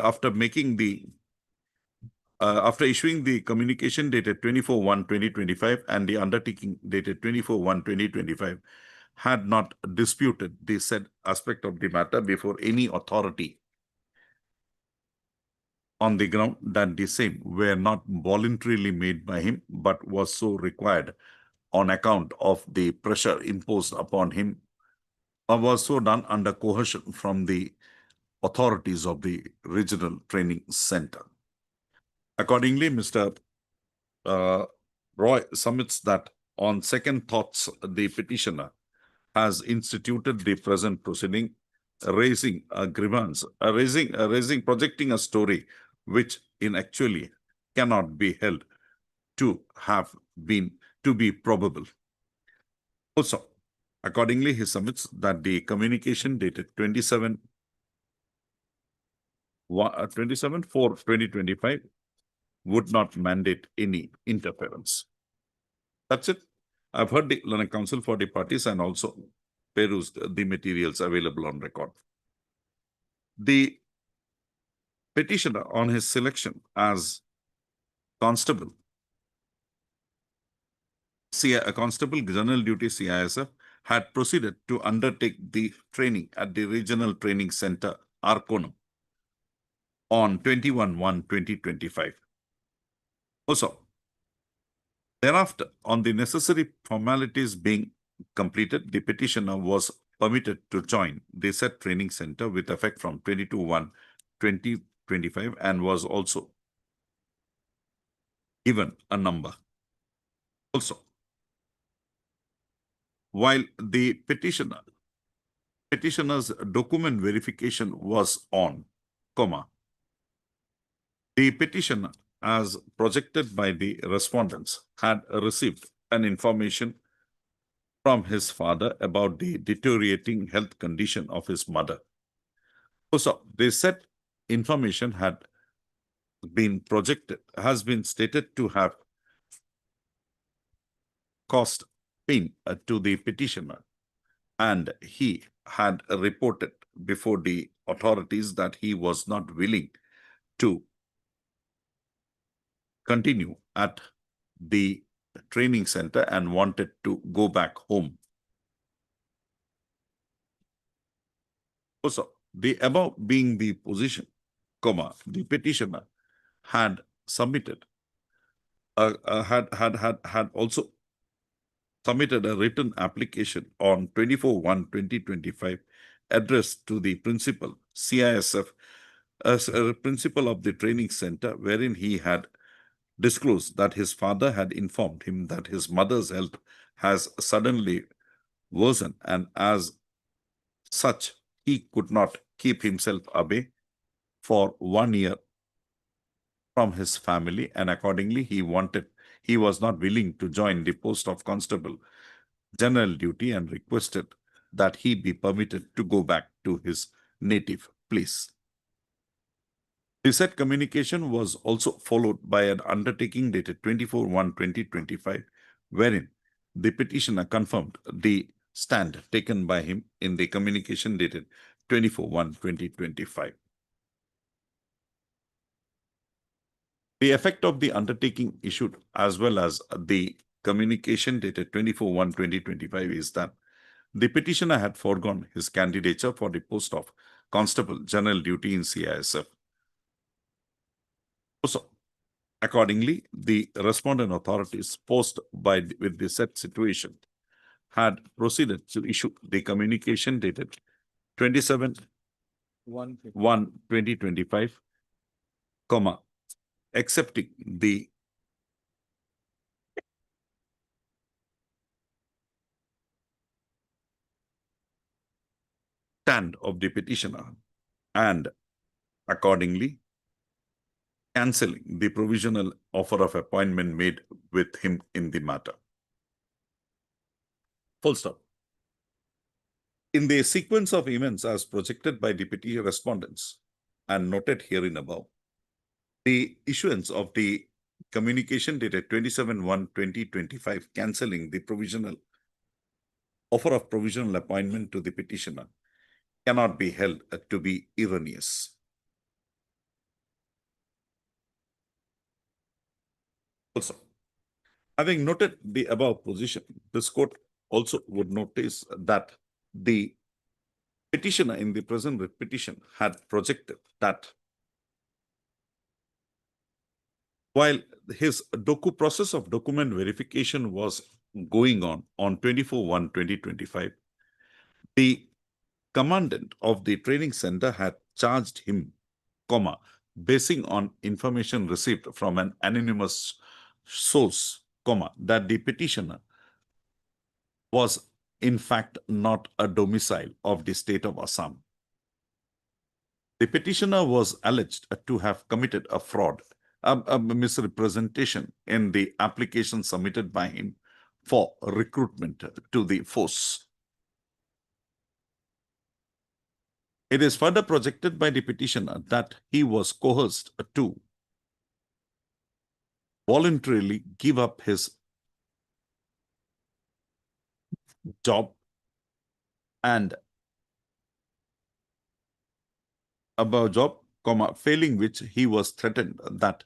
issuing the communication dated 24/1/2025 and the undertaking dated 24/1/2025, had not disputed the said aspect of the matter before any authority on the ground that the same were not voluntarily made by him, but was so required on account of the pressure imposed upon him, or was so done under coercion from the authorities of the regional training center. Accordingly, Mr. Roy submits that on second thoughts, the petitioner has instituted the present proceeding, raising a grievance, projecting a story which in actually cannot be held to be probable. Also, accordingly, he submits that the communication dated 27/4/2025 would not mandate any interference. That's it. I've heard the learning counsel for the parties and also perused the materials available on record. The petitioner on his selection as constable, Constable General Duty CISF, had proceeded to undertake the training at the Regional Training Center, Arkonam, on 21/1/2025. Also, thereafter, on the necessary formalities being completed, the petitioner was permitted to join the said training center with effect from 22/1/2025 and was also given a number. Also, while the petitioner's document verification was on, the petitioner, as projected by the respondents, had received an information from his father about the deteriorating health condition of his mother. Also, the said information has been stated to have caused pain to the petitioner, and he had reported before the authorities that he was not willing to continue at the training center and wanted to go back home. Also, the above being the position, the petitioner had submitted, had also submitted a written application on 24/1/2025 addressed to the principal CISF as a principal of the training center, wherein he had disclosed that his father had informed him that his mother's health has suddenly worsened, and as such, he could not keep himself away for 1 year from his family, and accordingly he was not willing to join the post of Constable General Duty and requested that he be permitted to go back to his native place. The said communication was also followed by an undertaking dated 24/1/2025, wherein the petitioner confirmed the stand taken by him in the communication dated 24/1/2025. The effect of the undertaking issued as well as the communication dated 24/1/2025 is that the petitioner had foregone his candidature for the post of Constable General Duty in CISF. Also, accordingly, the respondent authorities posed with the said situation had proceeded to issue the communication dated 27/1/2025, accepting the stand of the petitioner and accordingly cancelling the provisional offer of appointment made with him in the matter. Full stop. In the sequence of events as projected by the petition respondents and noted herein above, the issuance of the communication dated 27/1/2025 cancelling the provisional offer of provisional appointment to the petitioner cannot be held to be erroneous. Also, having noted the above position, this court also would notice that the petitioner in the present writ petition had projected that while his process of document verification was going on 24/1/2025, the commandant of the training center had charged him, basing on information received from an anonymous source, that the petitioner was in fact not a domicile of the state of Assam. The petitioner was alleged to have committed a fraud, a misrepresentation in the application submitted by him for recruitment to the force. It is further projected by the petitioner that he was coerced to voluntarily give up his job and above job, failing which he was threatened that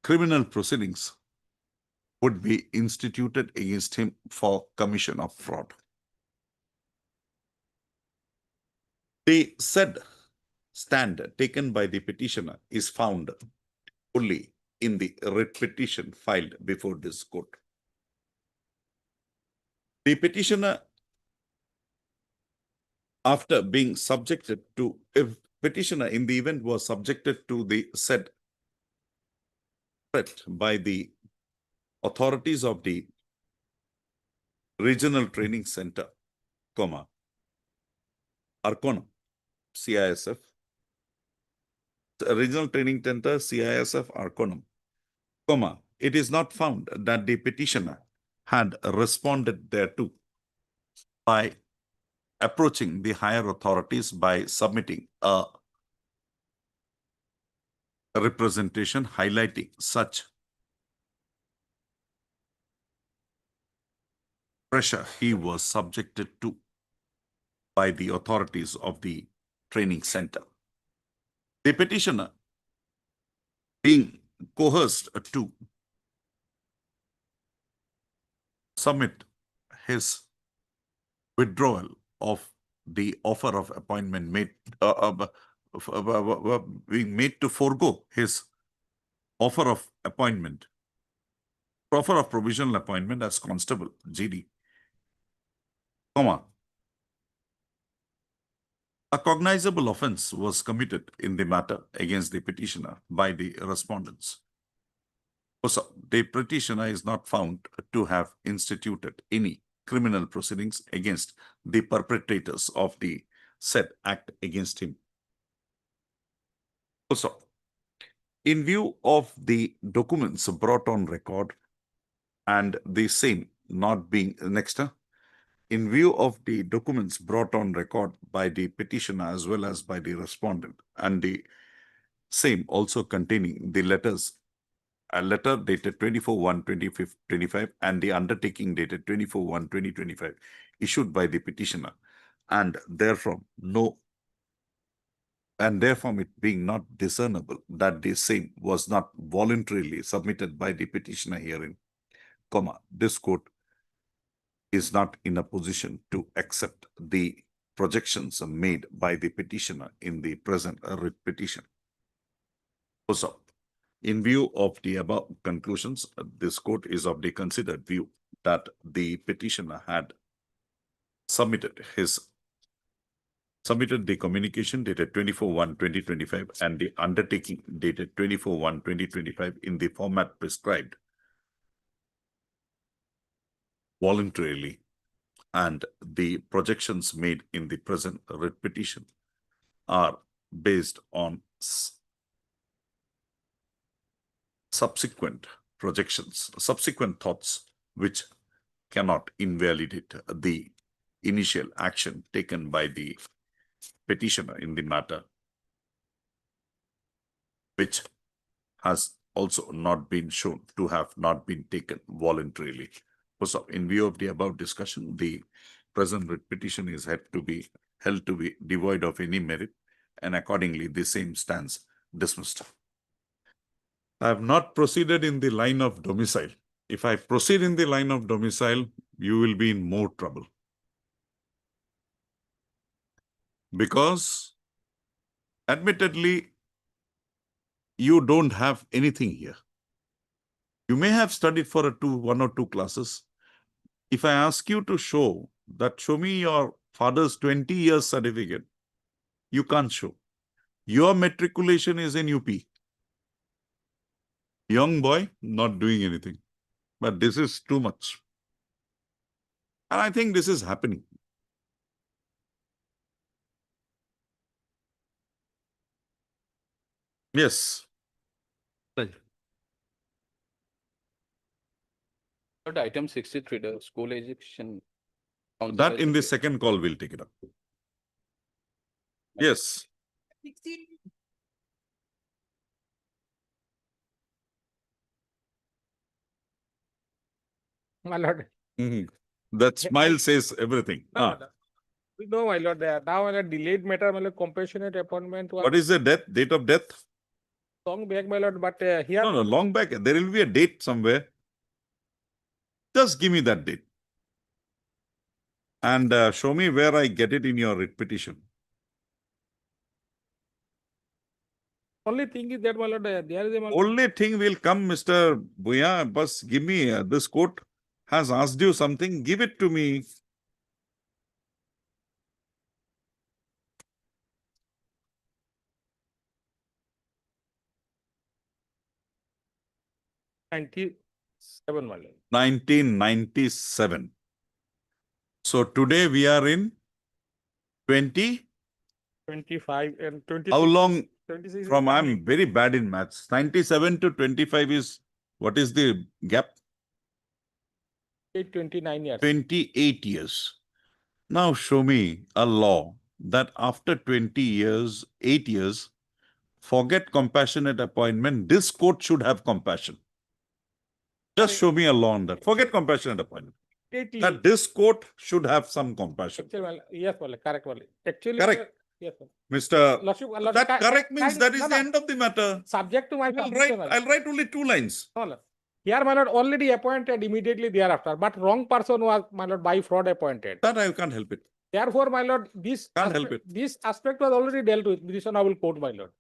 criminal proceedings would be instituted against him for commission of fraud. The said stand taken by the petitioner is found only in the writ petition filed before this court. The petitioner, after being subjected to, if petitioner in the event was subjected to the said threat by the authorities of the Regional Training Center, Arkonam, CISF, the Regional Training Center, CISF, Arkonam, it is not found that the petitioner had responded thereto by approaching the higher authorities by submitting a representation highlighting such pressure he was subjected to by the authorities of the training center. The petitioner being coerced to submit his withdrawal of the offer of appointment made, being made to forego his offer of appointment, offer of provisional appointment as constable, GD, a cognizable offense was committed in the matter against the petitioner by the respondents. Also, the petitioner is not found to have instituted any criminal proceedings against the perpetrators of the said act against him. Also, in view of the documents brought on record and the same not being in view of the documents brought on record by the petitioner as well as by the respondent and the same also containing the letters, a letter dated 24/1/2025 and the undertaking dated 24/1/2025 issued by the petitioner, and therefrom it being not discernible that the same was not voluntarily submitted by the petitioner herein, this court is not in a position to accept the projections made by the petitioner in the present writ petition. Also, in view of the above conclusions, this court is of the considered view that the petitioner had submitted the communication dated 24/1/2025 and the undertaking dated 24/1/2025 in the format prescribed voluntarily, and the projections made in the present writ petition are based on subsequent projections, subsequent thoughts, which cannot invalidate the initial action taken by the petitioner in the matter, which has also not been shown to have not been taken voluntarily. So, in view of the above discussion, the present writ petition is held to be devoid of any merit, and accordingly the same stands dismissed. I have not proceeded in the line of domicile. If I proceed in the line of domicile, you will be in more trouble. Because admittedly, you don't have anything here. You may have studied for one or two classes. If I ask you to show me your father's 20 years certificate, you can't show. Your matriculation is in UP. Young boy, not doing anything. But this is too much. And I think this is happening. Yes. Item 63, the school education. That in the second call we'll take it up. Yes. My lord. Mhm. That smile says everything. No, Ah. no. We know, my lord, now my lord, delayed matter, my lord, compassionate appointment was What is the date of death? long back, my lord, but here. No, long back. There will be a date somewhere. Just give me that date. And show me where I get it in your writ petition. Only thing is that, my lord, there is a. Only thing will come, Mr. Bhuya, bus give me this court has asked you something, give it to me. Seven, my lord. 1997. So today we are in 20. 25 and 26. How long 26 is from, I'm coming. very bad in maths. 97 to 25 is, what is the gap? 29 years. 28 years. Now show me a law that after 20 years, 8 years, forget compassionate appointment, this court should have compassion. Just show me a law on that. Forget compassionate appointment. That this court should have some compassion. Actually, well, yes, well, correct, well. Actually, Correct. yes, sir. Mr. Lordship, That correct means that is no, the no. end of the matter. Subject to my I'll write only 2 lines. No, no. Here, my lord, already appointed immediately thereafter, but wrong person was, my lord, by fraud appointed. That I can't help it. Therefore, my lord, this Can't help aspect, this aspect was already dealt with. This one I will quote, my lord.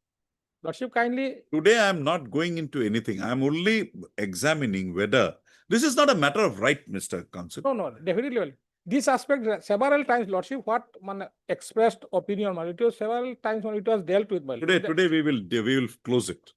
Lordship, kindly. Today I am not going into anything. I am only examining whether this is not a matter of right, Mr. Counsel. No, no, definitely. Well. This aspect several times, Lordship, what man expressed opinion, man, it was several times when it was dealt with, my lord. Today we will close it.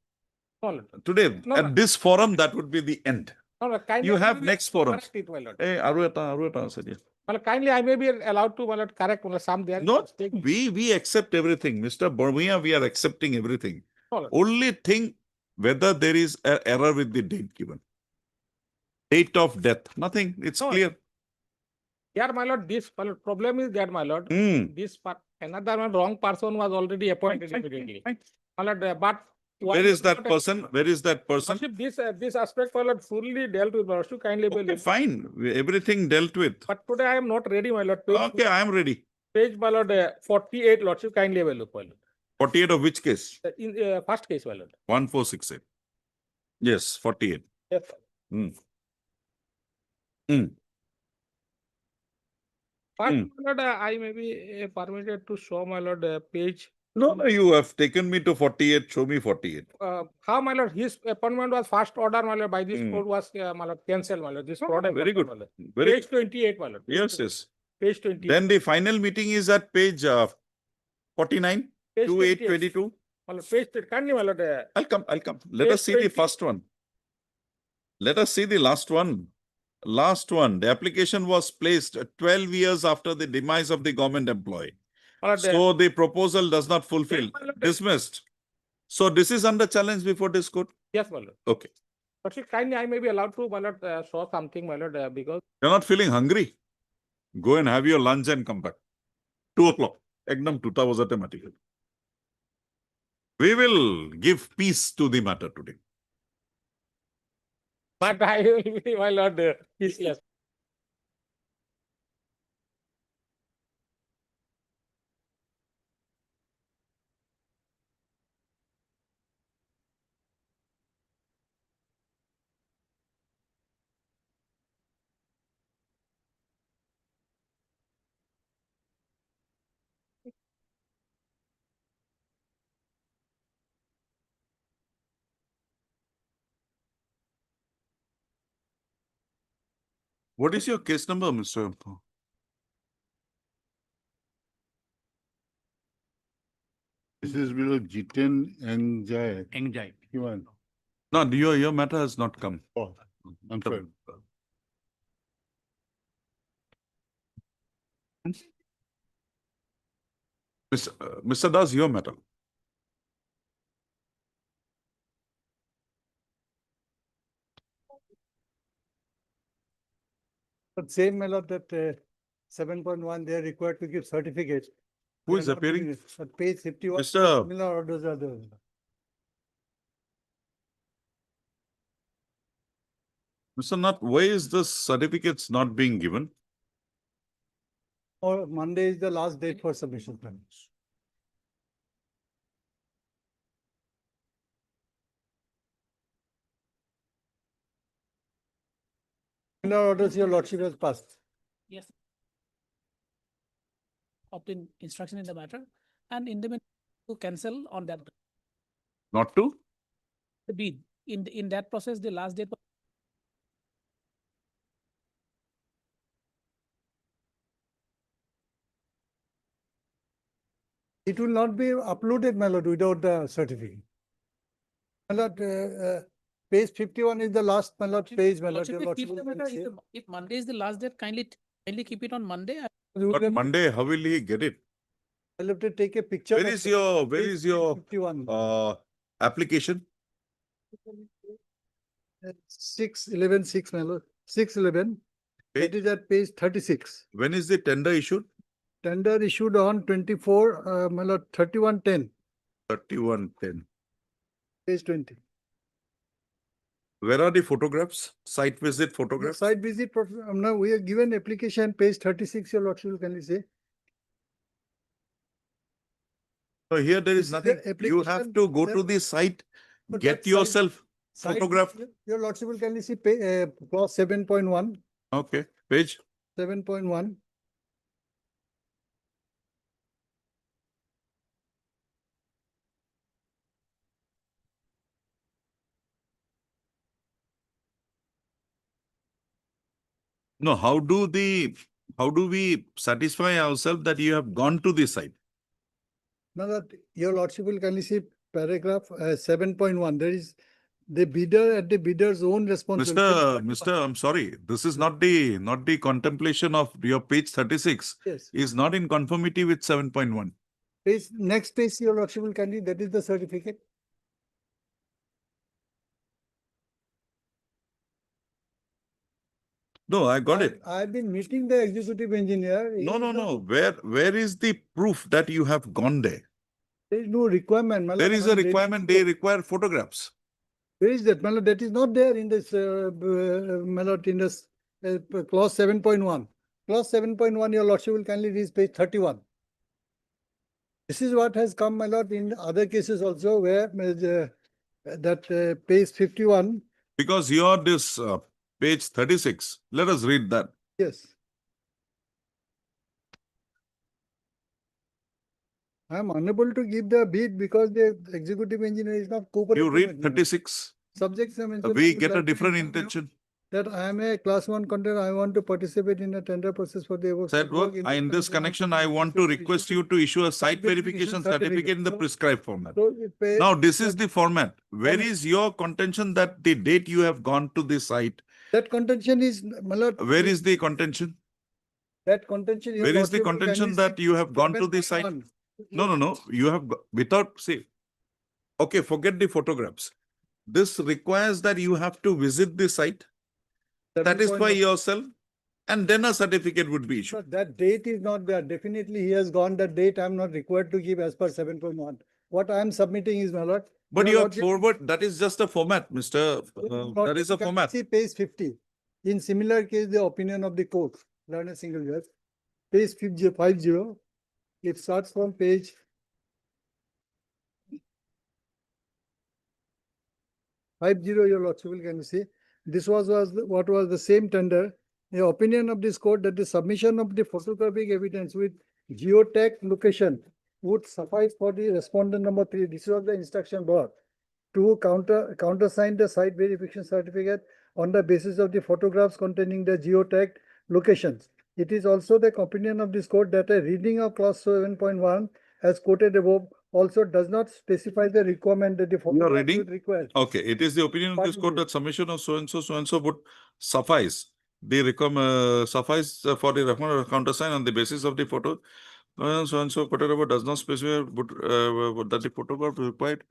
No, Lord. Today No, at no. this forum that would be the end. No, no, kindly You I have may be next forums. correct it, my lord. Hey, Arvata said yes. Well, kindly I may be allowed to, my lord, correct some there. No, we accept everything. Mr. Burmia, we are accepting everything. No, Lord. Only thing whether there is an error with the date given. Date of death. Nothing. It's No. clear. Here, my lord, this my lord, problem is that, my lord, Hmm. this another one, wrong person was already appointed immediately. My lord, but Where is that person? Where is that person? Lordship, this aspect, my lord, fully dealt with, my lord. Kindly be Okay, listened. fine. Everything dealt with. But today I am not ready, my lord. Page, Okay, I am ready. page, my lord, 48, lordship, kindly have a look, my lord. 48 of which case? In first case, my lord. 1468. Yes, 48. Yes. Hmm. Hmm. First, Hmm. my lord, I may be permitted to show, my lord, page. No, you have taken me to 48. Show me 48. How, my lord, his appointment was first order, my lord, by this Hmm. court was, my lord, cancelled, my lord. This Oh, fraud very good. my lord. Very Page 28, my lord. Yes, yes. Page 28. Then the final meeting is at page 49 Page to 28. 822. My lord, page, kindly, my lord. I'll come. Let us see the first one. Let us see the last one. Last one. The application was placed 12 years after the demise of the government employee. My lord, So the proposal does not fulfill. my lord. Dismissed. So this is under challenge before this court. Yes, my lord. Okay. But kindly, I may be allowed to, my lord, show something, my lord, because. You're not feeling hungry? Go and have your lunch and come back. 2 o'clock. Ekdam 2000 material. We will give peace to the matter today. But I will be, my lord, peaceless. What is your case number, Mr. This is below Jiten Anxiety. Anxiety. Human. No, your matter has not come. Oh, I'm sorry. Mr. Das, your matter. But same, my lord, that 7.1, they are required to give certificates. Who is appearing? At page 51. Mr. Similar orders are there. Mr. Nath, why is this certificates not being given? Or Monday is the last date for submission. Similar orders your lordship has passed. Yes. Opt-in instruction in the matter, and in the meantime, to cancel on that Not to? the bid. In that process, the last date. It will not be uploaded, my lord, without the certificate. My lord, page 51 is the last, my lord, page, my lord. Lordship, Your if keep lordship the will matter, say. if Monday is the last date, kindly keep it on Monday. But Monday, how will he get it? I'll have to take a picture. Where of is it. your, where Page is your 51. application? 611, my lord, 611. That Page? is at page 36. When is the tender issued? Tender issued on 24, my lord, 3110, 3110. page 20. Where are the photographs? Site visit The photographs? site visit, now we are given application, page 36, your lordship, can you say? So here there This is is the nothing. You have application, to go sir. to the site, But get that site- yourself Site photographed. visit, your lordship, can you see, clause 7.1, Okay, page. 7.1. No, how do we satisfy ourselves that you have gone to the site? Now that your lordship will kindly see paragraph 7.1, there is the bidder at the bidder's own responsibility. Mr. I'm sorry, this is not the contemplation of your page 36 Yes, is not in conformity with 7.1. page, next page, your lordship will kindly, that is the certificate. No, I got it. I've been meeting the executive engineer. He No, is no, not- no. Where is the proof that you have gone there? There is no requirement. my There lord, is a requirement, they require photographs. Where is that? My lord, that is not there in this, my lord, in this clause 7.1. Clause 7.1, your lordship will kindly read page 31. This is what has come, my lord, in other cases also where that page 51. Because you're this page 36. Let us read that. Yes. I am unable to give the bid because the executive engineer is not cooperating. You with read me. 36. Subjects are mentioned. We I would get a like to different inform you intention. That I am a class 1 contender. I want to participate in a tender process for the above. Said work. In this connection, I want to request you to issue a site verification certificate in the prescribed format. So if a- Now, this is the format. Where is your contention that the date you have gone to the site? that contention is, my lord. Where is the contention? That contention. your Where is the lordship will contention kindly that you have gone to the site? 7.1. No. You have, without, say, okay, forget the photographs. This requires that you have to visit the site, satisfy 7.1. yourself, and then a certificate would be issued. Sir, that date is not there. Definitely he has gone that date. I am not required to give as per 7.1. What I am submitting is, my lord. But your you have lordship- forward, that is just a format, Mr. That is a Can format. See page 50. In similar case, the opinion of the court, learn a single judge. Page 50, it starts from page 50, your lordship will can see. This what was the same tender. The opinion of this court that the submission of the photographic evidence with geotag location would suffice for the respondent number 3. This was the instruction brought to countersign the site verification certificate on the basis of the photographs containing the geotagged locations. It is also the opinion of this court that a reading of clause 7.1 as quoted above also does not specify the requirement that the photograph reading? should require. Okay, it is the opinion of this court that submission of so and so would suffice. Suffice for the recommended countersign on the basis of the photo. So and so whatever does not specify that the photograph is required.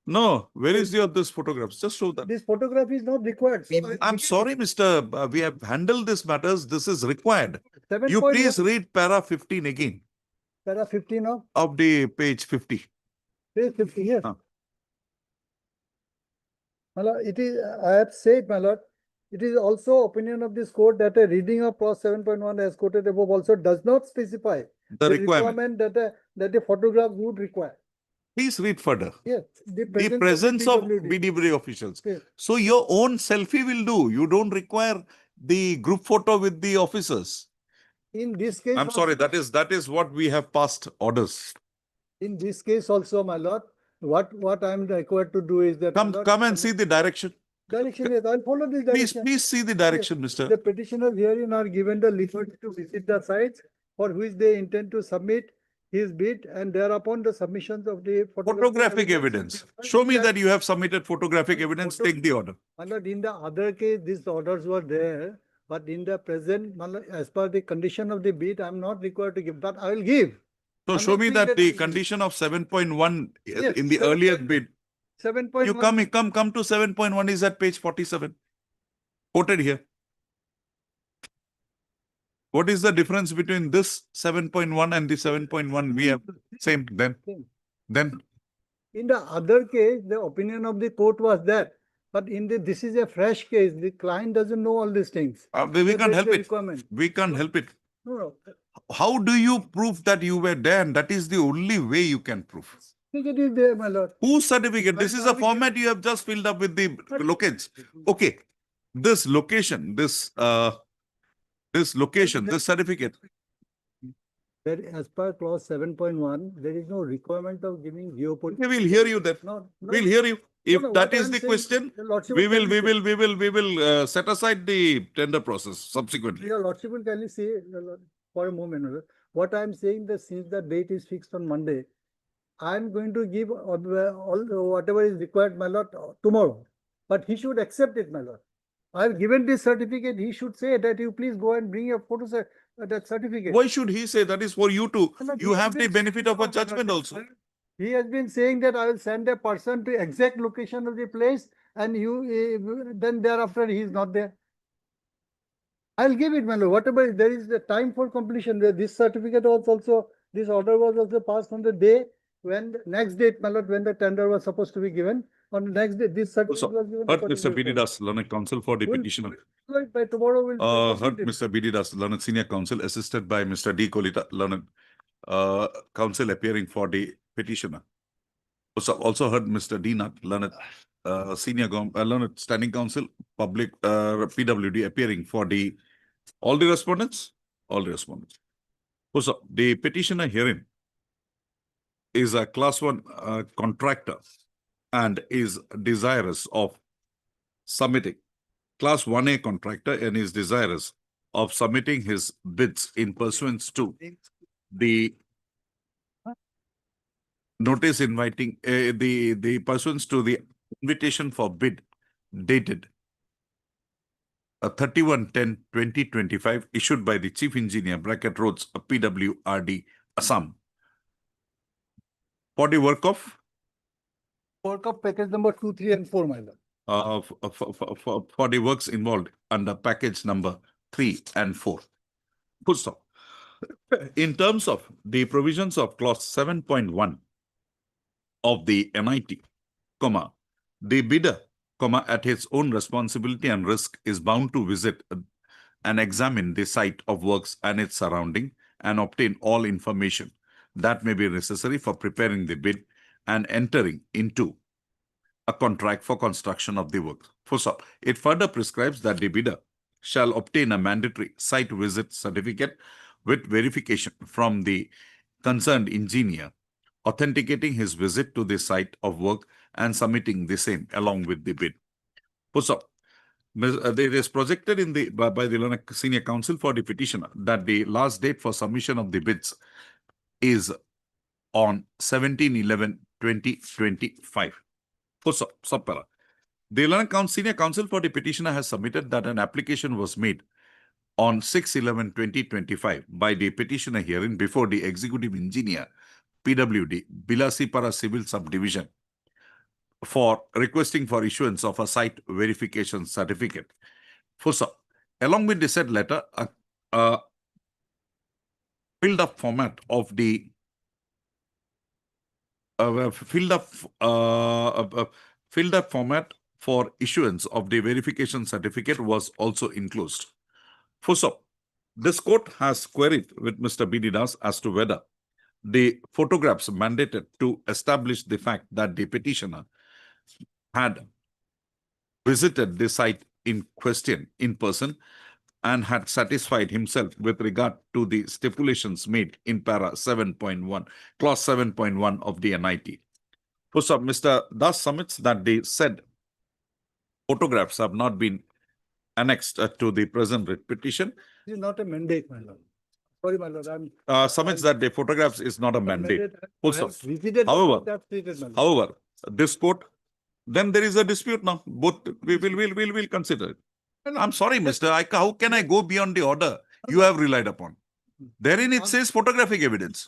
No, where is this photographs? Just show that. This photograph is not required. So I'm sorry, Mr. We have handled these matters. This is required. You 7.1 please read para 15 again. Para 15 of the page 50. page 50, yes. Ah. My lord, it is, I have said, my lord, it is also opinion of this court that a reading of clause 7.1 as quoted above also does not specify The requirement. that a photograph would require. Please read further. Yes, The presence of BWD officials. Yes. So your own selfie will do. You don't require the group photo with the officers. In this case. I'm sorry, also- that is what we have passed orders. In this case also, my lord, what I am required to do is that. my lord, Come and see the direction. Direction, yes, I'll follow this Please, direction. please see the direction, Mr. The petitioners herein are given the liberty to visit the sites for which they intend to submit his bid, and thereupon the submissions of the Photographic evidence. Show me that you have submitted photographic evidence, take the order. My lord, in the other case, these orders were there, but in the present, my lord, as per the condition of the bid, I am not required to give, but I will give. So I'm show not me saying that that the it- condition of 7.1 Yes, in the earlier bid. 7.1. You come to 7.1 is at page 47. Quoted here. What is the difference between this 7.1 and the 7.1 we have? Same then. Then In the other case, the opinion of the court was that, but in this is a fresh case, the client doesn't know all these things. we That can't there is help a it. requirement. We can't help it. No. How do you prove that you were there? And that is the only way you can prove. Certificate is there, my lord. Whose certificate? This is a format you have just filled up with the locations. Okay. This location, this location, this certificate. There, as per clause 7.1, there is no requirement of giving geopolitical. We will hear you then. No, We'll hear you. If no, that what is I'm the saying, question, your lordship we will will set aside the tender process subsequently. Your lordship will kindly say, for a moment, my lord, what I am saying that since the date is fixed on Monday, I am going to give all whatever is required, my lord, tomorrow. But he should accept it, my lord. I have given this certificate. He should say that you please go and bring your photo that certificate. Why should he say that is for you to? No, You he have has the been benefit of a saying so, my judgment lord. also. He has been saying that I will send a person to exact location of the place, and then thereafter he is not there. I'll give it, my lord. Whatever there is the time for completion. This certificate was also, this order was also passed on the day when the next date, my lord, when the tender was supposed to be given. On the next day, this certificate was given. Heard according Mr. to the B.D. code. Das, learned counsel for the We'll- petitioner. By tomorrow we'll. Heard complete it. Mr. B.D. Das, learned senior counsel, assisted by Mr. D. Kolita, learned counsel appearing for the petitioner. Also heard Mr. D. Nath, learned learned standing counsel, public PWD appearing for the all the respondents. Also, the petitioner herein is a class 1 contractor and is desirous of submitting class 1A contractor and is desirous of submitting his bids in pursuance to the notice inviting the pursuance to the invitation for bid dated 31/10/2025 issued by the chief engineer bracket roads PWRD Assam for the work of package number 2, 3, and 4, my lord. for the works involved under package number 3 and 4. Full stop. In terms of the provisions of clause 7.1 of the NIT, the bidder, at his own responsibility and risk is bound to visit and examine the site of works and its surrounding and obtain all information that may be necessary for preparing the bid and entering into a contract for construction of the work. Full stop. It further prescribes that the bidder shall obtain a mandatory site visit certificate with verification from the concerned engineer, authenticating his visit to the site of work and submitting the same along with the bid. Full stop. It is projected in the by the senior counsel for the petitioner that the last date for submission of the bids is on 17/11/2025. Full stop. Subpara. The senior counsel for the petitioner has submitted that an application was made on 6/11/2025 by the petitioner herein before the executive engineer PWD Bilasipara Civil Subdivision for requesting for issuance of a site verification certificate. Full stop. Along with the said letter, a filled up format of the filled up format for issuance of the verification certificate was also enclosed. First up, this court has queried with Mr. B.D. Das as to whether the photographs mandated to establish the fact that the petitioner had visited the site in question in person and had satisfied himself with regard to the stipulations made in para 7.1, clause 7.1 of the NIT. First up, Mr. Das submits that the said photographs have not been annexed to the present writ petition. This is not a mandate, my lord. Sorry, my lord, Submits that the photographs is not a mandate. Full I have stop. visited. However, That's treated, my lord. However, this court, then there is a dispute now. Both we will consider it. And I'm sorry, Mister. How can I go beyond the order you have relied upon? Therein it says photographic evidence.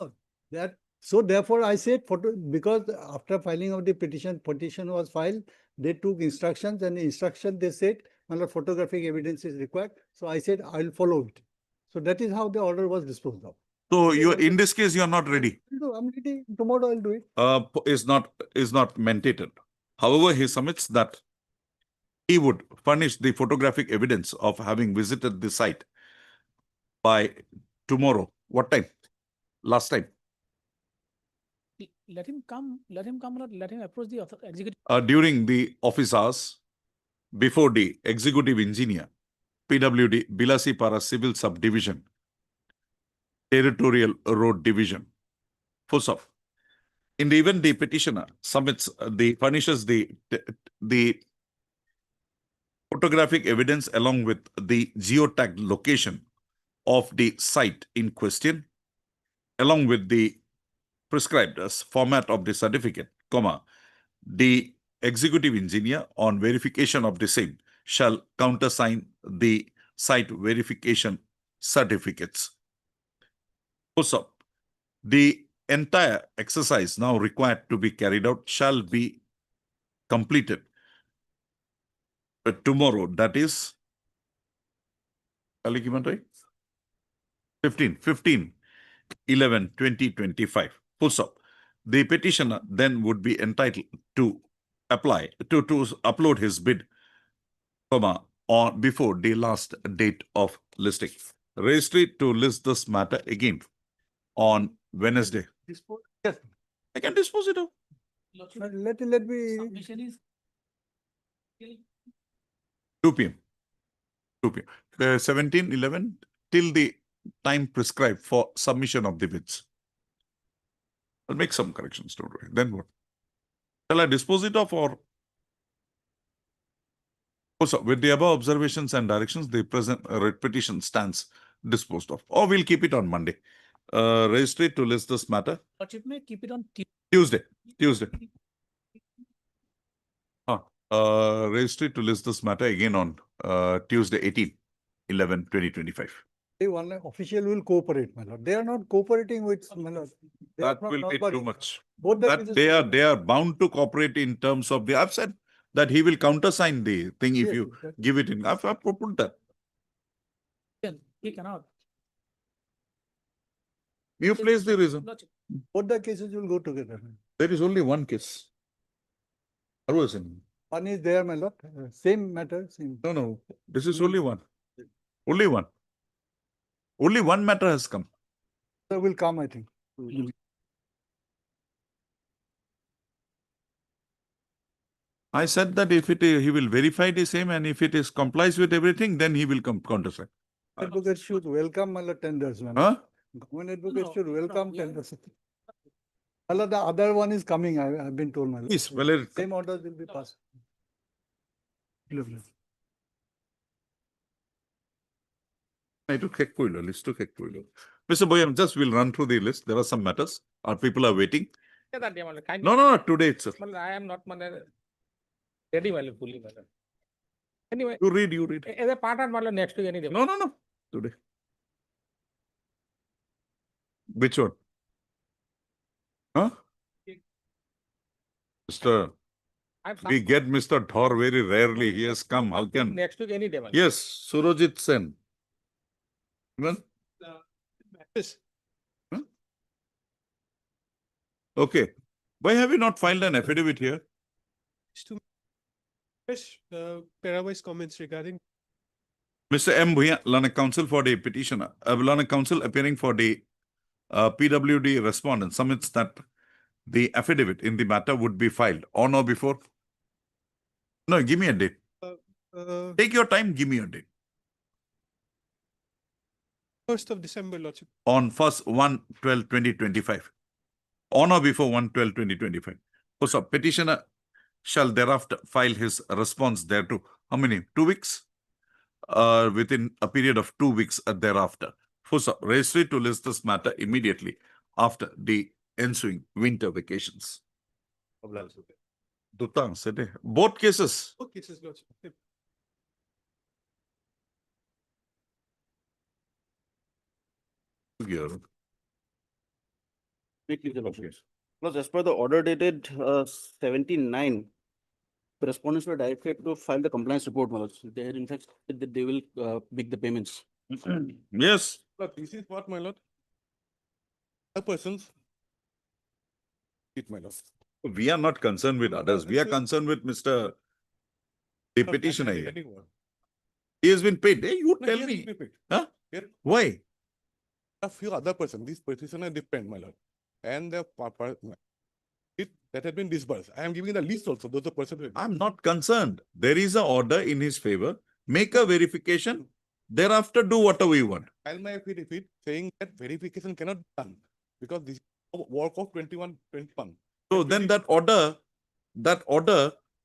That, so therefore I said photo, because after filing of the petition was filed, they took instructions, and the instruction they said, my lord, photographic evidence is required. So I said, I'll follow it. So that is how the order was disposed of. So you in this case you are not ready. No, I'm ready. Tomorrow I'll do it. Is not mandated. However, he submits that he would furnish the photographic evidence of having visited the site by tomorrow. What time? Last time. Let him come, let him approach the executive. During the office hours, before the executive engineer, PWD, Bilasi Para Civil Subdivision, Territorial Road Division. Full stop. In the event the petitioner furnishes the photographic evidence along with the geotagged location of the site in question, along with the prescribed as format of the certificate, the executive engineer on verification of the same shall countersign the site verification certificates. Also, the entire exercise now required to be carried out shall be completed tomorrow, that is 15/11/2025. Full stop. The petitioner then would be entitled to apply to upload his bid, on before the last date of listing. Registry to list this matter again on Wednesday. Yes. I can dispose it of. Let me. Submission is 2 p.m. 2 p.m. 17/11 till the time prescribed for submission of the bids. I'll make some corrections, don't worry. Then what? Shall I dispose it of or? Also, with the above observations and directions, the present writ petition stands disposed of. Or we'll keep it on Monday. Registry to list this matter. But you may keep it on Tuesday. Registry to list this matter again on Tuesday 18/11/2025. One official will cooperate, my lord. They are not cooperating with, my lord. They are That from will be nobody. too much. Both the That cases- they are bound to cooperate in terms of the. I've said that he will countersign the thing if Yes, you exactly. give it in. I've put that. he cannot. You place the reason. Both the cases will go together. There is only one case. One is there, my lord. Same matter. Same. No. This is only one. Only one. Only one matter has come. That will come, I think. I said that if he will verify the same and if it is complies with everything, then he will come countersign. Advocate should welcome, my lord, tenders, man. Huh? Government advocate should welcome tenders. My lord, the other one is coming, I've been told, my lord. Yes, well, Same orders will be passed. Lovely. List Mr. Boyam, just we'll run through the list. There are some matters. Our people are waiting. No, today itself. I am not ready fully. Anyway. You read. As a part of next week any day. No. Today. Which one? Huh? We get Mr. Thor very rarely. He has come. How can? Next week any day. Yes, Surojit Sen. Even? Huh? Okay. Why have you not filed an affidavit here? To fresh pairwise comments regarding Mr. M. Bhuya, Learned Counsel for the petitioner, Learned Counsel appearing for the PWD respondent submits that the affidavit in the matter would be filed on or before. No, give me a date. Take your time, give me a date. 1st of December, Lordship. On 1/1/12/2025. On or before 1/12/2025. So petitioner shall thereafter file his response thereto. How many? 2 weeks? Within a period of 2 weeks thereafter. So registry to list this matter immediately after the ensuing winter vacations. Dutta, said both cases. Both cases, Lordship. Yep. Here. Because as per the order dated 79, the respondents were directed to file the compliance report. They had in fact said that they will make the payments. Yes. Lord, this is what, my lord. The persons. It, my lord. We are not concerned with others. We are concerned with Mr. The petitioner here. He has been paid. Hey, you No, tell he has me. been paid. Huh? Here. Why? A few other persons, this petitioner depend, my lord. And the that had been disbursed. I am giving the list also, those are persons. I'm not concerned. There is an order in his favor. Make a verification. Thereafter, do whatever you want. File my affidavit saying that verification cannot be done because this is work of 21. So then that order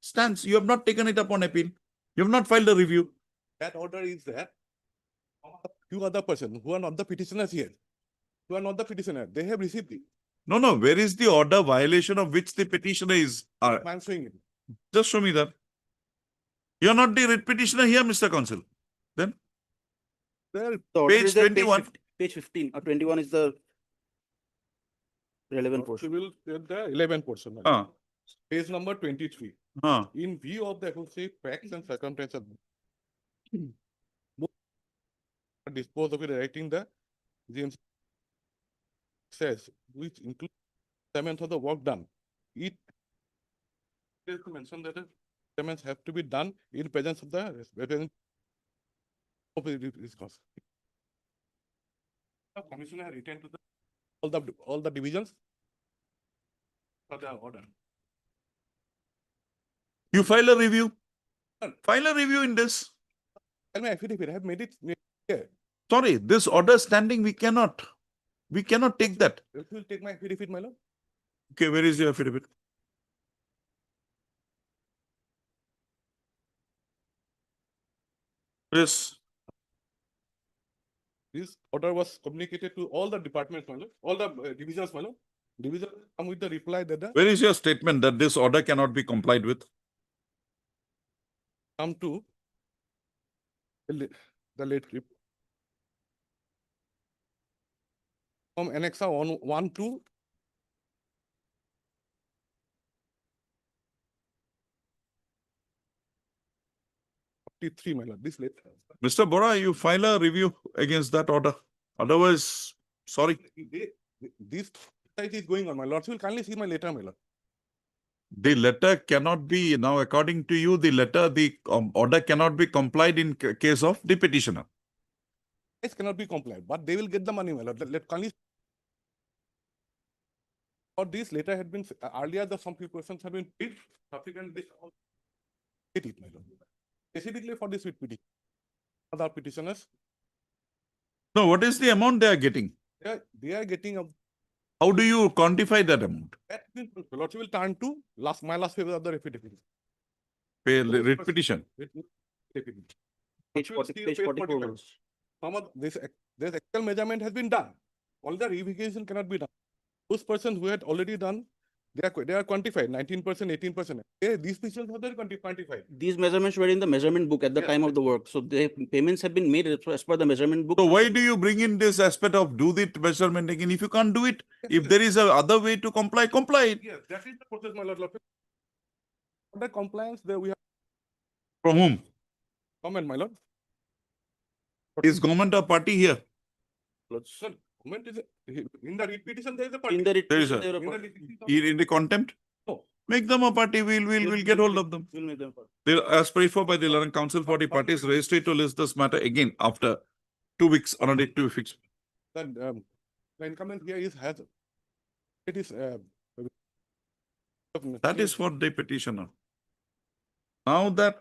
stands. You have not taken it up on appeal. You have not filed a review. That order is there. A few other persons who are not the petitioners here, who are not the petitioner, they have received it. No. Where is the order violation of which the petitioner is? I'm showing it. Just show me that. You're not the writ petitioner here, Mr. Counsel. Then There, The order Page is at 21. Page 15 or 21 is the relevant we portion. will get the 11th portion. my Ah. lord. Page number 23. Huh. In view of the associate facts and circumstances. Dispose of it directing the GMC says, which includes payments of the work done. It is to mention that payments have to be done in presence of the cost. The commissioner has written to all the divisions for the order. You file a review. File a review in this. Tell me affidavit, I have made it clear. Sorry, this order standing, we cannot take that. If you will take my affidavit, my lord. Okay, where is your affidavit? Yes. This order was communicated to all the departments, my lord, all the divisions, my lord. Division come with the reply that the Where is your statement that this order cannot be complied with? come to the late report. From Annexa 1 to 43, my lord, this late. Mr. Bora, you file a review against that order. Otherwise, sorry. This site is going on, my lord. So you will kindly see my letter, my lord. The letter cannot be, now according to you, the order cannot be complied in case of the petitioner. This cannot be complied, but they will get the money, my lord. Let kindly. Or this letter had been earlier, some few persons have been paid. Subsequently, get it, my lord. Specifically for this petition. Other petitioners, No, what is the amount they are getting? they are getting a. How do you quantify that amount? That will turn to my last favor of the affidavit. Pay writ petition. Page 44. Some of this actual measurement has been done. All the revision cannot be done. Those persons who had already done, they are quantified 19%, 18%. These pieces are there quantified. These measurements were in the measurement book at the time of the work. So the payments have been made as per the measurement book. So why do you bring in this aspect of do the measurement again? If you can't do it, if there is a other way to comply, comply it. Yes, that is the process, my lord. The compliance there we have. From whom? Comment, my lord. Is government a party here? Sir, Comment is, in the writ petition, there is a party. In the writ There is petition, a- there are In the party. writ petition, In the contempt? No. Make them a party, we'll get hold of them. We'll make them party. As per for by the Learning Council for the parties registered to list this matter again after 2 weeks on a date to be fixed. Then, the incumbent here is, has, it is, That is for the petitioner. Now that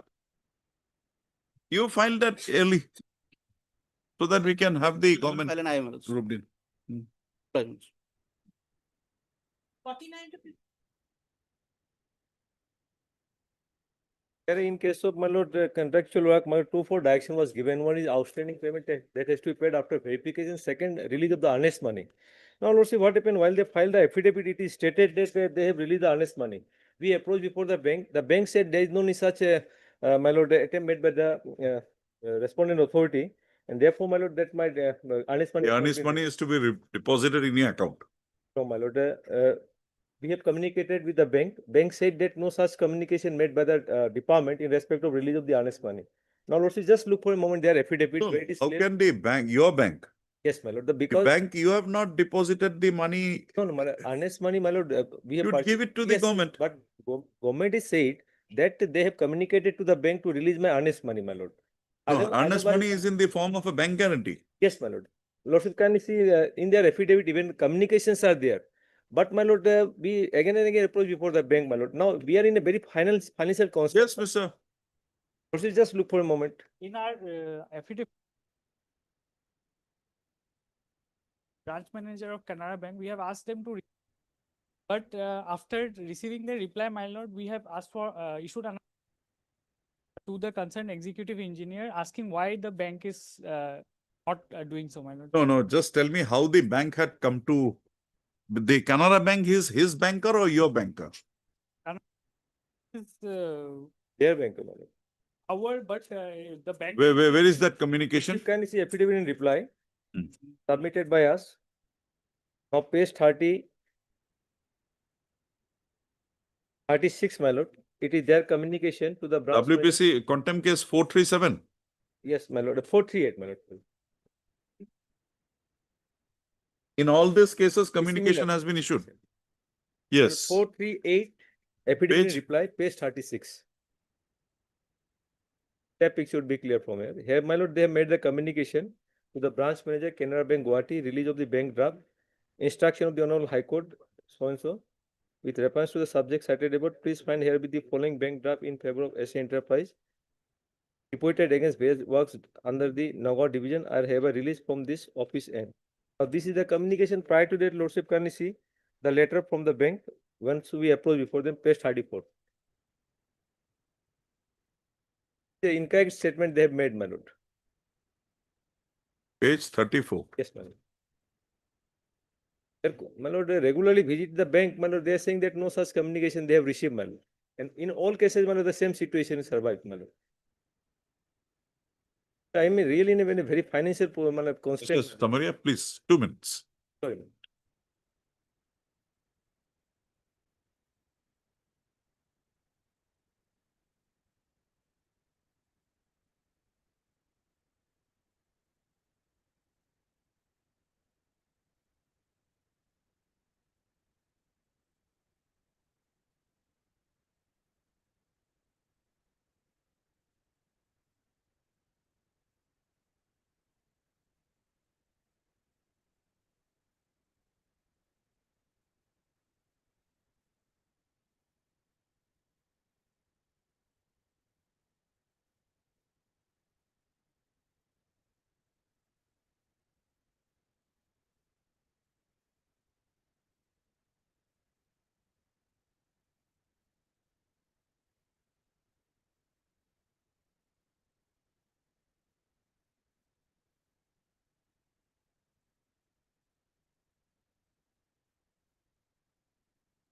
you filed that early so that we can have the government File an IML. grouped in. File. 49 to 50. In case of, my lord, contractual work, my lord, 2 direction was given. One is outstanding payment that has to be paid after verification. Second, release of the earnest money. Now, Lord, see what happened while they filed the affidavit, it is stated that they have released the earnest money. We approached before the bank. The bank said there is no such a, my lord, attempt made by the respondent authority. And therefore, my lord, that my earnest money. The has not earnest been money is to be deposited in your account. No, my lord, we have communicated with the bank. Bank said that no such communication made by the department in respect of release of the earnest money. Now, Lord, just look for a moment their affidavit. No, where it is how clear. can the bank, your bank, Yes, my lord, the because. bank, you have not deposited the money, No, my lord, earnest money, my lord, we have. you give it to the Yes, government. But government is said that they have communicated to the bank to release my earnest money, my lord. No, Other- earnest otherwise- money is in the form of a bank guarantee. Yes, my lord. Lordship, can you see in their affidavit, even communications are there. But my lord, we again and again approach before the bank, my lord. Now, we are in a very financial constraint. Yes, Mr. Lordship, just look for a moment. In our affidavit, branch manager of Canara Bank, we have asked them to. But after receiving the reply, my lord, we have asked for issued an to the concerned executive engineer asking why the bank is not doing so, my lord. No, just tell me how the bank had come to, the Canara Bank is his banker or your banker? It's, Their bank, my lord. our, but the bank. Where is that communication? You can see affidavit in reply Hmm. submitted by us. Now, page 36, my lord. It is their communication to the branch. manager. WPC contempt case 437. Yes, my lord. 438, my lord. In all these cases, It's communication similar. has been issued. Yes. 438, affidavit in Page? reply, page 36. That picture should be clear from here. Here, my lord, they have made the communication to the branch manager, Canara Bank Guwahati, release of the bank draft, instruction of the Honorable High Court, so and so. With reference to the subject cited above, please find here with the following bank draft in favor of SC Enterprise. Reported against various works under the Nagaur division are hereby released from this office end. Now, this is the communication prior to that, Lordship, can you see the letter from the bank once we approach before them, page 34. The incorrect statement they have made, my lord. Page 34. Yes, my lord. My lord, they regularly visit the bank, my lord. They are saying that no such communication they have received, my lord. And in all cases, my lord, the same situation is survived, my lord. I mean, really in a very financial, my lord, constraint. Mr. Samaria, please, 2 minutes. Sorry, my lord.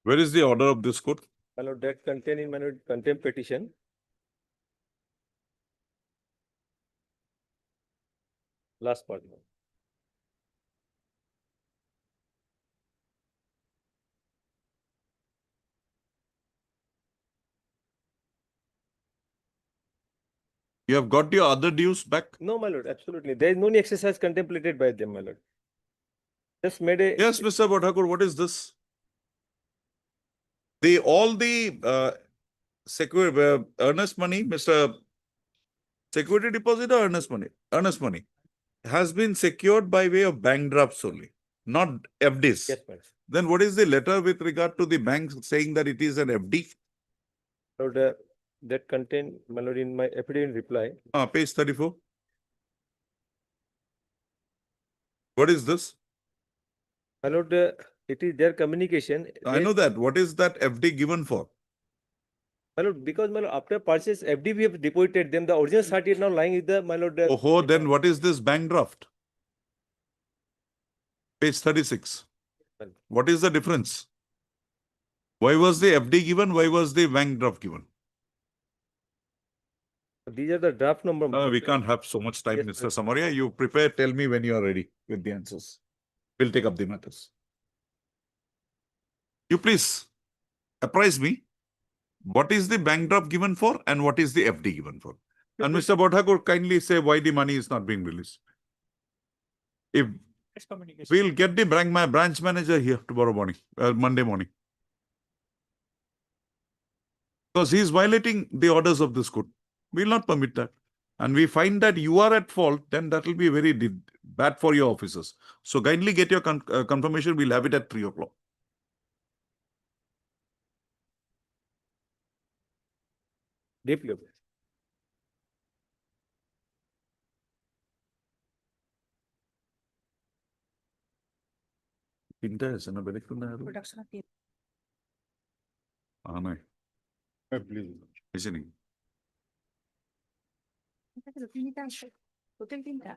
Where is the order of this court? My lord, that contained in my lord, contempt petition. Last part. my lord. You have got your other dues back? No, my lord, absolutely. There is no exercise contemplated by them, my lord. Just made a. Yes, Mr. Bhattakur, what is this? All the secure earnest money, Mr. Security deposit or earnest money? Earnest money has been secured by way of bank drafts only, not FDs. Yes, madam. Then what is the letter with regard to the bank saying that it is an FD? Lord, that contain, my lord, in my affidavit reply. Page 34. What is this? My lord, it is their communication. I know that. What is that FD given for? My lord, because my lord, after purchase FD we have deposited them. The original certificate now lying with the, my lord. Oh, then what is this bank draft? Page 36. What is the difference? Why was the FD given? Why was the bank draft given? These are the draft number. We can't have so much time, Yes, Mr. Samaria. You prepare, tell me when you are ready with the answers. We'll take up the matters. You please apprise me. What is the bank draft given for and what is the FD given for? And Mr. Bhattakur, kindly say why the money is not being released. If Communication. we'll get the branch manager here tomorrow morning, Monday morning. Because he is violating the orders of this court. We will not permit that. And we find that you are at fault, then that will be very bad for your officers. So kindly get your confirmation. We'll have it at 3 o'clock. Deeply. তিনটা আছে না বেলেগ কোনো আৰু Production of নাই Please. হৈছে নেকি তিনটা আছে টোটাল তিনটা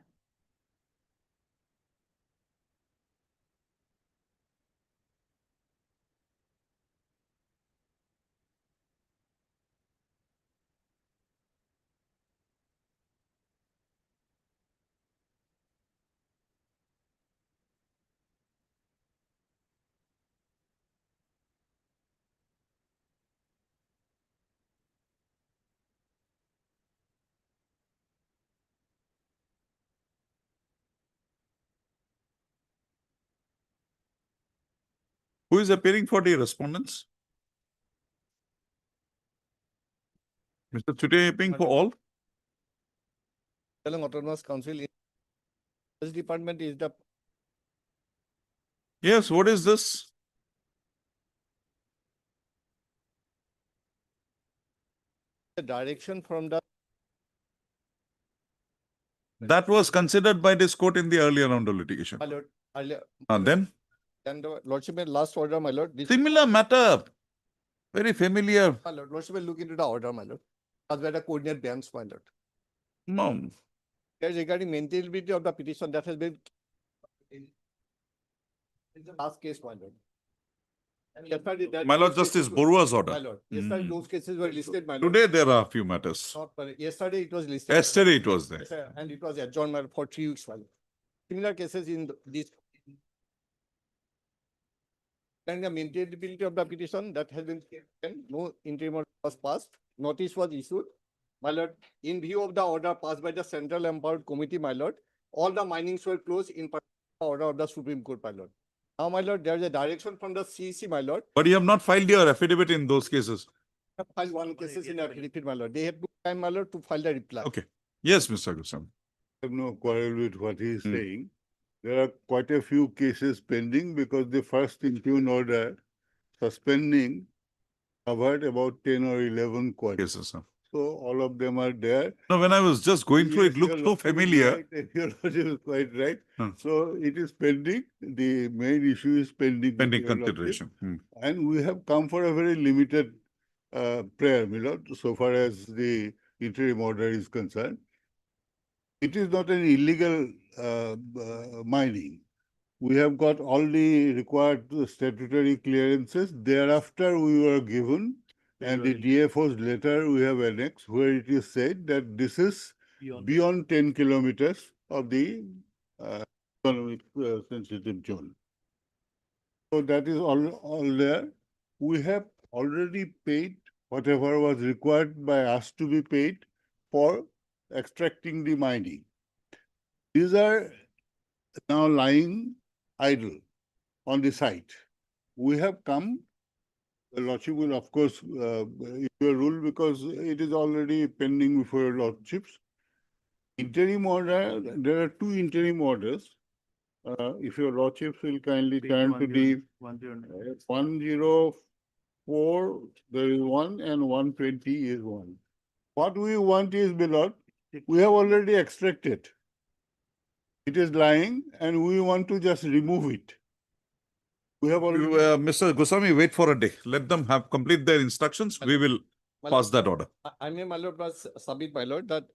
Who is appearing for the respondents? Mr. Today appearing for all? Telang Autonomous Council. This department is the Yes, what is this? direction from the That was considered by this court in the earlier round of litigation. my lord, earlier, Then? and the lordship made last order, my lord. This, Similar matter. Very familiar. my lord, lordship will look into the order, my lord. As well as coordinate bands, my lord. No. As regarding maintainability of the petition that has been in the last case, my lord. And yesterday that My Lord those Justice cases were- Borua's order. My lord, yesterday Mm. those cases were listed, my lord. Today there are a few matters. Not, my lord. Yesterday it was listed. my lord. Yesterday it was there. Yes, sir, and it was adjourned, my lord, for 3 weeks, my lord. Similar cases in this. And the maintainability of the petition that has been taken, no interim order was passed, notice was issued. My lord, in view of the order passed by the Central Empowered Committee, my lord, all the minings were closed in order of the Supreme Court, my lord. Now, my lord, there is a direction from the CEC, my lord. But you have not filed your affidavit in those cases. Have filed one cases in affidavit, my lord. They have to time, my lord, to file the reply. Okay. Yes, Mr. Gusam. I have no quarrel with what he is Hmm. saying. There are quite a few cases pending because the first interim order suspending covered about 10 or 11 quarters. Cases. Huh? So all of them are there. No, when I was just going through, it Yes, looked your so lordship is familiar. right, your lordship is quite right. Hmm. So it is pending. The main issue is pending. with Pending your lordship. consideration. Hmm. And we have come for a very limited prayer, my lord, so far as the interim order is concerned. It is not an illegal mining. We have got all the required statutory clearances. Thereafter, we were given, and the DFO's letter we have annexed, where it is said that this is beyond 10 kilometers of the economic sensitive zone. So that is all there. We have already paid whatever was required by us to be paid for extracting the mining. These are now lying idle on the site. We have come, the Lordship will of course issue a rule because it is already pending before your Lordships. Interim order, there are two interim orders. If your Lordships will kindly turn to the 104, there is one, and 120 is one. What we want is, beloved, we have already extracted. It is lying and we want to just remove it. We have already. Mr. Goswami, wait for a day. Let them have complete their instructions. We will pass that order. I may, my lord, was submit, my lord, that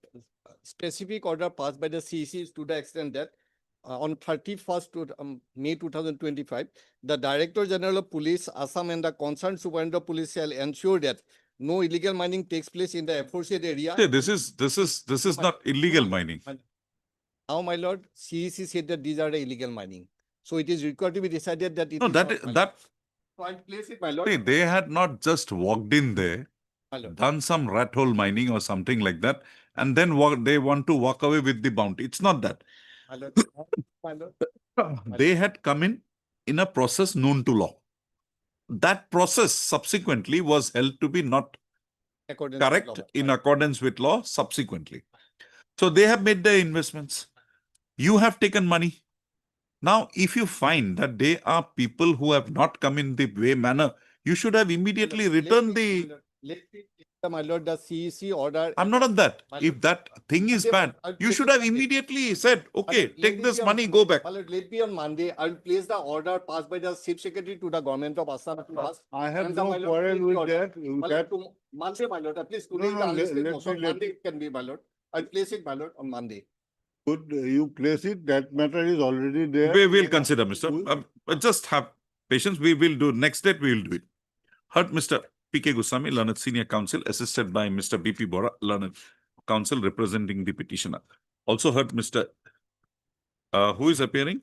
specific order passed by the CEC is to the extent that on 31st May 2025, the Director General of Police, Assam, and the concerned Superintendent of Police shall ensure that no illegal mining takes place in the aforesaid area. Hey, this is not illegal mining. Now, my lord, CEC said that these are the illegal mining. So it is required to be decided that it No, is that not, my that lord. So I'll place it, my lord. see, they had not just walked in there, My lord. done some rat hole mining or something like that, and then they want to walk away with the bounty. It's not that. My lord. My lord. They had come in a process known to law. That process subsequently was held to be not According to law. correct in accordance with law subsequently. So they have made their investments. You have taken money. Now, if you find that they are people who have not come in the way manner, you should have immediately returned the. Let me, my lord, the CEC order. I'm not on that. My If lord. that thing is bad, you should have immediately said, okay, take this money, go back. My lord, let me on Monday, I'll place the order passed by the Chief Secretary to the government of Assam to us. I have And the, no my lord, quarrel please, with your- that. My lord, to Monday, my lord, please, today is the no, unlisted let motion. me- let- Monday it can be, my lord. I'll place it, my lord, on Monday. Good, you place it, that matter is already there. We will consider, Mr. We- Just have patience. We will do next date. We will do it. Heard Mr. P.K. Goswami, Learned Senior Counsel, assisted by Mr. B.P. Bora, Learned Counsel representing the petitioner. Also heard Mr. Who is appearing?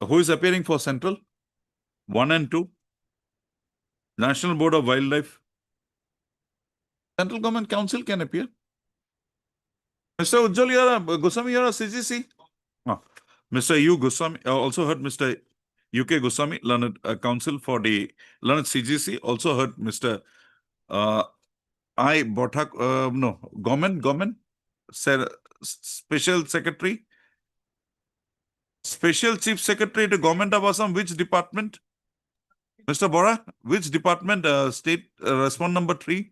Who is appearing for Central? 1 and 2. National Board of Wildlife. Central Government Council can appear. Mr. Ujjwal, Goswami, you are a CGC. Mr. U. Goswami, also heard Mr. UK Goswami, Learned Counsel for the Learned CGC. Also heard Mr. I. Bothak, no, Government, Special Secretary, Special Chief Secretary to Government of Assam, which department? Mr. Bora, which department, state, respond number 3?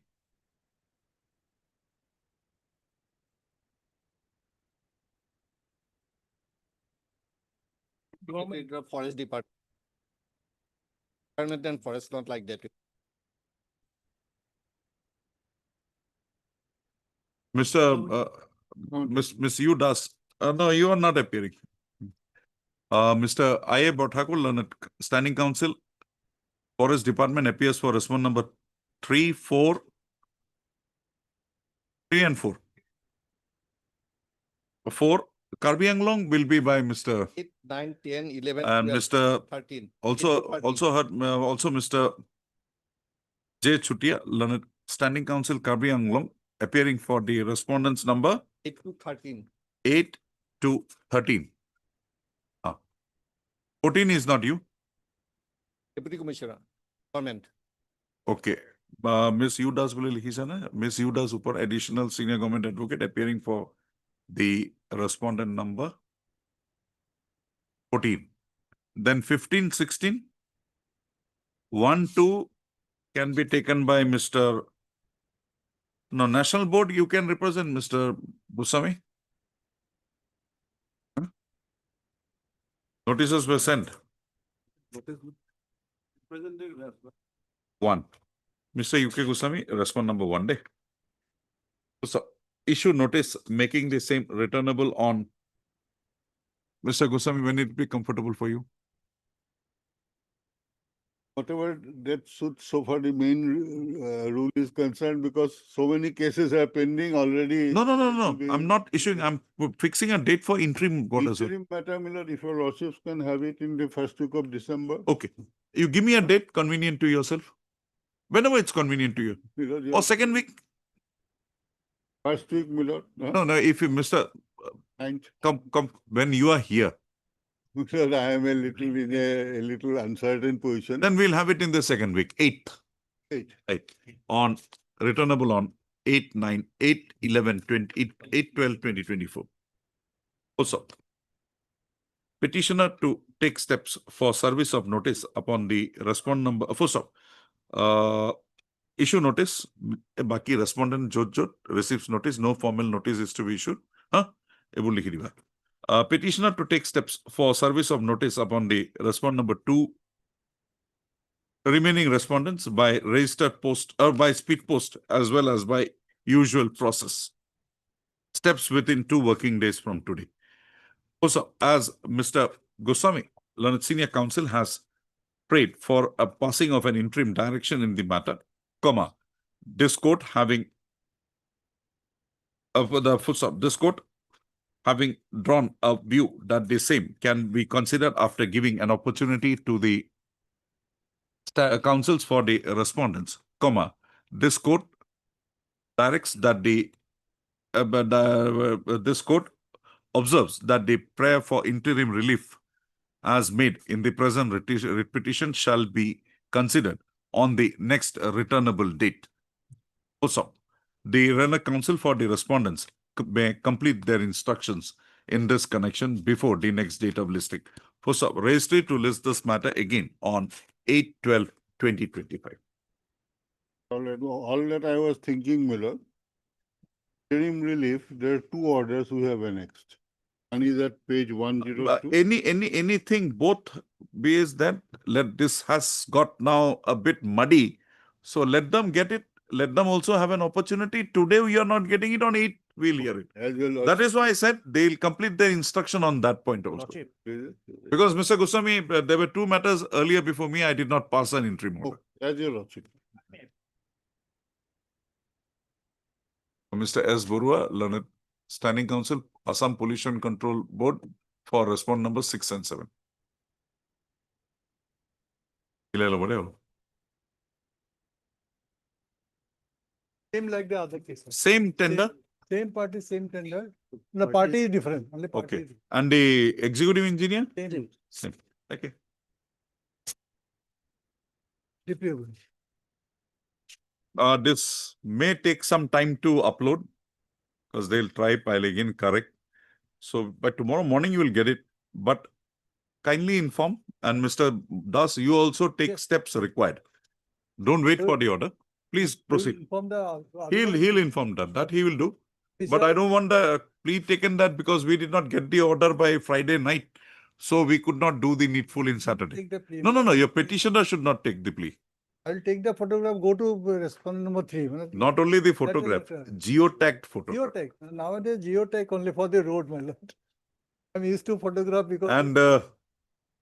Government. Forest Department. Environment and forest, not like that. Mr. Miss Udas, no, you are not appearing. Mr. I.A. Bothakur, Learned Standing Counsel, Forest Department appears for response number 3, 4, 3 and 4. 4, Karbi Anglong will be by Mr. 8, 9, 10, 11, And 12, Mr. 13. Also 13. heard, also Mr. J. Chutia, Learned Standing Counsel, Karbi Anglong, appearing for the respondents number 8 to 13. 8 to 13. 14 is not you. Deputy Commissioner, Government. Okay. Miss Udas will Miss Udas Super Additional Senior Government Advocate appearing for the respondent number 14. Then 15, 16. 1, 2 can be taken by Mr. No, National Board, you can represent Mr. Goswami. Notices were sent. One. Mr. UK Goswami, respond number 1 day. So, issue notice making the same returnable on. Mr. Goswami, when it be comfortable for you? Whatever that suits so far the main rule is concerned, because so many cases are pending already. No. I'm not issuing. I'm fixing a date for interim board as well. Interim matter, Miller, if your lordships can have it in the first week of December. Okay. You give me a date convenient to yourself. Whenever it's convenient to you. Because Or second week. first week, Miller. No, if you, Mr. Ninth. Come, when you are here, Sir, I am a little in a little uncertain position. then we'll have it in the second week, 8th. Eight. Right, on returnable on 8, 9, 8, 11, 20, 8, 12, 2024. Also, petitioner to take steps for service of notice upon the respond number, first of, issue notice, baki respondent jot receives notice, no formal notice is to be issued. Ebol likhi diba. Petitioner to take steps for service of notice upon the respond number 2 remaining respondents by registered post or by speed post as well as by usual process. Steps within 2 working days from today. Also, as Mr. Goswami, Learned Senior Counsel, has prayed for a passing of an interim direction in the matter, comma, this court having this court having drawn a view that the same can be considered after giving an opportunity to the counsels for the respondents, comma, this court directs that this court observes that the prayer for interim relief as made in the present writ petition shall be considered on the next returnable date. Also, the Renner Council for the respondents may complete their instructions in this connection before the next date of listing. For registry to list this matter again on 8/12/2025. All that I was thinking, Miller, interim relief, there are 2 orders we have annexed. One is at page 102. Anything, both ways that this has got now a bit muddy. So let them get it. Let them also have an opportunity. Today we are not getting it, on 8, we'll hear it. As well, That is why I said they'll complete their instruction on that point also. Because Mr. Goswami, there were 2 matters earlier before me, I did not pass an interim order. As your lordship. Mr. S. Burua, Learned Standing Counsel, Assam Pollution Control Board, for respond number 6 and 7. Same like the other cases. Same tender? Same party, same tender. The party is different. Only party Okay. is And the executive engineer? different. Same. Okay. Reprovable. This may take some time to upload because they'll try pile again correct. So by tomorrow morning you will get it, but kindly inform, and Mr. Das, you also take steps required. Don't wait for the order. Please proceed. Inform the. He'll inform that he will do. But I don't want the plea taken that because we did not get the order by Friday night, so we could not do the needful in Saturday. Take the plea. No. Your petitioner should not take the plea. I'll take the photograph, go to respondent number 3. Not only the photograph, geotagged photograph. Geotech. Nowadays, geotech only for the road, my lord. I'm used to photograph because. And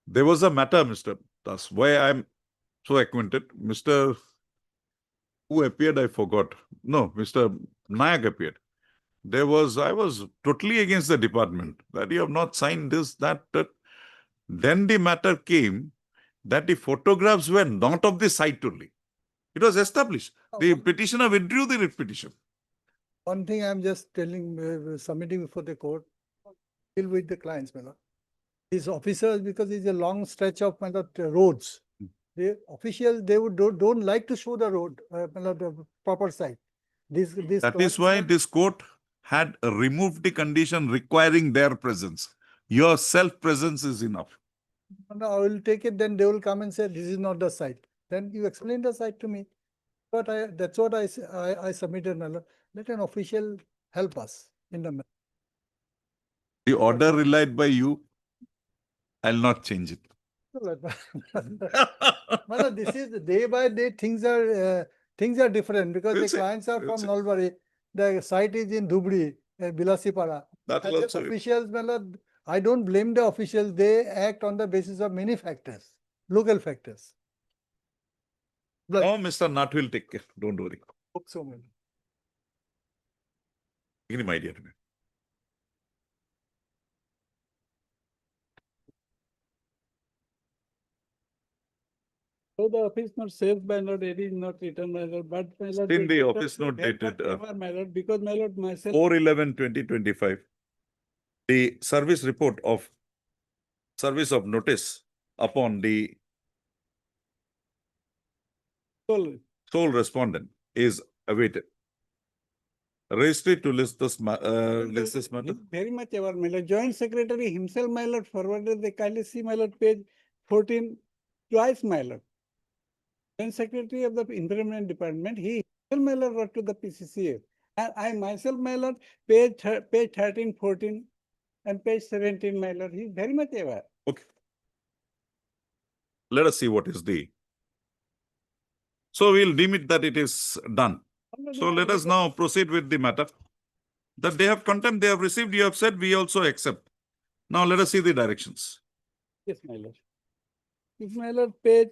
there was a matter, Mr. Das, why I'm so acquainted. Mr. Who appeared, I forgot. No, Mr. Nayak appeared. I was totally against the department that you have not signed this, that. Then the matter came that the photographs were not of the site only. It was established. The petitioner withdrew the writ petition. One thing I'm just telling, submitting before the court, deal with the clients, my lord. These officers, because it's a long stretch of roads. The officials, they don't like to show the road, the proper site. That is why this court had removed the condition requiring their presence. Your self-presence is enough. No, I will take it, then they will come and say, this is not the site. Then you explain the site to me. But that's what I submitted, my lord. Let an official help us in the matter. The order relied by you, I'll not change it. Well, this is day by day, things are different because We'll the see. clients are We'll from see. Nalbari. The site is in Dhubri, Bilasipara. That And will the also. officials, my lord, I don't blame the officials. They act on the basis of many factors, local factors. Oh, Mr. Nat will take care. Don't worry. Hope so, my lord. Give him idea to me. So the office not saved by lord, it is not returned by lord, but my lord. In the they- office note they- dated never, my lord, because my lord myself. 4/11/2025. the service report of service of notice upon the sole respondent is awaited. Registry to list this matter. Very much aware, my lord. Joint Secretary himself, my lord, forwarded the kindly see, my lord, page 14 twice, my lord. Joint Secretary of the Environment Department, he himself, my lord, wrote to the PCCA. And I myself, my lord, page 13, 14 and page 17, my lord, he is very much aware. Okay. Let us see what is the. So we'll deem it that it is done. So let us now proceed with the matter. That they have contempt, they have received, you have said, we also accept. Now let us see the directions. Yes, my lord. It's my lord, page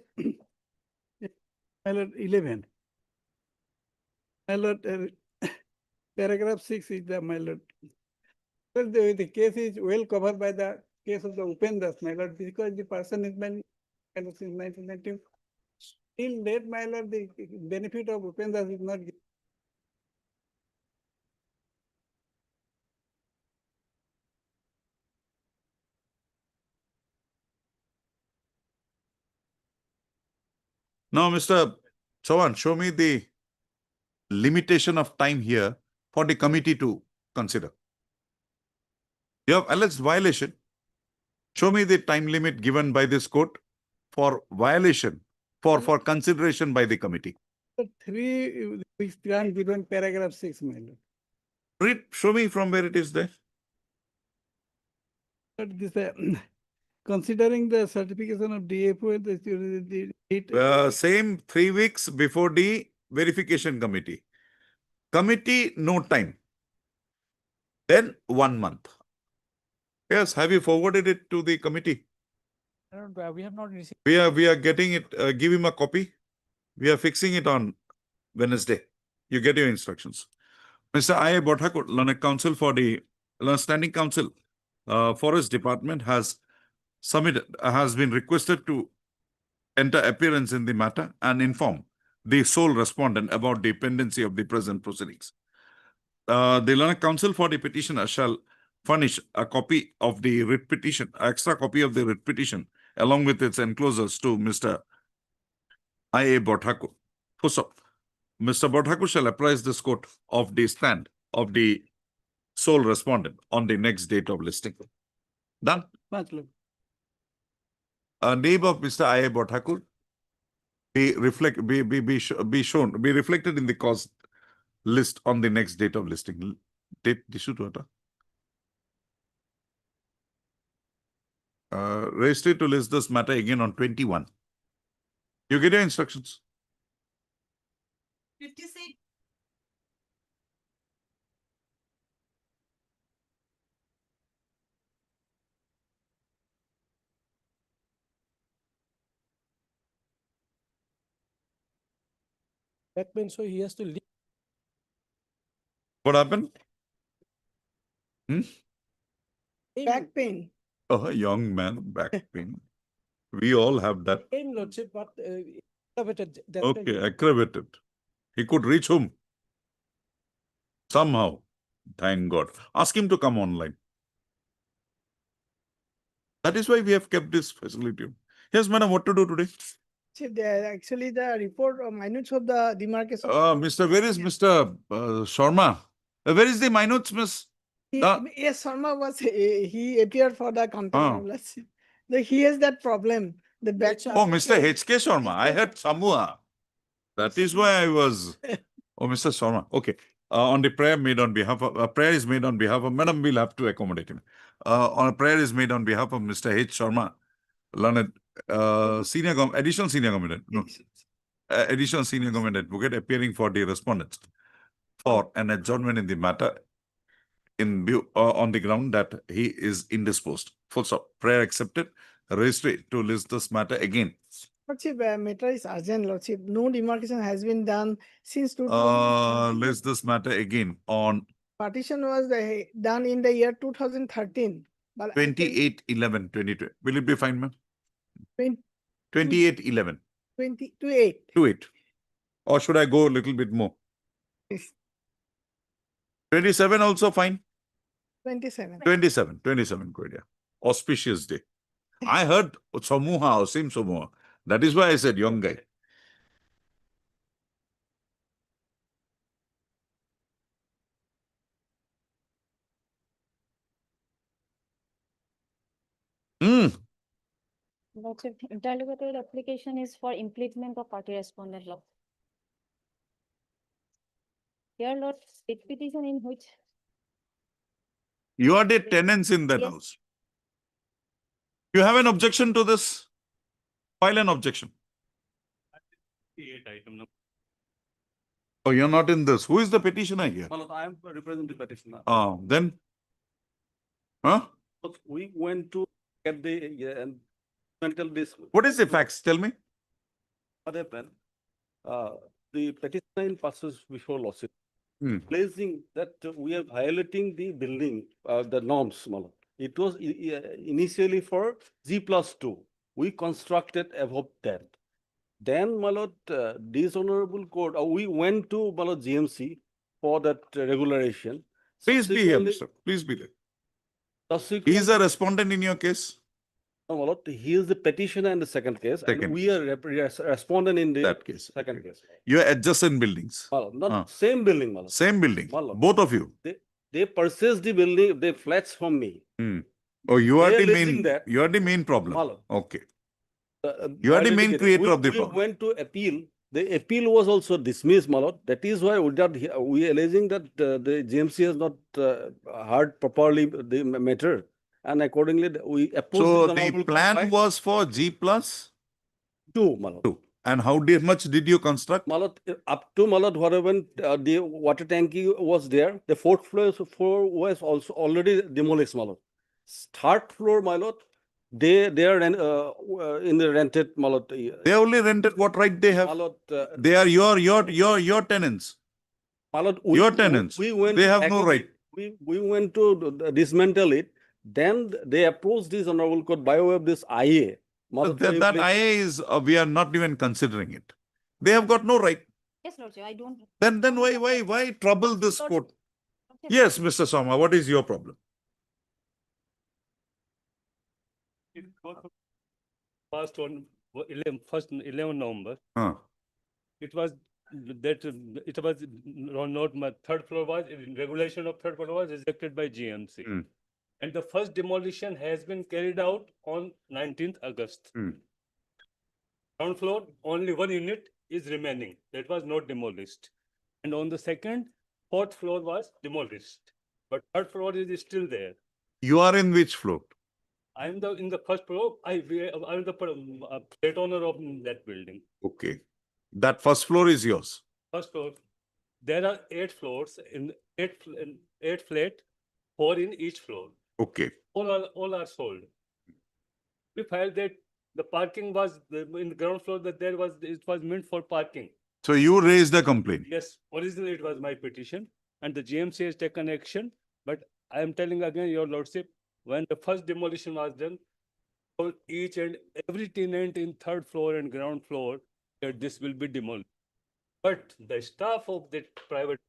my lord 11. My lord, paragraph 6 is the, my lord. Well, the case is well covered by the case of the Upendas, my lord, because the person is been since 1990. Till date, my lord, the benefit of Upendas is not given. Now, Mr. Chauhan, show me the limitation of time here for the committee to consider. You have alleged violation. Show me the time limit given by this court for violation, for consideration by the committee. 3 weeks grant given paragraph 6, my lord. Read, show me from where it is there. But this, considering the certification of DFO, Same 3 weeks before the verification committee. Committee, no time. Then 1 month. Yes, have you forwarded it to the committee? I don't, we have not received. We are getting it, give him a copy. We are fixing it on Wednesday. You get your instructions. Mr. I. Bothakur, Learned Counsel for the Standing Council, Forest Department has been requested to enter appearance in the matter and inform the sole respondent about the pendency of the present proceedings. The Learned Counsel for the petitioner shall furnish a copy of the writ petition, extra copy of the writ petition, along with its enclosures to Mr. I.A. Bothakur. So, Mr. Bothakur shall apprise this court of the stand of the sole respondent on the next date of listing. Done? Name of Mr. I.A. Bothakur be reflected in the cause list on the next date of listing. Date issue to registry to list this matter again on 21. You get your instructions. 56. That means so he has to leave. What happened? Back pain. Oh, young man, back pain. We all have that. Same lordship, but aggravated. That's why Okay, aggravated. He could reach home. Somehow. Thank God. Ask him to come online. That is why we have kept this facility. Yes, madam, what to do today? See, actually the report of minutes of the demarcation. Where is Mr. Sharma? Where is the minutes, miss? Yes, Sharma was, he appeared for the contempt of lordship. He has that problem. The back. Oh, Mr. H.K. Sharma. I had Samua. That is why I was. Oh, Mr. Sharma. Okay. On the prayer made on behalf of, prayer is made on behalf of, madam, we'll have to accommodate him. On a prayer is made on behalf of Mr. H. Sharma, learned additional senior government, no, additional senior government advocate appearing for the respondents for an adjournment in the matter in view on the ground that he is indisposed. Full stop. Prayer accepted. Registry to list this matter again. Lordship, matter is urgent, Lordship. No demarcation has been done since 2000. List this matter again on Partition was done in the year 2013. But 28/11/2020. Will it be fine, ma'am? 28/11. 28. 28. Or should I go a little bit more? 27 also fine. 27. 27 Korea. Auspicious day. I heard Samuha or same Samuha. That is why I said young guy. Hmm. Lordship, interlocutory application is for implement of party respondent law. Here, Lord, state petition in which You are the tenants in that Yes. house. You have an objection to this? File an objection. Oh, you're not in this. Who is the petitioner here? Well, I am representing the petitioner. Then? Huh? But we went to get the mental this. What is the facts? Tell me. What happened? The petitioner in passes before lawsuit, Hmm. placing that we are violating the building, the norms. Malad. It was initially for G+2. We constructed above that. Then, Malad, dishonorable court, we went to Malad GMC for that regularization. Please be here, Subsequently- sir. Please be there. subsequently- He is a respondent in your case? No, Malad, he is the petitioner in the second case, Second and we are respondent in the That case. second case. You are adjacent buildings. Malad, not Ah. same building, Malad. Same building. Malad. Both of you. They purchased the building, the flats from me. Hmm. Oh, you are They are the leasing main, that. you are the main problem. Malad. Okay. You are the main Violated it. creator We- of the we problem. went to appeal. The appeal was also dismissed, Malad. That is why we are alleging that the GMC has not heard properly the matter. And accordingly, we opposed. So this the honorable plan court by was for G+2. Malad. And how much did you construct? Malad, up to Malad, whatever the water tanky was there, the fourth floor was also already demolished, Malad. Third floor, Malad, they are in the rented, Malad. They only rented what right they have. Malad, They are your tenants. Malad, Your tenants. We went They to have no right. We went to dismantle it. Then they approached this honorable court by way of this IA. Malad, That, they that placed- IA is, we are not even considering it. They have got no right. Yes, Lordship, I don't. Then why trouble this court? Yes, Mr. Soma, what is your problem? First 11 November, Huh. it was that it was not my third floor was regulation of third floor was rejected by GMC. Hmm. And the first demolition has been carried out on 19th August. Hmm. Ground floor, only one unit is remaining. That was not demolished. And on the second, fourth floor was demolished. But third floor is still there. You are in which floor? I am in the first floor. I am the plate owner of that building. Okay. That first floor is yours. First floor. There are 8 floors in 8 flat, 4 in each floor. Okay. All are sold. We filed that the parking was in the ground floor that it was meant for parking. So you raised a complaint. Yes, originally it was my petition and the GMC has taken action. But I am telling again, Your Lordship, when the first demolition was done, told each and every tenant in third floor and ground floor that this will be demolished. But the staff of that private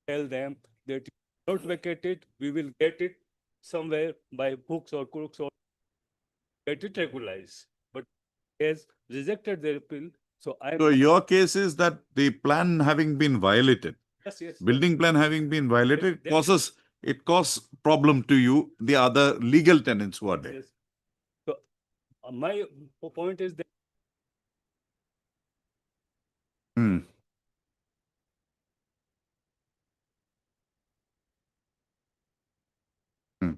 tell them that not vacate it, we will get it somewhere by hooks or crooks or get it regularized. But has rejected their appeal. So your case is that the plan having been violated, yes. building plan having been violated, Yes, it causes problem to you, the other legal tenants who are there. Yes. So my point is that Hmm. Hmm.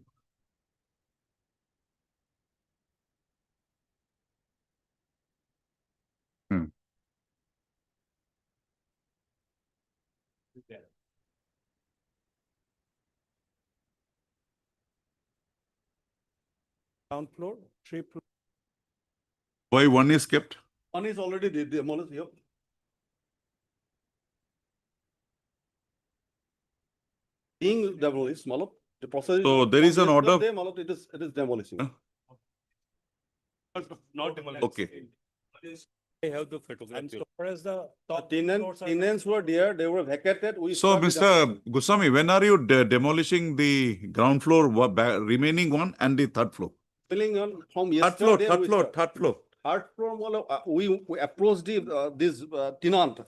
Hmm. ground floor, 3 floor. Why one is kept? One is already demolished. Yep. Being demolished, Malab, the process. So there is an order. Malab, it is demolishing. not demolished. Okay. I have the photograph. And here. so far as the top Tenants, tenants were there, they were vacated. We So, started Mr. Goswami, when are you demolishing the ground floor, remaining one and the third floor? filling on from Third floor, yesterday. third we floor, start- third floor. Third floor, we approached this tenant.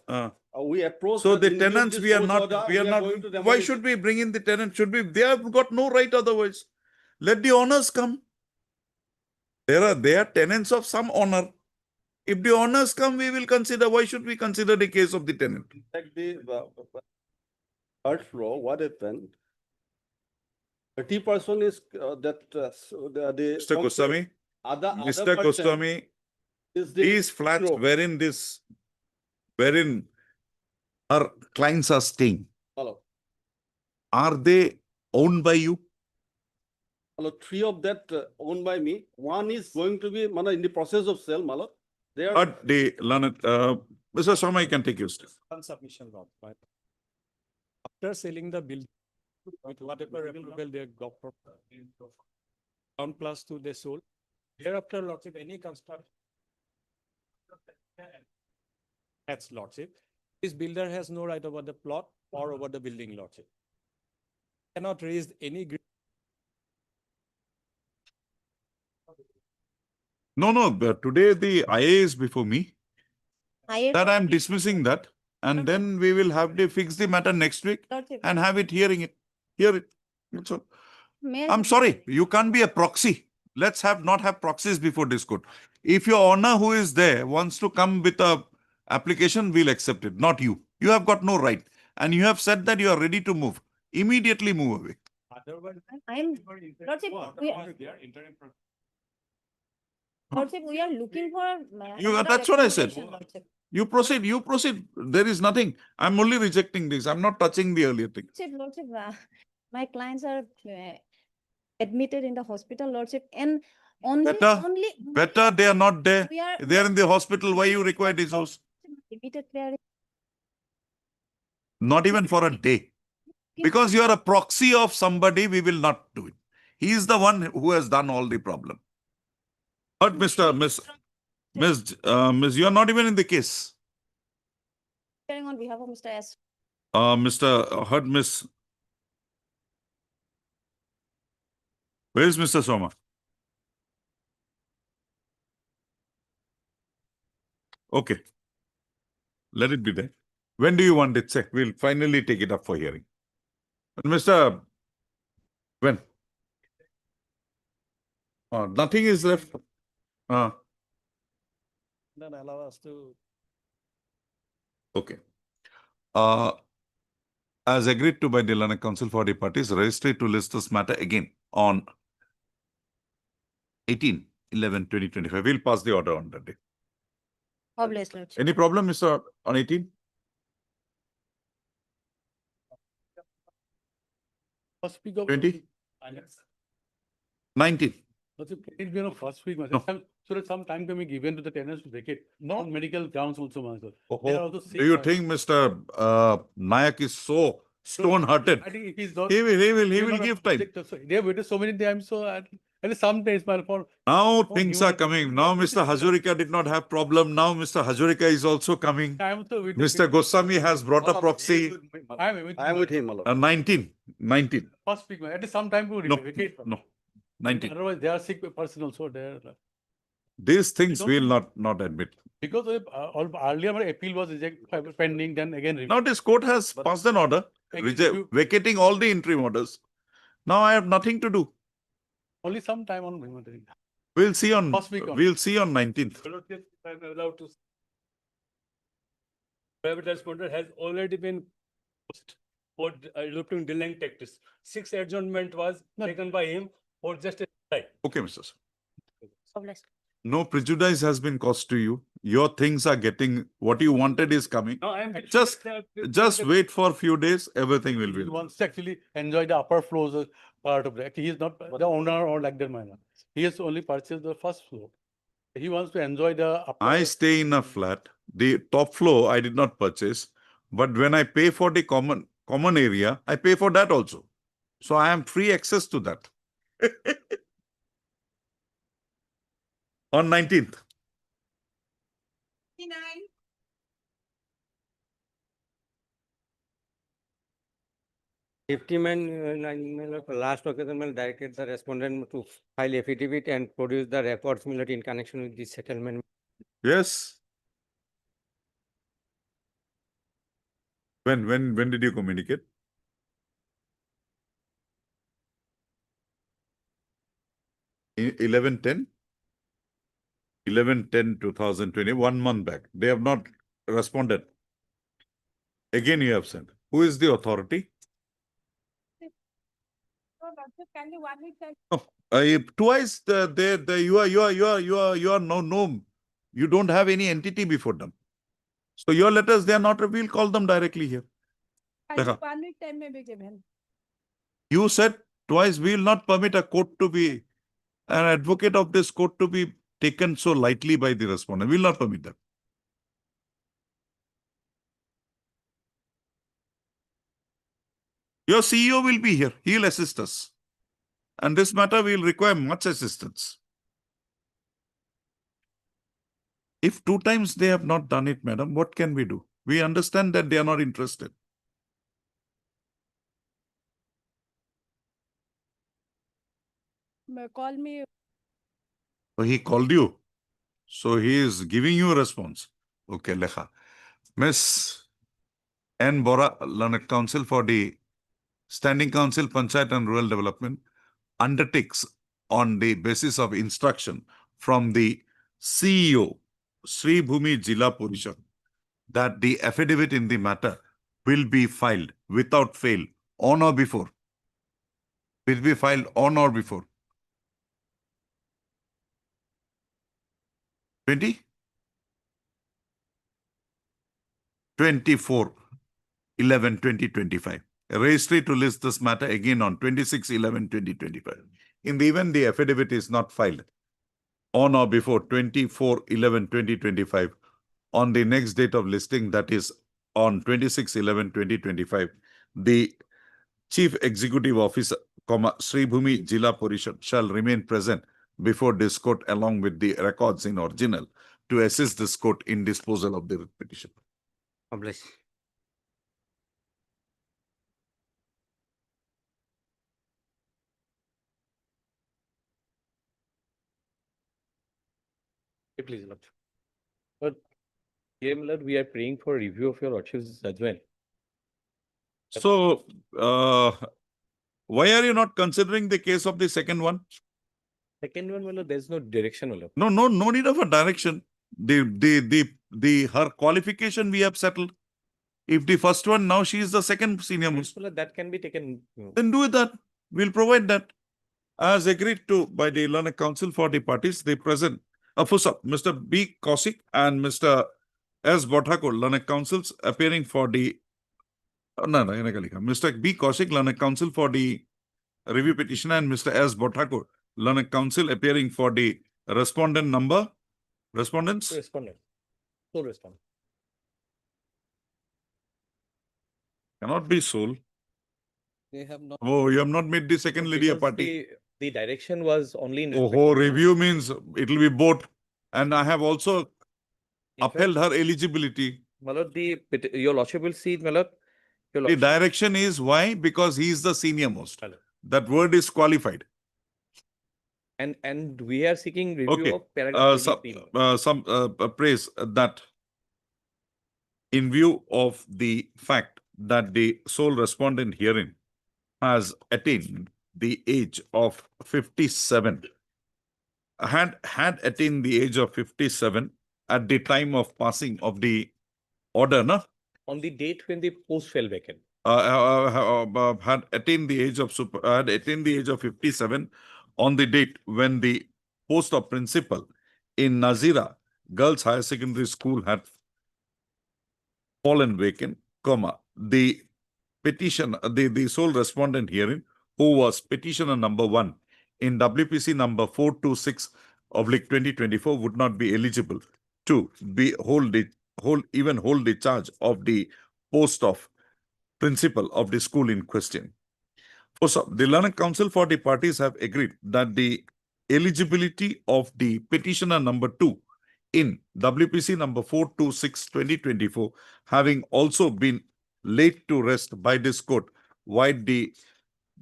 We approached. So the in view of tenants, this we are court not, order, we are not, going to why demolish. should we bring in the tenant? Should we, they have got no right otherwise. Let the owners come. They are tenants of some owner. If the owners come, we will consider, why should we consider the case of the tenant? Like the third floor, what happened? 30% is that the. Mr. Goswami, Other Mr. person Goswami, is the these flats floor. wherein our clients are staying, Hello. are they owned by you? Hello, three of that owned by me. One is going to be in the process of sale, Malo. They are. But the Lanet, Mr. Sharma, you can take your step. One submission, Rob, right? After selling the building, with whatever approval they got for ground plus two they sold. Thereafter, lordship, any construction. That's lordship. This builder has no right over the plot or over the building, lordship. Cannot raise any. No, but today the IA is before me. IA That I am dismissing that. And then we will have to fix the matter next week Lordship. and have it hear it. That's all. May I- I'm sorry, you can't be a proxy. Let's not have proxies before this court. If your owner who is there wants to come with a application, we'll accept it, not you. You have got no right. And you have said that you are ready to move. Immediately move away. I'm, Lordship, Lordship, we are looking for. another That's what I said. accommodation, Lordship. You proceed. There is nothing. I'm only rejecting this. I'm not touching the earlier thing. Lordship, my clients are admitted in the hospital, Lordship, and only, Better they are not there. We are- They are in the hospital. Why you require this house? limited clearing. Not even for a day. Because you are a proxy of somebody, we will not do it. He is the one who has done all the problem. But Miss, you are not even in the case. Clearing on behalf of Mr. S. Miss. Where is Mr. Soma? Okay. Let it be there. When do you want it? Say, we'll finally take it up for hearing. Mr. When? Nothing is left. Then allow us to. Okay. As agreed to by the Lanark Council for the parties, registry to list this matter again on 18/11/2025. We'll pass the order on that day. Obvious, Lordship. Any problem, Mr. on 18? First week of 20? 19? It be on first week, No. so that some time can be given to the tenants to vacate. On medical grounds also, Master. Oh, They are also sick, do you Master. think Mr. Nayak is so stone-hearted? I think if he's not. He will not give time. object, so they have waited so many times, so at least some days, man, for. Now for things new- are coming. Now Mr. Hazurika did not have problem. Now Mr. Hazurika is also coming. I am also with. Mr. Goswami has brought a proxy. I am with him, Malo. 19. First week, man. At least some time to No, vacate. no. 19. Otherwise, they are sick person also there. These things we will not admit. Because earlier my appeal was rejected, pending, then again. Now this court has passed an order vacating all the interim orders. Now I have nothing to do. Only some time on monitoring. We'll see on First week on. 19th. I'm allowed to. Private responder has already been posted for adopting delaying tactics. 6 adjournment was taken by him for just a time. Okay, Mr. Sir. Obvious. No prejudice has been caused to you. Your things are getting, what you wanted is coming. No, I am Just wait for a few days, everything will He be. wants to actually enjoy the upper floors part of it. Actually, he is not the owner or like that manner. He has only purchased the first floor. He wants to enjoy the upper. I stay in a flat. The top floor I did not purchase, but when I pay for the common area, I pay for that also. So I am free access to that. On 19th. Last occasion, directed the respondent to file affidavit and produce the records in connection with the settlement. Yes. When did you communicate? In 11/10? 11/10/2020, 1 month back. They have not responded. Again, you have sent. Who is the authority? Oh, twice you are no, you don't have any entity before them. So your letters, they are not, we'll call them directly here. Dekha. 1 week time may be given. You said twice, we will not permit a court to be, an advocate of this court to be taken so lightly by the respondent. We will not permit that. Your CEO will be here. He will assist us. And this matter will require much assistance. If 2 times they have not done it, madam, what can we do? We understand that they are not interested. Call me. So he called you. So he is giving you a response. Okay, Lekha. Miss N. Bora, Learned Council for the Standing Council, Panchayat and Rural Development, undertakes on the basis of instruction from the CEO, Sri Bhumi Jila Parishad, that the affidavit in the matter will be filed without fail on or before. Will be filed on or before. 24/11/2025. A registry to list this matter again on 26/11/2025. In the event the affidavit is not filed on or before 24/11/2025, on the next date of listing, that is on 26/11/2025, the Chief Executive Officer, Sri Bhumi Jila Parishad shall remain present before this court along with the records in original to assist this court in disposal of the petition. Publish. Please, Lord. But here, my lord, we are praying for review of your lordship's judgment. So, why are you not considering the case of the second one? Second one, my lord, there's no direction, my lord. No need of a direction. Her qualification we have settled. If the first one, now she is the second senior most. My lord, that can be taken. Then do that. We'll provide that. As agreed to by the Learned Council for the parties, they present. Mr. B. Kaushik and Mr. S. Bhattakur, Learned Councils, appearing for the Mr. B. Kaushik, Learned Council for the review petition, and Mr. S. Bhattakur, Learned Council, appearing for the respondent number. Respondents? Respondent. Sole respondent. Cannot be sole. They have not. Oh, you have not made the second lady a Because party. The direction was only in. Oh, review means it will be both. And I have also upheld her eligibility. My lord, your lordship will see, my lord. Your The lordship. direction is why? Because he is the senior most. That word is qualified. And we are seeking review Okay. of paragraph 23. Some praise that in view of the fact that the sole respondent herein has attained the age of 57, had attained the age of 57 at the time of passing of the order, no? On the date when the post fell vacant. Had attained the age of 57 on the date when the post of principal in Nazira Girls Higher Secondary School had fallen vacant, the petition, the sole respondent herein, who was petitioner number 1 in WPC number 426/2024, would not be eligible to hold the charge of the post of principal of the school in question. Also, the Learned Council for the parties have agreed that the eligibility of the petitioner number 2 in WPC number 426/2024, having also been laid to rest by this court, void the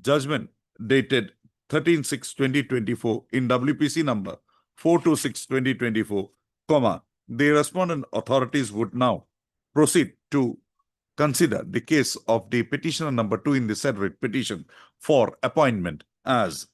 judgment dated 13/6/2024 in WPC number 426/2024, comma, the respondent authorities would now proceed to consider the case of the petitioner number 2 in the said writ petition for appointment as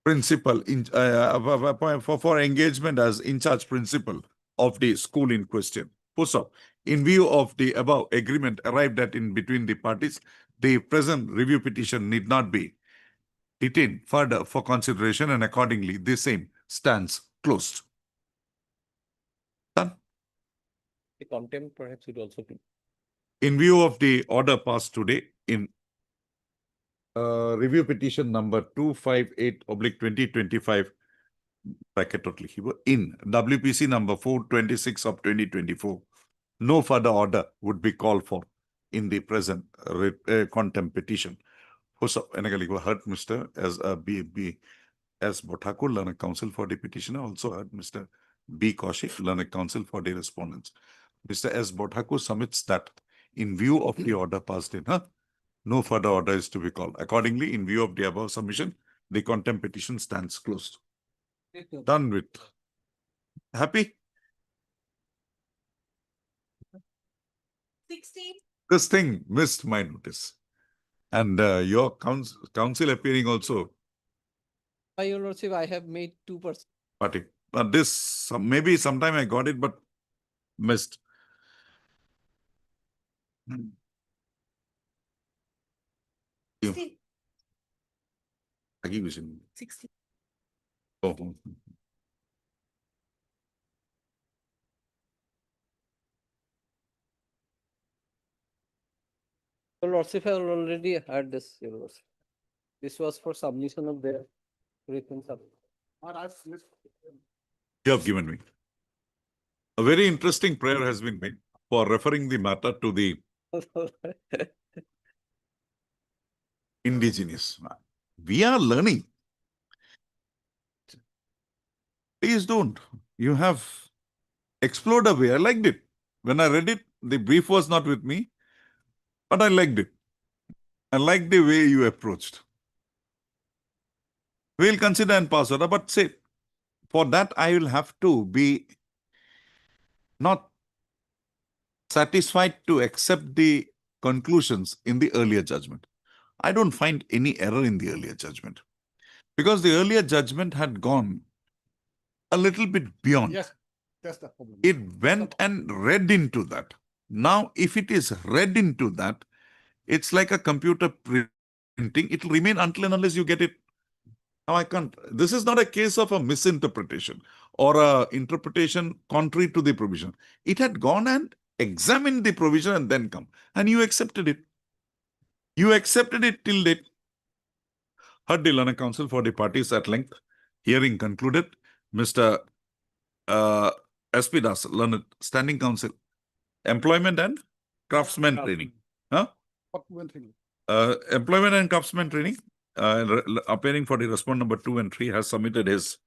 principal in for engagement as in charge principal of the school in question. Full stop. In view of the above agreement arrived at in between the parties, the present review petition need not be detained further for consideration, and accordingly the same stands closed. Done. The contempt perhaps would also be. In view of the order passed today in review petition number 258/2025 bracket in WPC number 426 of 2024, no further order would be called for in the present contempt petition. Also, heard Mr. S. Bothakur, learned counsel for the petitioner, also heard Mr. B. Kaushik, learned counsel for the respondents. Mr. S. Bothakur submits that in view of the order passed in, no further order is to be called. Accordingly, in view of the above submission, the contempt petition stands closed. Done with. Happy? 16. This thing missed my notice. And your counsel appearing also. By your lordship, I have made 2%. Party. But this, maybe sometime I got it, but missed. You. 16. Oh. Your lordship have already heard this, your lordship. This was for submission of their written submission. You have given me. A very interesting prayer has been made for referring the matter to the indigenous. We are learning. Please don't. You have explored a way. I liked it. When I read it, the brief was not with me, but I liked it. I liked the way you approached. We'll consider and pass order, but say, for that I will have to be not satisfied to accept the conclusions in the earlier judgment. I don't find any error in the earlier judgment, because the earlier judgment had gone a little bit beyond. Yes, that's the problem. It went and read into that. Now, if it is read into that, it's like a computer printing. It will remain until and unless you get it. Now, I can't. This is not a case of a misinterpretation or a interpretation contrary to the provision. It had gone and examined the provision and then come. And you accepted it. You accepted it till date. Heard the learned counsel for the parties at length. Hearing concluded. Mr. S.P. Das, learned standing counsel, employment and craftsman training. Employment and craftsman training, appearing for the respondent number 2 and 3, has submitted his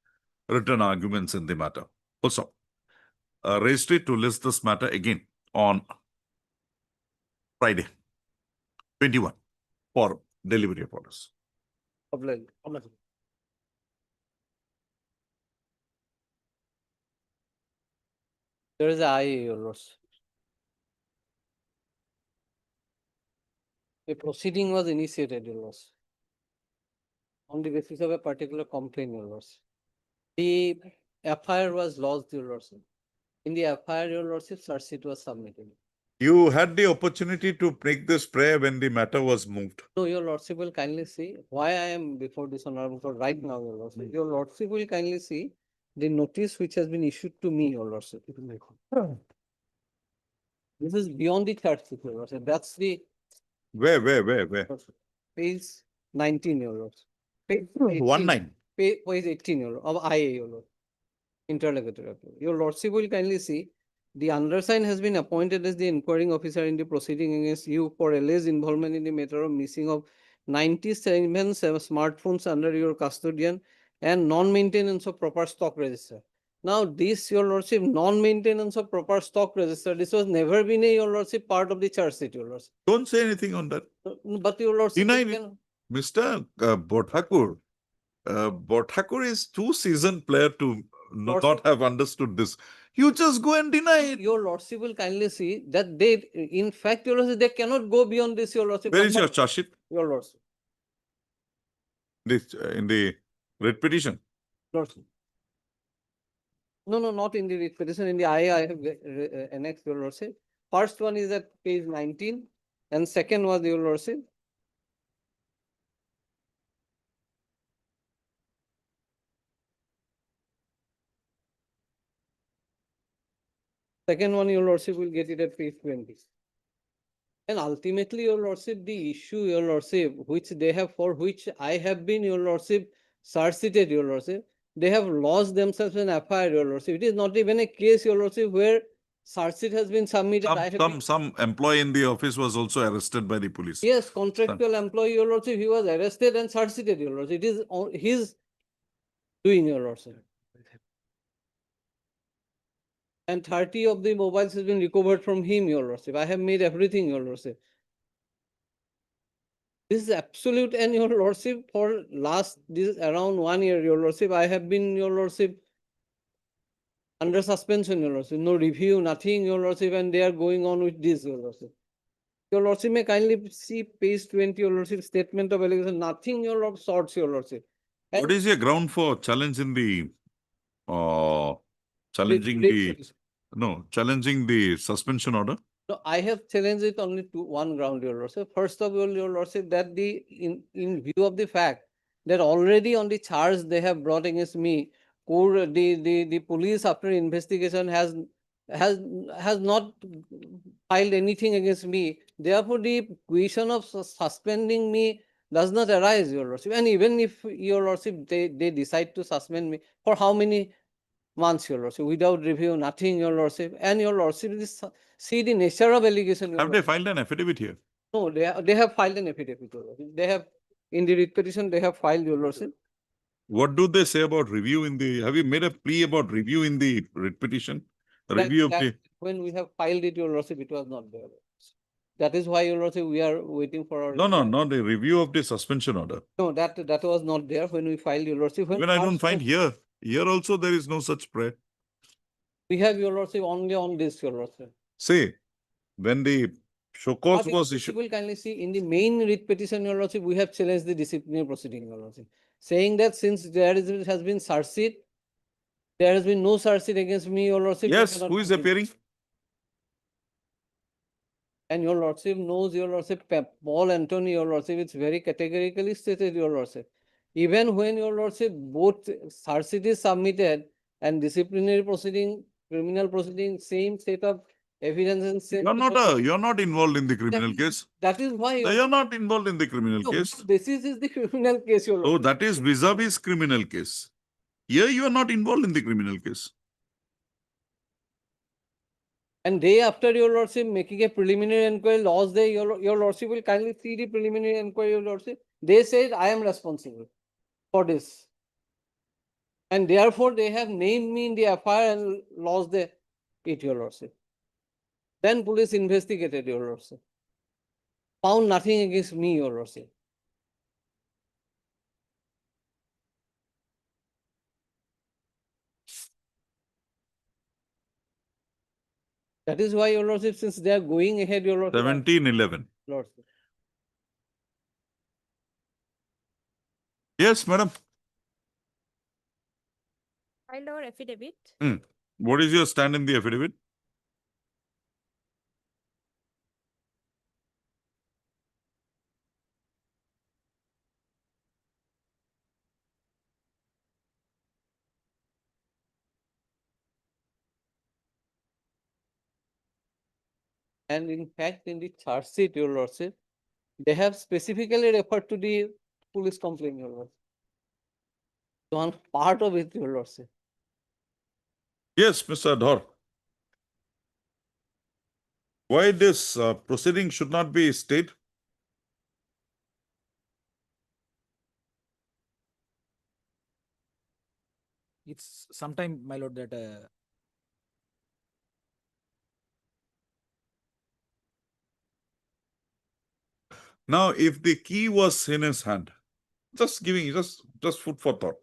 written arguments in the matter. Also, registry to list this matter again on Friday, 21, for delivery of orders. There is a IA, your lordship. A proceeding was initiated, your lordship, on the basis of a particular complaint, your lordship. The FIR was lodged, your lordship. In the FIR, your lordship, charge sheet was submitted. You had the opportunity to make this prayer when the matter was moved. No, your lordship will kindly see why I am before this honorable court right now, your lordship. Your lordship will kindly see the notice which has been issued to me, your lordship. This is beyond the charge sheet, your lordship. That's the Where? page 19, your lordship. Page 19. Page 18, your lord, of IA, your lord. Interlocutor. Your lordship will kindly see the undersigned has been appointed as the inquiring officer in the proceeding against you for alleged involvement in the matter of missing of 97 smartphones under your custodian and non-maintenance of proper stock register. Now, this, your lordship, non-maintenance of proper stock register, this was never been a, your lordship, part of the charge sheet, your lordship. Don't say anything on that. But your lordship, Deny you it. can- Mr. Bothakur, Bothakur is too seasoned player to not Lordship- have understood this. You just go and deny it. Your lordship will kindly see that they, in fact, your lordship, they cannot go beyond this, your lordship. Where is your Number- charge sheet? Your lordship, This, in the writ petition? lordship. No, no, not in the writ petition, in the I have annexed, your lordship. First one is at page 19, and second was, your lordship. Second one, your lordship will get it at page 20. And ultimately, your lordship, the issue, your lordship, which they have, for which I have been, your lordship, surseated, your lordship, they have lost themselves in FIR, your lordship. It is not even a case, your lordship, where surseat has been submitted. I have been- Some employee in the office was also arrested by the police. Yes, contractual employee, your lordship, he was arrested and surseated, your lordship. It is his doing, your lordship. And 30 of the mobiles has been recovered from him, your lordship. I have made everything, your lordship. This is absolute, and your lordship, for last, this is around 1 year, your lordship, I have been, your lordship, under suspension, your lordship, no review, nothing, your lordship, and they are going on with this, your lordship. Your lordship may kindly see page 20, your lordship, statement of allegation, nothing, your lord, sorts, your lordship. And What is your ground for challenging the, challenging writ the, petition. no, challenging the suspension order? No, I have challenged it only to one ground, your lordship. First of all, your lordship, that the, in view of the fact that already on the charge they have brought against me, the police after investigation has not filed anything against me. Therefore, the question of suspending me does not arise, your lordship. And even if, your lordship, they decide to suspend me, for how many months, your lordship, without review, nothing, your lordship. And your lordship, see the nature of allegation. your Have they lordship. filed an affidavit here? No, they have filed an affidavit, your lordship. They have, in the writ petition, they have filed, your lordship. What do they say about review in the, have you made a plea about review in the writ petition? That- Review of that the, When we have filed it, your lordship, it was not there. That is why, your lordship, we are waiting for our. no, reply. not the review of the suspension order. No, that was not there when we filed, your lordship. When Even I don't first find here. Here also there is no such prayer. We have, your lordship, only on this, your lordship. Say, when the show But cause your was lordship issued, will kindly see, in the main writ petition, your lordship, we have challenged the disciplinary proceeding, your lordship, saying that since has been surseat, there has been no surseat against me, your lordship. you yes, cannot who is proceed. appearing? And your lordship knows, your lordship, Paul Anthony, your lordship, it's very categorically stated, your lordship. Even when, your lordship, both surseat is submitted and disciplinary proceeding, criminal proceeding, same set of evidence and same. You're not involved in the criminal case. That is why. No, you're not involved in the criminal No, case. this is the criminal case, your So lordship. that is vis-a-vis criminal case. Here you are not involved in the criminal case. And day after, your lordship, making a preliminary inquiry, last day, your lordship will kindly see the preliminary inquiry, your lordship. They said, I am responsible for this. And therefore, they have named me in the FIR and lost it, your lordship. Then police investigated, your lordship. Found nothing against me, your lordship. That is why, your lordship, since they are going ahead, your lordship. 1711. Lordship. Yes, madam. Filed our affidavit. What is your stand in the affidavit? And in fact, in the charge sheet, your lordship, they have specifically referred to the police complaint, your lordship. One part of it, your lordship. Yes, Mr. Adhar. Why this proceeding should not be stayed? It's sometime, my lord, that Now, if the key was in his hand, just giving just food for thought.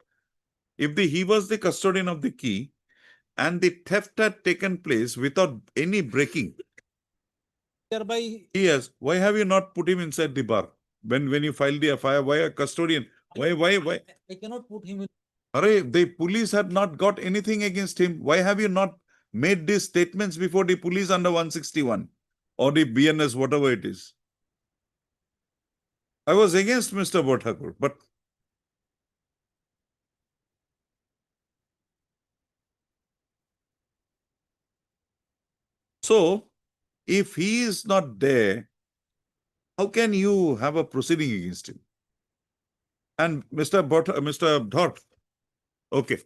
If he was the custodian of the key and the theft had taken place without any breaking, thereby yes, why have you not put him inside the bar? When you filed the FIR, why a custodian? Why? I cannot put him in. Array, the police had not got anything against him. Why have you not made these statements before the police under 161 or the BNS, whatever it is? I was against Mr. Bhattakur, but so if he is not there, how can you have a proceeding against him? And Mr. Dhar, okay,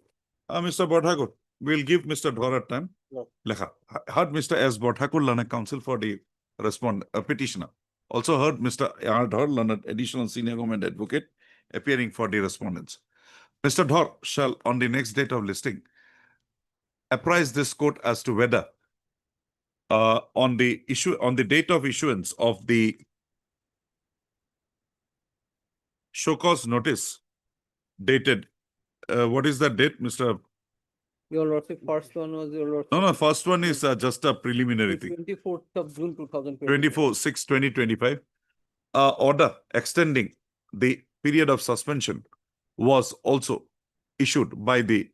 Mr. Bhattakur, we'll give Mr. Dhar a time. No. Lekha. Heard Mr. S. Bhattakur, learned counsel for the petitioner. Also heard Mr. R. Dhar, learned additional senior government advocate, appearing for the respondents. Mr. Dhar shall, on the next date of listing, apprise this court as to whether on the date of issuance of the show cause notice dated, what is the date, Mr. Your lordship, first one was your lordship. No, first one is just a preliminary thing. 24th of June 2020. 24/6/2025. Order extending the period of suspension was also issued by the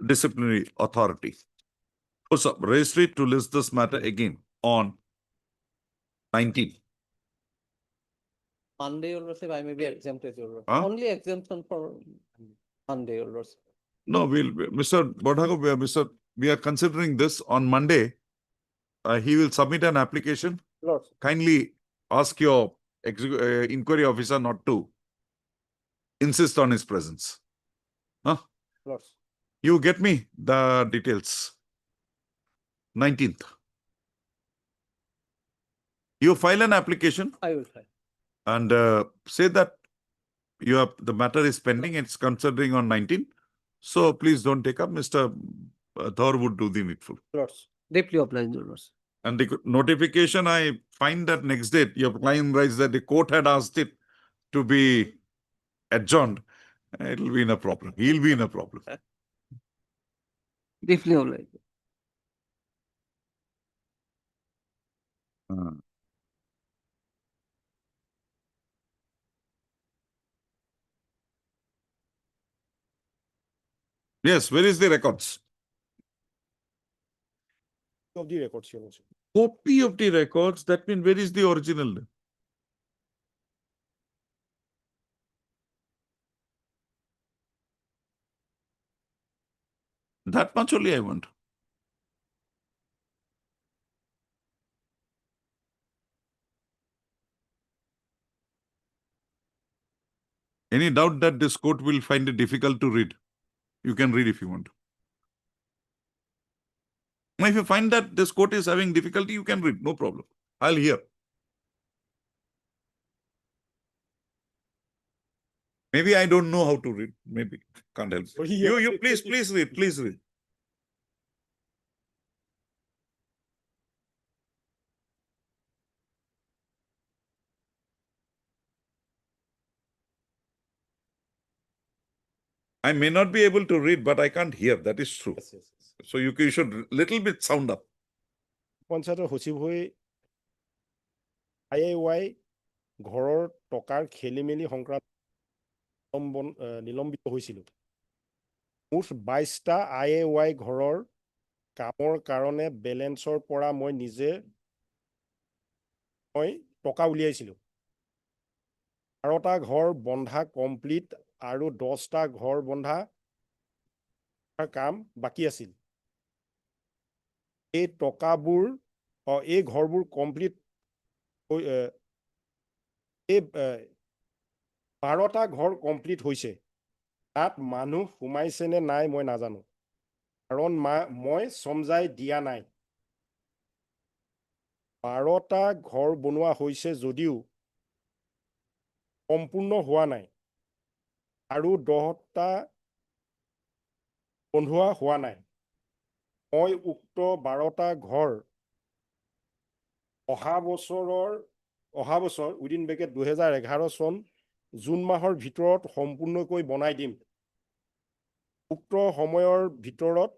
disciplinary authority. So, registry to list this matter again on 19th. Monday, your lordship, I may be exempted, your lordship. Huh? Only exemption for Monday, your lordship. No, Mr. Bhattakur, we are considering this on Monday. He will submit an application. Lordship. Kindly ask your inquiry officer not to insist on his presence. Huh? Lordship. You get me the details. 19th. You file an application I will try. and say that the matter is pending. It's considering on 19th. So please don't take up. Mr. Dhar would do the needful. Lordship. Deeply obliged, your lordship. And the notification, I find that next date, your client writes that the court had asked it to be adjourned. It will be in a problem. He'll be in a problem. Deeply obliged. Yes, where is the records? Of the records, your lordship. Copy of the records, that means where is the original? That much only I want. Any doubt that this court will find it difficult to read? You can read if you want. If you find that this court is having difficulty, you can read, no problem. I'll hear. Maybe I don't know how to read. Maybe can't help. You please read, please read. I may not be able to read, but I can't hear. That is true. So you should little bit sound up. পঞ্চায়তৰ সচিব হৈ IAY ঘৰৰ টকাৰ খেলি মেলি সংক্ৰান্ত নিলম্বিত হৈছিল। মুঠ 22টা IAY ঘৰৰ কামৰ কাৰণে বেলেন্সৰ পৰা মই নিজে টকা উলিয়াইছিলোঁ। 12টা ঘৰ বন্ধা কমপ্লিট আৰু 10টা ঘৰ বন্ধা কাম বাকী আছিল। এই টকাবোৰ এই ঘৰবোৰ কমপ্লিট এই 12টা ঘৰ কমপ্লিট হৈছে। তাত মানুহ সোমাইছে নে নাই মই নাজানো, কাৰণ মই সমজাই দিয়া নাই। 12টা ঘৰ বনোৱা হৈছে যদিও সম্পূৰ্ণ হোৱা নাই, আৰু 10টা বন্ধোৱা হোৱা নাই। মই উক্ত 12টা ঘৰ অহা বছৰ উইদিন ব্ৰেকেট 2011 চন জুন মাহৰ ভিতৰত সম্পূৰ্ণকৈ বনাই দিম। উক্ত সময়ৰ ভিতৰত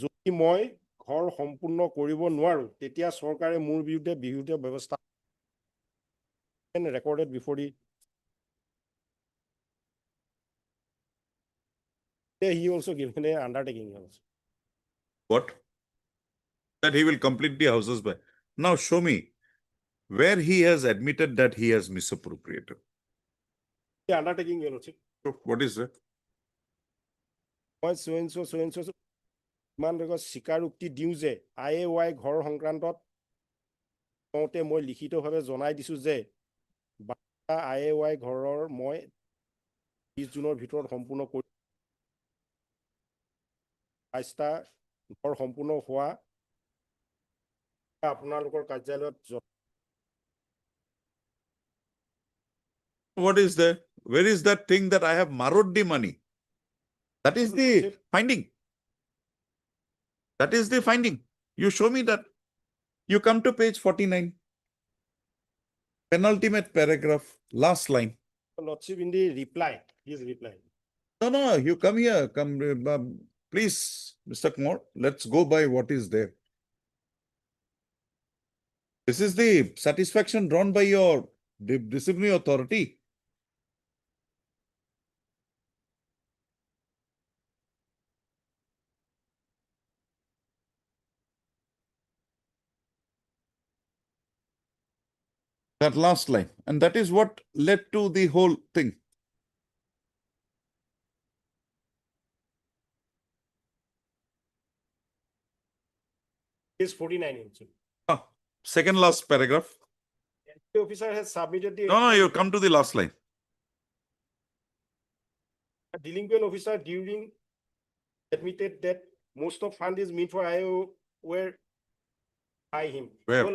যদি মই ঘৰ সম্পূৰ্ণ কৰিব নোৱাৰো তেতিয়া চৰকাৰে মোৰ বিৰুদ্ধে ব্যৱস্থা recorded before the he also given an undertaking also. What? That he will complete the houses by. Now show me where he has admitted that he has misappropriated. The undertaking, your lordship. What is that? মই so and so Iman record স্বীকাৰোক্তি দিওঁ যে IAY ঘৰ সংক্ৰান্তত কওঁতে মই লিখিতভাৱে জনাই দিছো যে IAY ঘৰৰ মই 20 জুনৰ ভিতৰত সম্পূৰ্ণ কৰি 22টা ঘৰ সম্পূৰ্ণ হোৱা আপোনালোকৰ কাৰ্যালয়ত What is there? Where is that thing that I have borrowed the money? That is the finding. That is the finding. You show me that. You come to page 49. Penultimate paragraph, last line. Lordship in the reply, his reply. No, you come here. Please, Mr. Kumar, let's go by what is there. This is the satisfaction drawn by your disciplinary authority. That last line. And that is what led to the whole thing. Page 49 also. Second last paragraph. The officer has submitted the No, you come to the last line. A delinquent officer during admitted that most of fund is meant for IO were by him. Where? So,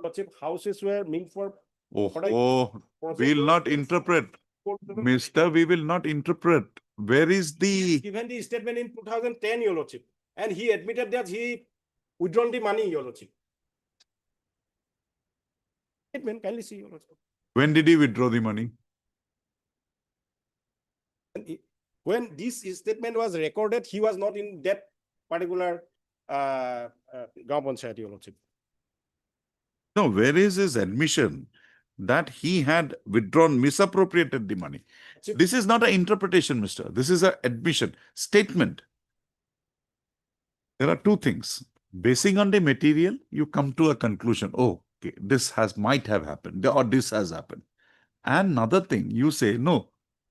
Lordship, houses were meant for. We'll not interpret. Mister, we will not interpret. Where is the... Given the statement in 2010, your lordship, and he admitted that he withdrawn the money, your lordship. Statement, kindly see, your lordship. When did he withdraw the money? When this statement was recorded, he was not in that particular Gaon Panchayat, your lordship. No, where is his admission that he had withdrawn, misappropriated the money? This is not an interpretation, mister. This is an admission, statement. There are two things. Basing on the material, you come to a conclusion. Oh, okay, this might have happened, or this has happened. And another thing, you say, no,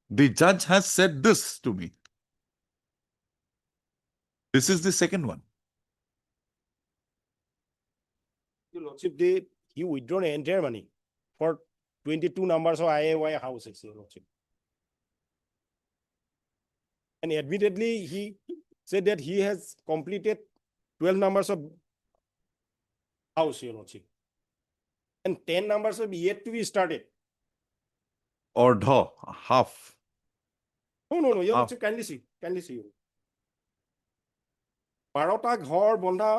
the judge has said this to me. This is the second one. Your lordship, he withdrawn entire money for 22 numbers of IAY houses, your lordship. And admittedly, he said that he has completed 12 numbers of house, your lordship. And 10 numbers have yet to be started. Or half. No, your lordship, kindly see. 12টা ঘৰ বন্ধা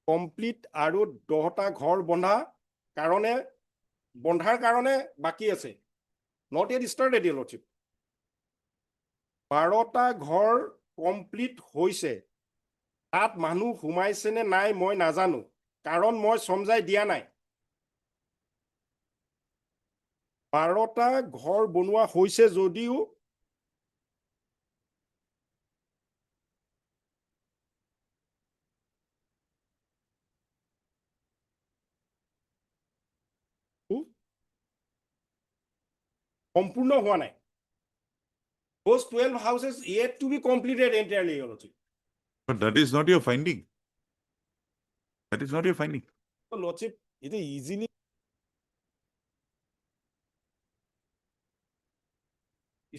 complete আৰু 10টা ঘৰ বন্ধাৰ কাৰণে বাকি আছে. Not yet started, your lordship. 12টা ঘৰ complete হৈছে. তাত মানুহ সোমাইছে নে নাই মই নাজানো, কাৰণ মই সমজাই দিয়া নাই. 12টা ঘৰ বনোৱা হৈছে যদিও সম্পূৰ্ণ হোৱা নাই. Those 12 houses yet to be completed entirely, your lordship. But that is not your finding. That is not your finding. Your lordship, it is easily.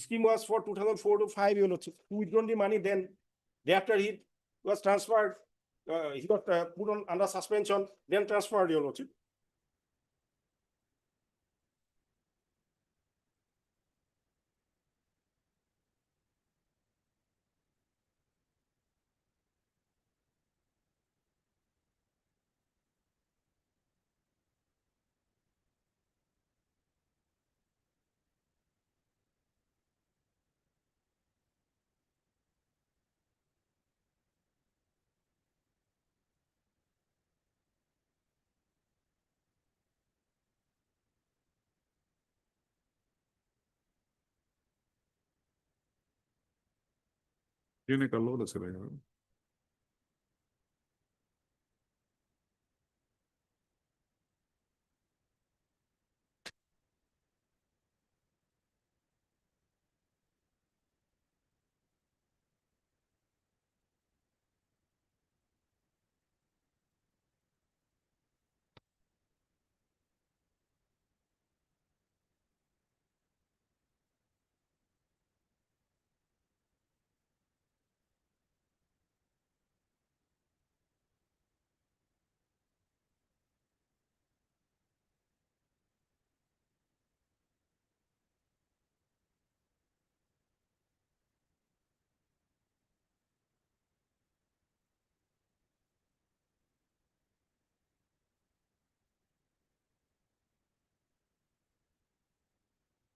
Scheme was for 2004 to 5, your lordship. Who withdrawn the money then? Thereafter, he was transferred. He got put on under suspension, then transferred, your lordship. Tiene calor ese regalo.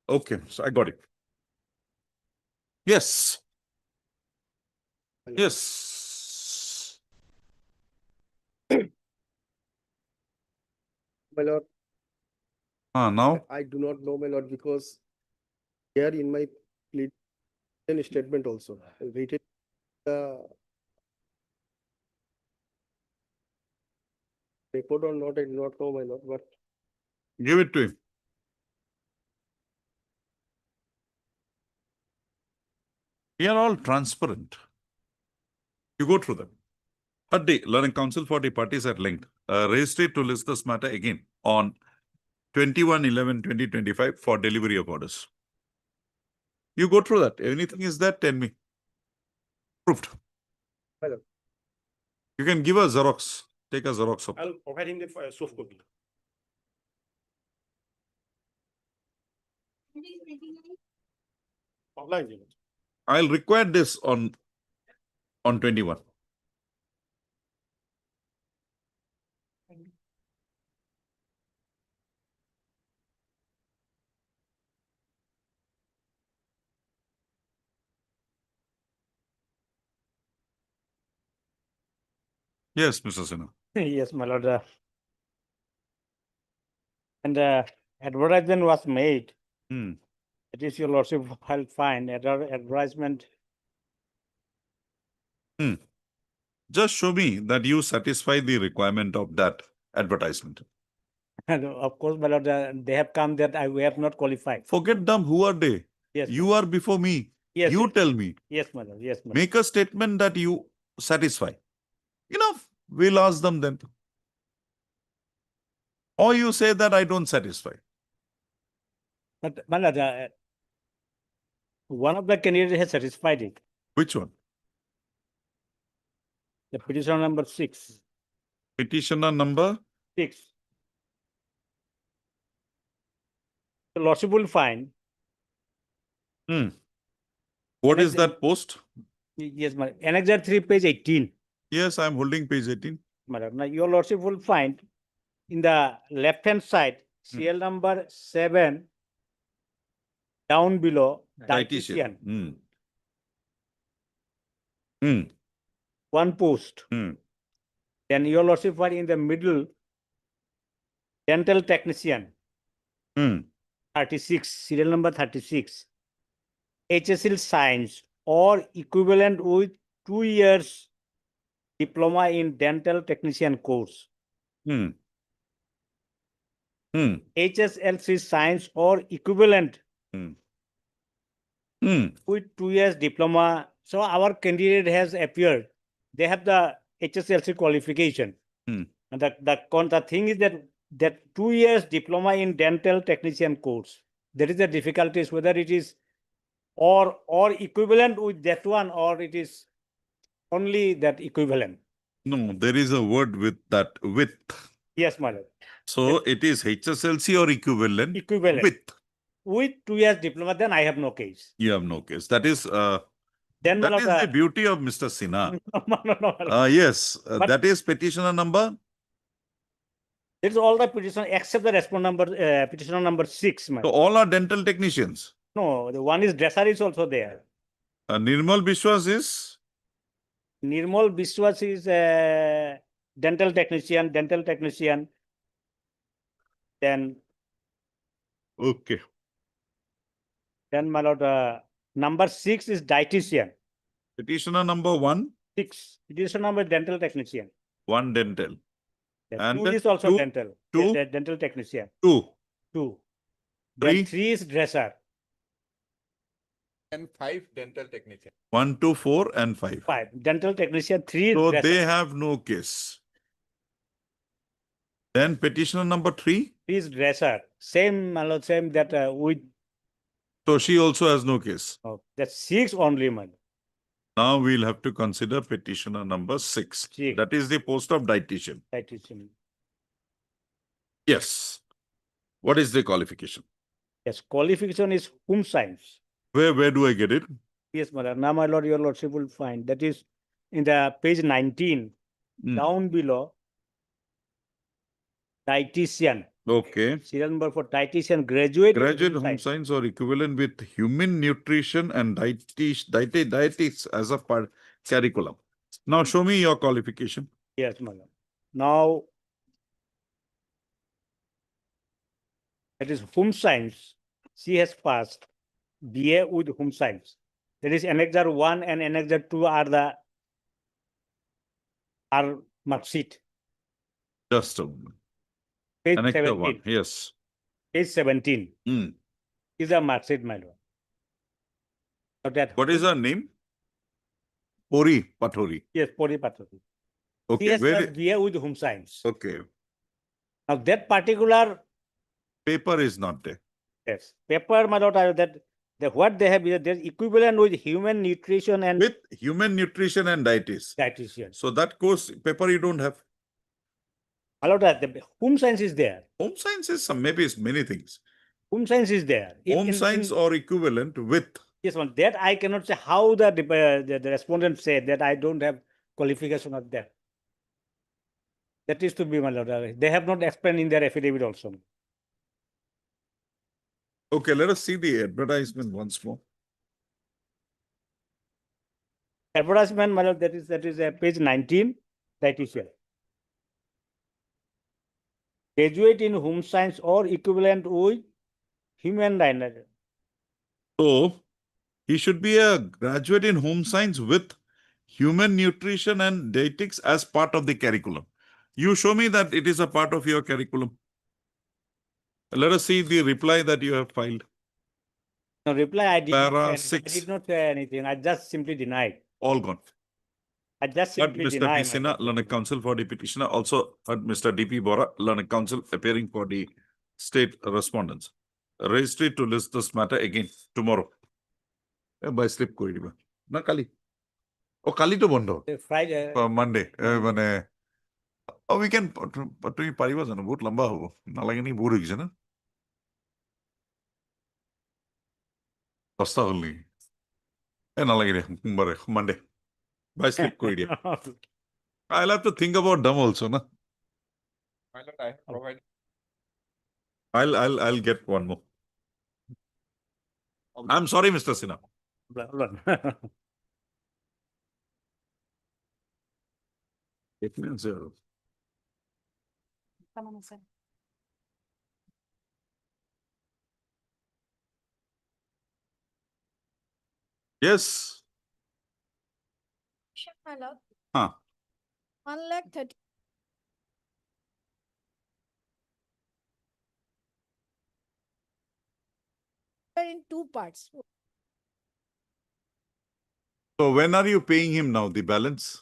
Okay, so I got it. Yes. Yes. My lord, Now, I do not know, my lord, because here in my written statement also, written the report or not, I do not know, my lord, but give it to him. We are all transparent. You go through them. Third day, Learning Council for the parties at length registered to list this matter again on 21/11/2025 for delivery of orders. You go through that. Anything is that, tell me. Proved. my lord, You can give a Xerox. Take a Xerox of. I'll provide him the soft copy. Offline, Your Lordship. I'll require this on 21. Yes, Mr. Sinha. Yes, my lord. And advertisement was made. Hmm. It is your lordship will find advertisement. Just show me that you satisfy the requirement of that advertisement. And of course, my lord, they have come that we have not qualified. Forget them. Who are they? Yes, You are before me. Yes, You yes. tell me. Yes, my lord. Yes, my lord. Make a statement that you satisfy. Enough. We'll ask them then. Or you say that I don't satisfy. But my lord, one of the candidates has satisfied it. Which one? The petition number 6. Petitioner number? 6. The lordship will find. What is Annexure- that post? Yes, my Annexure 3, page 18. Yes, I'm holding page 18. Madam, now your lordship will find in the left-hand side, CL number 7, down below, dietitian, one post. Then your lordship find in the middle, dental technician, 36, serial number 36, HSL science or equivalent with 2 years diploma in dental technician course. HSLC science or equivalent with 2 years diploma. So our candidate has appeared. They have the HSLC qualification. And the thing is that 2 years diploma in dental technician course. There is a difficulties whether it is or equivalent with that one or it is only that equivalent. No, there is a word with that with. Yes, my lord. So it is HSLC or equivalent. Equivalent. With 2 years diploma, then I have no case. you have no case. That is Then that my is lord, the beauty of Mr. Sinha. no. Yes, But- that is petitioner number. It's all the petition except the petitioner number 6. So all are dental technicians. No, the one is dresser is also there. Nirmal Biswas is Nirmal Biswas is dental technician. Then okay. my lord, number 6 is dietitian. Petitioner number 6, petition number dental technician. 1 dental. Yeah, And 2 is also two- dental. two? Dental technician. 2. 2. Three? Then 3 is dresser. And 5 dental technician. 1, 2, 4 and 5. 5. Dental technician. 3 is So dresser. they have no case. Then petitioner number 3. 3 is dresser. Same, my lord, same that with So she also has no case. that's 6 only, my lord. Now we'll have to consider petitioner number 6. Six. That is the post of dietitian. Dietitian. Yes. What is the qualification? Yes, qualification is home science. Where do I get it? Yes, my lord. Now, my lord, your lordship will find that is in the page 19, down below, dietitian. Okay. Serial number for dietitian, graduate. in Graduate home home science. science or equivalent with human nutrition and dietetics as a part curriculum. Now show me your qualification. Yes, my lord. Now, that is home science. She has passed BA with home science. That is annexure 1 and annexure 2 are the mark sheet. Just a moment. Page Annexure 17. 1. Yes. Page 17 is a mark sheet, my lord. So that What is her name? Pori Pathori. yes, Pori Pathori. She Okay. has Where? passed BA with home science. Okay. Now that particular Paper is not there. yes paper, my lord, that what they have is there's equivalent with human nutrition and With human nutrition and dietetics. dietitian. So that course paper you don't have. My lord, the home science is there. Home science is some, maybe it's many things. Home science is there. Home science or equivalent with. Yes, one. That I cannot say how the respondent said that I don't have qualification of that. That is to be, my lord. They have not explained in their affidavit also. Okay, let us see the advertisement once more. Advertisement, my lord, that is page 19, dietitian. Graduate in home science or equivalent with human dietitian. So he should be a graduate in home science with human nutrition and dietetics as part of the curriculum. You show me that it is a part of your curriculum. Let us see the reply that you have filed. No reply, I did not Para say anything. I 6. did not say anything. I just simply denied. All gone. I just But simply Mr. deny. P. Sinha, learned counsel for the petitioner, also heard Mr. D.P. Bora, learned counsel appearing for the state respondents. Registry to list this matter again tomorrow. By slip koi diba. Na kali. Oh, kali to bondo. Friday. Monday. Mane. Oh, we can. But তুমি পাৰিবা জানো বহুত লম্বা হ'ব নালাগে নি বহুত হৈ গৈছে না 10টা হ'ল নেকি নালাগে দে সোমবাৰে Monday. By slip কৰি দিয়া. I'll have to think about them also, na. My lord, I have provided. I'll get one more. I'm sorry, Mr. Sinha. It means Come on, sir. yes. My lord, Huh. 1,30,000. In 2 parts. So when are you paying him now, the balance?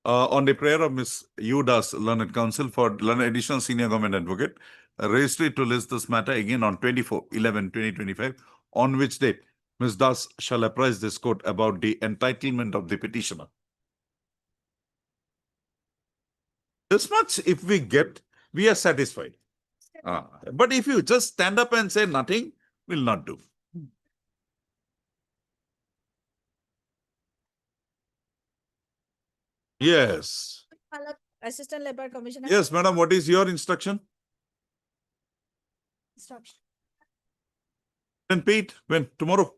On the prayer of Ms. Udas, learned counsel for learned additional senior government advocate, registry to list this matter again on 24/11/2025, on which date Ms. Das shall apprise this court about the entitlement of the petitioner. This much, if we get, we are satisfied. But if you just stand up and say nothing, will not do. Yes. My lord, Assistant Labor Commissioner. Yes, madam, what is your instruction? Instruction. Then pay it when? Tomorrow.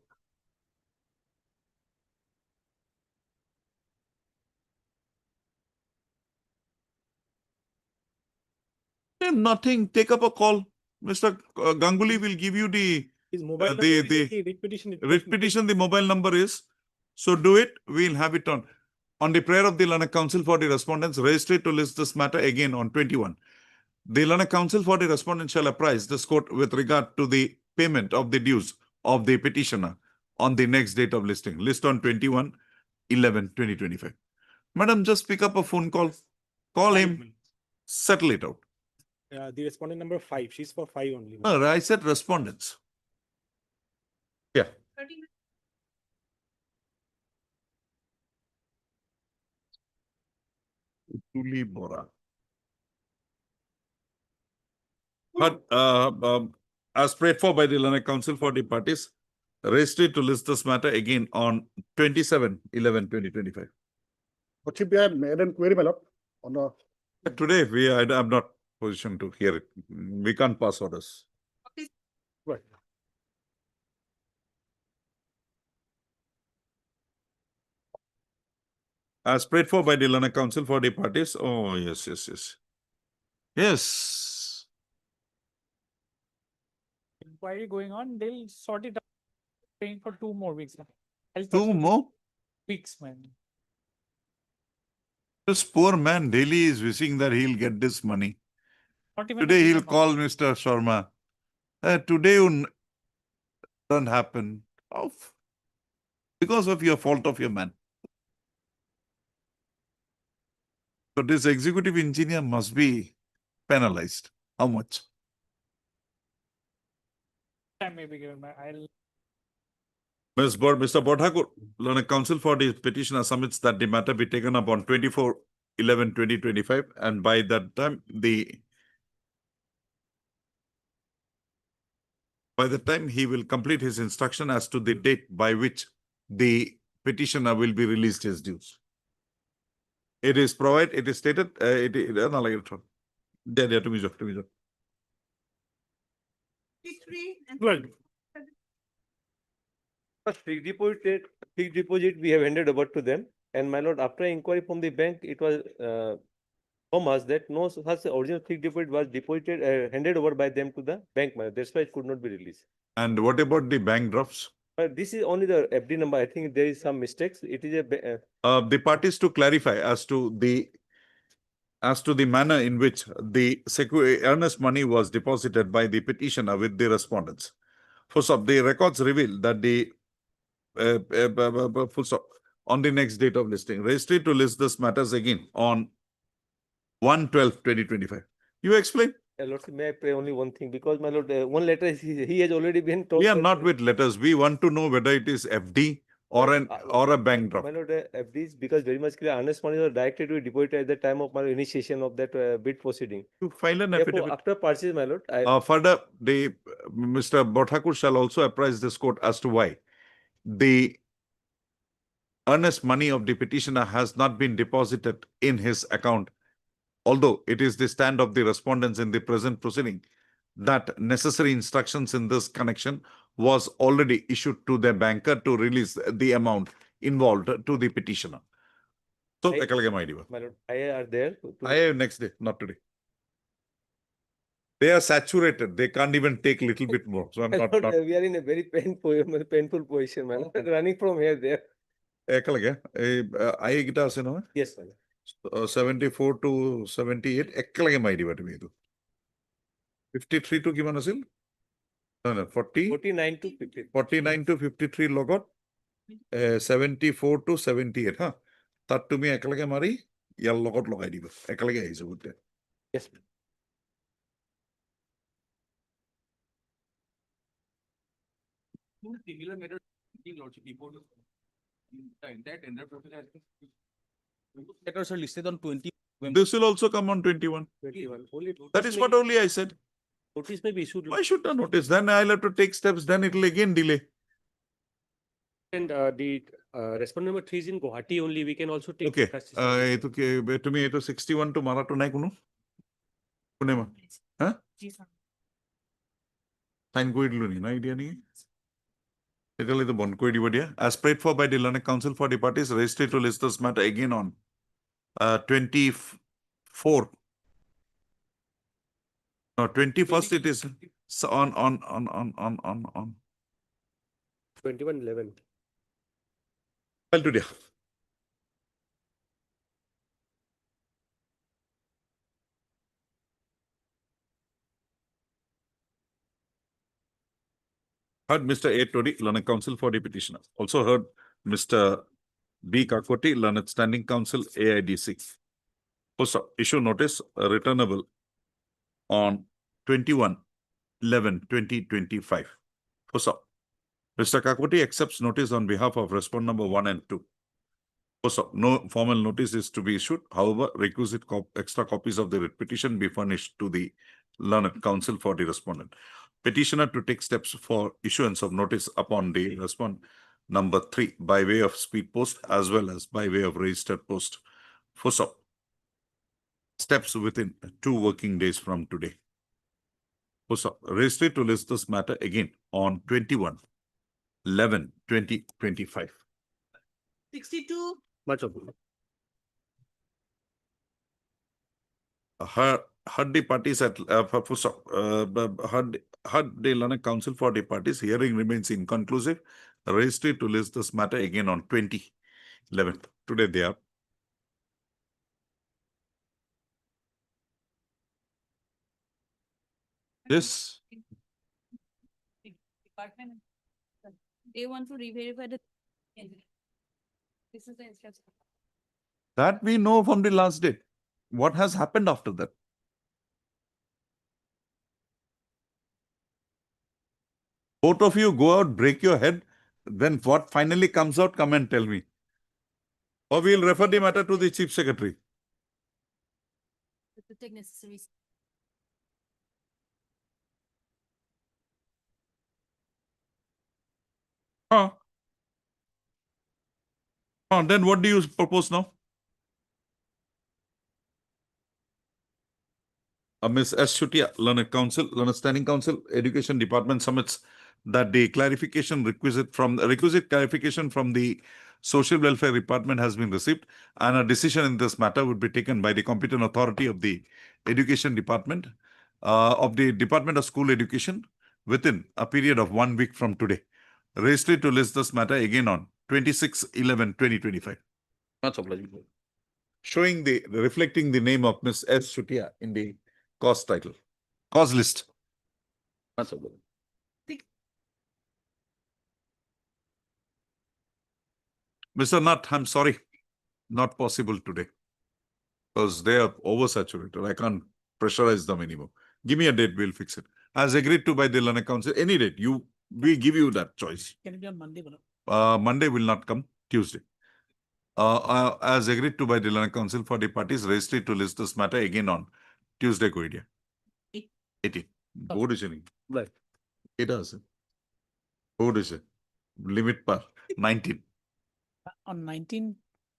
Then nothing. Take up a call. Mr. Ganguly will give you the His mobile number the is the writ petition. writ petition, the mobile number is, so do it, we'll have it on the prayer of the learned counsel for the respondents, register to list this matter again on 21. The learned counsel for the respondent shall apprise this court with regard to the payment of the dues of the petitioner on the next date of listing. List on 21/11/2025. Madam, just pick up a phone call, call him, settle it out. The respondent number 5, she's for 5 only. No, I said respondents. Yeah. Tuli Bora. But as prayed for by the learned counsel for the parties, registered to list this matter again on 27/11/2025. What should be made an query, my lord, on the Today, I'm not positioned to hear it. We can't pass orders. right. As prayed for by the learned counsel for the parties. Oh, yes. Yes. Inquiry going on, they'll sort it out. Paying for 2 more weeks. I'll touch 2 with more? weeks, man. This poor man daily is wishing that he'll get this money. Not even a Today he'll minimum. call Mr. Sharma. Today don't happen. How because of your fault of your man. So this executive engineer must be penalized. How much? Time may be given. I'll Mr. Bodhakur, learned counsel for the petitioner submits that the matter be taken up on 24/11/2025, and by that time he will complete his instruction as to the date by which the petitioner will be released his dues. It is stated, Good. Fixed deposit we have handed over to them, and my lord, after inquiry from the bank, it was from us that no such original fixed deposit was handed over by them to the bank, my lord. That's why it could not be released. And what about the bank drafts? This is only the FD number. I think there is some mistakes. It is a The parties to clarify as to the manner in which the earnest money was deposited by the petitioner with the respondents. Full stop. The records reveal that the full stop on the next date of listing. Registry to list this matters again on 1/12/2025. You explain? Lordship, may I pray only one thing, because my lord, one letter he has already been told. We are not with letters. We want to know whether it is FD or a bank draft. My lord, FDs, because very much clear, earnest money was directed to be deposited at the time of my initiation of that bid proceeding. To file an Therefore, affidavit. after purchase, my lord, Further, Mr. Bodhakur shall also apprise this court as to why the earnest money of the petitioner has not been deposited in his account, although it is the stand of the respondents in the present proceeding that necessary instructions in this connection was already issued to their banker to release the amount involved to the petitioner. So, my lord, I are there. next day, not today. They are saturated. They can't even take little bit more. So I'm not. We are in a very painful position, my lord. Running from here there. I guitars, you know? Yes, my lord. 74 to 78. Ekkalage maidi batu meedu. 53 to kiman asil? No, 40. 49 to 50. 49 to 53 logot. 74 to 78. Huh? That to me ekkalage mari. Yal logot logai diba. Ekkalage is a good day. Yes. Singular matter, Lordship, before the entire tender process has been. Letters are listed on 20. This will also come on 21. 21. That is what only I said. Notice may be issued. Why should I notice? Then I'll have to take steps. Then it will again delay. And the respondent number 3 is in Guwahati only. We can also take. Okay. To me, it was 61 to Mara to Naikuno. Punema. Huh? Sign go idlu no idea ni. Italy the bond ko idea. As prayed for by the learned counsel for the parties, registered to list this matter again on 24. No, 21st it is. So on 2111. file today. Heard Mr. A. Todi, learned counsel for the petitioner. Also heard Mr. B. Kakoti, learned standing counsel, AIDC. Also issue notice returnable on 21/11/2025. Also, Mr. Kakoti accepts notice on behalf of respondent number 1 and 2. Also, no formal notice is to be issued. However, requisite extra copies of the writ petition be furnished to the learned counsel for the respondent. Petitioner to take steps for issuance of notice upon the respondent number 3 by way of speed post as well as by way of registered post. FOSO. Steps within 2 working days from today. FOSO. Register to list this matter again on 21/11/2025. 62. Much of it. Heard the parties at heard the learned counsel for the parties. Hearing remains inconclusive. Register to list this matter again on 20/11. Today they are. Yes. Department. They want to re-verify the. This is the instruction. That we know from the last date. What has happened after that? Both of you go out, break your head. Then what finally comes out, come and tell me. Or we'll refer the matter to the Chief Secretary. To take necessary. Then what do you propose now? Ms. S. Shutia, learned counsel, learned standing counsel, Education Department submits that the requisite clarification from the Social Welfare Department has been received, and a decision in this matter would be taken by the competent authority of the Education Department of the Department of School Education within a period of 1 week from today. Register to list this matter again on 26/11/2025. Much obliged. Showing reflecting the name of Ms. S. Shutia in the cause title, cause list. Much obliged. Mr. Nutt, I'm sorry, not possible today because they are oversaturated. I can't pressurize them anymore. Give me a date, we'll fix it. As agreed to by the learned counsel, any date, we give you that choice. Can it be on Monday? Monday will not come, Tuesday. As agreed to by the learned counsel for the parties, registered to list this matter again on Tuesday, go idea. 18. Board is in. Right. It does. Board is limit par 19. On 19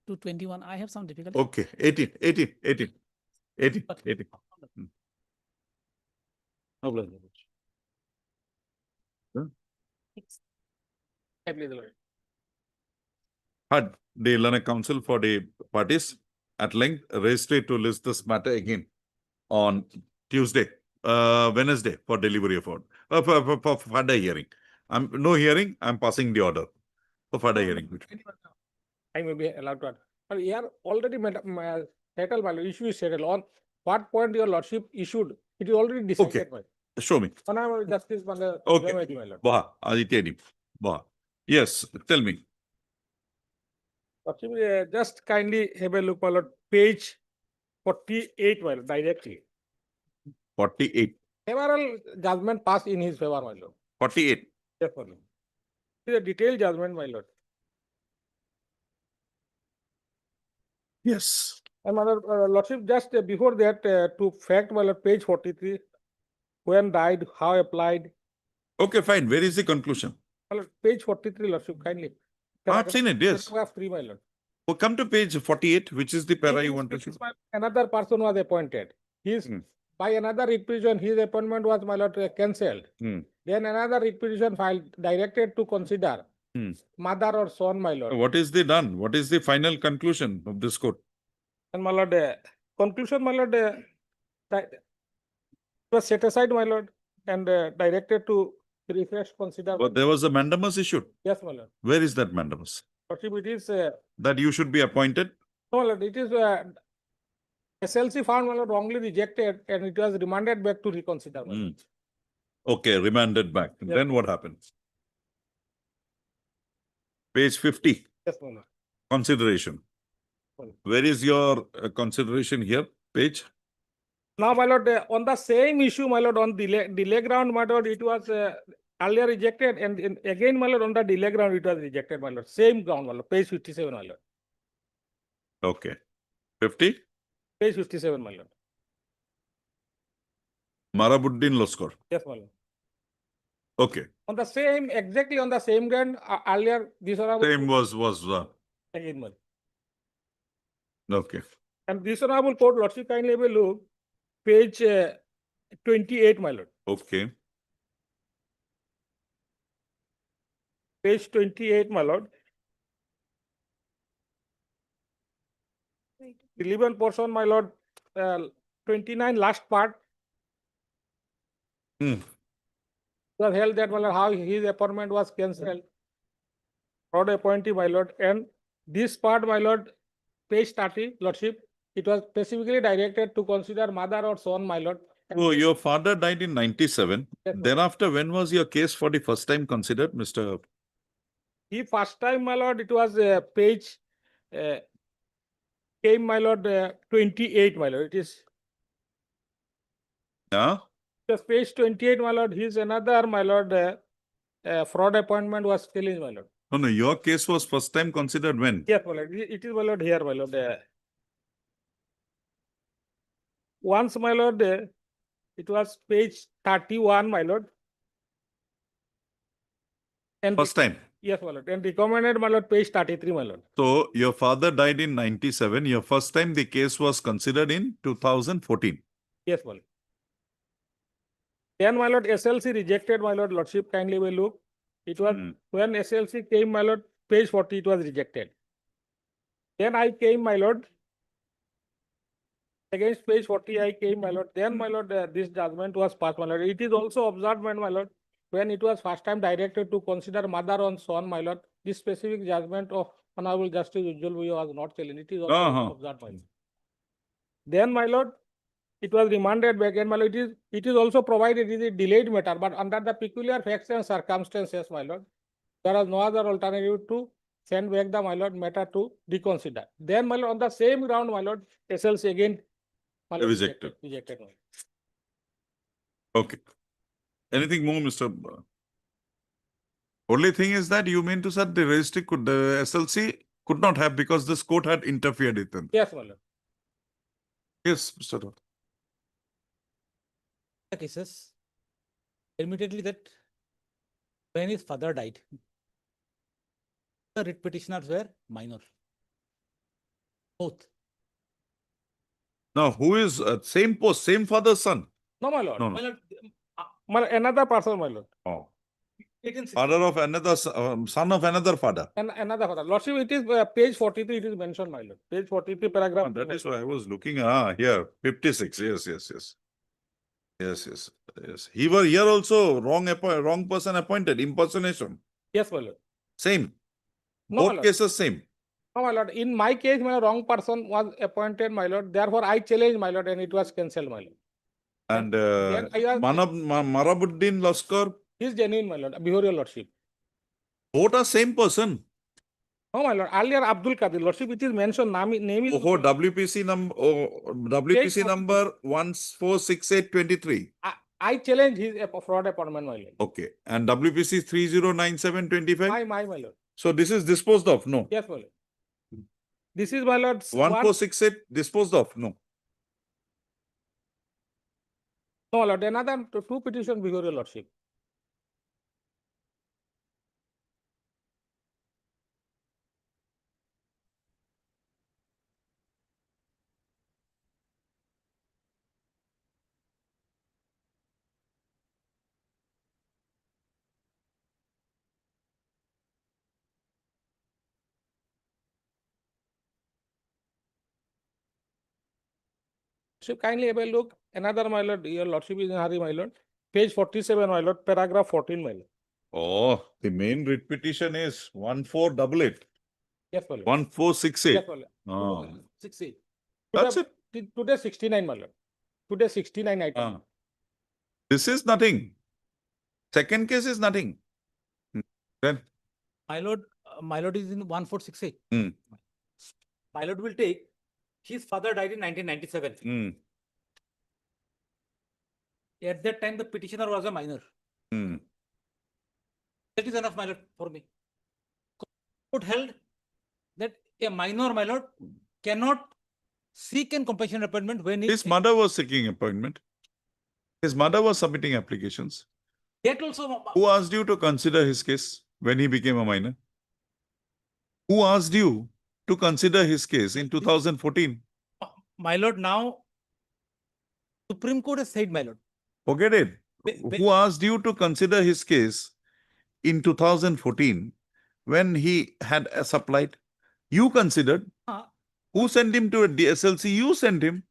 to 21, I have some difficulty. Okay, 18. Had the learned counsel for the parties at length registered to list this matter again on Tuesday, Wednesday for delivery of order, for further hearing. No hearing, I'm passing the order for further hearing. I may be allowed to. But here already settled, my lord, issue is settled. On what point your lordship issued, it is already decided. Okay. Show me. Honorable Justice, my lord. Okay. My lord. Baha, Aditya. Baha. Yes, tell me. Lordship, just kindly have a look, my lord, page 48, my lord, directly. 48. Several judgment passed in his favor, my lord. 48. Yes, my lord. It is a detailed judgment, my lord. Yes. And my lord, lordship, just before that, to fact, my lord, page 43, when died, how applied. Okay, fine. Where is the conclusion? My lord, page 43, lordship, kindly. I've seen it, yes. Paragraph 3, my lord. Well, come to page 48, which is the para you want to show. Another person was appointed. By another writ petition, his appointment was, my lord, cancelled. Then another writ petition filed, directed to consider mother or son, my lord. What is the done? What is the final conclusion of this court? And my lord, conclusion, my lord, that was set aside, my lord, and directed to refresh consider. But there was a mandamus issued. Yes, my lord. Where is that mandamus? Lordship, it is, That you should be appointed? no, my lord, it is, SLC found, my lord, wrongly rejected and it was remanded back to reconsider. My lord. Okay, remanded back. Yes. Then what happened? Page 50, Yes, my lord. consideration. Where is your consideration here? Page? Now, my lord, on the same issue, my lord, on delay ground, my lord, it was earlier rejected and again, my lord, on the delay ground, it was rejected, my lord. Same ground, my lord, page 57, my lord. Okay. 50? Page 57, my lord. Marabuddin Loskar. Yes, my lord. Okay. On the same, exactly on the same ground, earlier, this honorable. Same was, Again, my lord. okay. And this honorable court, lordship, kindly have a look, page 28, my lord. Okay. Page 28, my lord. Relevant portion, my lord, 29 last part. Was held that, my lord, how his appointment was cancelled. Fraud appointee, my lord, and this part, my lord, page 30, lordship, it was specifically directed to consider mother or son, my lord. And Oh, your father died in 97. Yes, sir. Thereafter, when was your case for the first time considered, Mr. the first time, my lord, it was page came, my lord, 28, my lord. It is Yeah? just page 28, my lord. His another, my lord, fraud appointment was challenged, my lord. No, no, your case was first time considered when? Yes, my lord. It is, my lord, here, my lord. Once, my lord, it was page 31, my lord. And First time. yes, my lord. And recommended, my lord, page 33, my lord. So your father died in 97. Your first time the case was considered in 2014. Yes, my lord. Then, my lord, SLC rejected, my lord, lordship, kindly will look. It was when SLC came, my lord, page 40, it was rejected. Then I came, my lord. Against page 40, I came, my lord. Then, my lord, this judgment was passed, my lord. It is also observed, my lord, when it was first time directed to consider mother on son, my lord, this specific judgment of Honorable Justice Ujjwal Bhuiya was not challenged. It is also observed, my lord. Then, my lord, it was remanded back and, my lord, it is also provided it is a delayed matter, but under the peculiar facts and circumstances, my lord, there was no other alternative to send back the, my lord, matter to reconsider. Then, my lord, on the same ground, my lord, SLC again, my lord, Rejected. rejected, my lord. Okay. Anything more, Mr. Only thing is that you mean to say the registry could, the SLC could not have because this court had interfered with them. Yes, my lord. Yes, Mr. Rao. Cases, admittedly that when his father died, the writ petitioners were minor. Both. Now, who is same post, same father's son? No, my lord. No, My no. lord, My lord, another person, my lord. Oh. 1860 Father of another, son of another father. And another father. Lordship, it is page 43, it is mentioned, my lord. Page 43, paragraph. That is why I was looking, here, 56, yes, yes, yes. Yes, yes, yes. He were here also, wrong person appointed, impersonation. Yes, my lord. Same. No, my Both lord. cases same. No, my lord. In my case, my wrong person was appointed, my lord. Therefore, I challenged, my lord, and it was cancelled, my lord. And then I was- Marabuddin Laskar, He is genuine, my lord. Before your lordship. both are same person. No, my lord. Earlier, Abdul Qadir, lordship, it is mentioned, name is. Oh, WPC number, WPC number 146823. I challenge his fraud appointment, my lord. Okay. And WPC 309725. My lord. So this is disposed of, no? Yes, my lord. This is, my lord. 1468 disposed of, no? No, my lord. Another two petition before your lordship. So kindly have a look. Another, my lord, your lordship is in a hurry, my lord. Page 47, my lord, paragraph 14, my lord. Oh, the main writ petition is 1488, Yes, my lord. 1468. Yes, my lord. Oh, 68. that's it. Today 69, my lord. Today 69 item. Ah. This is nothing. Second case is nothing. Then, My lord is in 1468. Hmm. My lord will take, his father died in 1997. Hmm. At that time, the petitioner was a minor. Hmm. That is enough, my lord, for me. Court held that a minor, my lord, cannot seek an compassionate appointment when His mother was seeking appointment. His mother was submitting applications. That also, Who asked you to consider his case when he became a minor? Who asked you to consider his case in 2014? my lord, now Supreme Court has said, my lord. Forget it. Be- Who asked you to consider his case in 2014 when he had supplied? You considered. Ah. Who sent him to a DSLC? You sent him.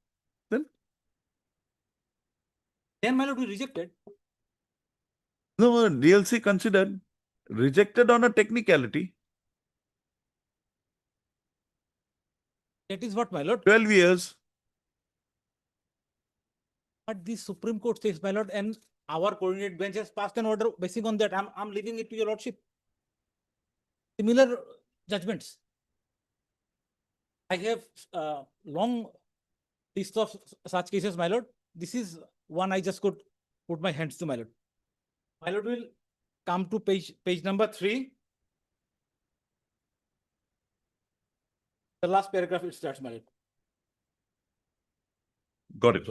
Then, my lord, we rejected. No, DLC considered. Rejected on a technicality. That is what, my lord. 12 years. But the Supreme Court says, my lord, and our coordinate bench has passed an order basing on that. I'm leaving it to your lordship. Similar judgments. I have long list of such cases, my lord. This is one I just could put my hands to, my lord. My lord will come to page number 3. The last paragraph it starts, my lord. Got it.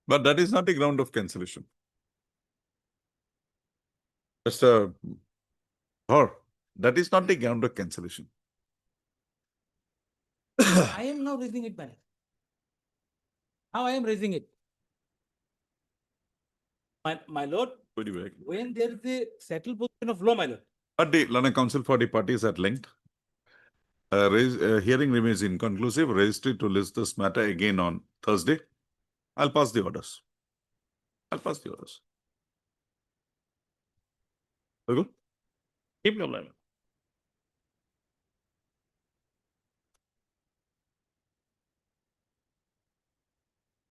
But that is not a ground of cancellation. Mr. Dhar, that is not the ground of cancellation. I am now raising it, my lord. How I am raising it? My lord, when there is a settled position of law, my lord. But the London Council for the parties at length. Hearing remains inconclusive. Registry to list this matter again on Thursday. I'll pass the orders. Very good. Keep your line.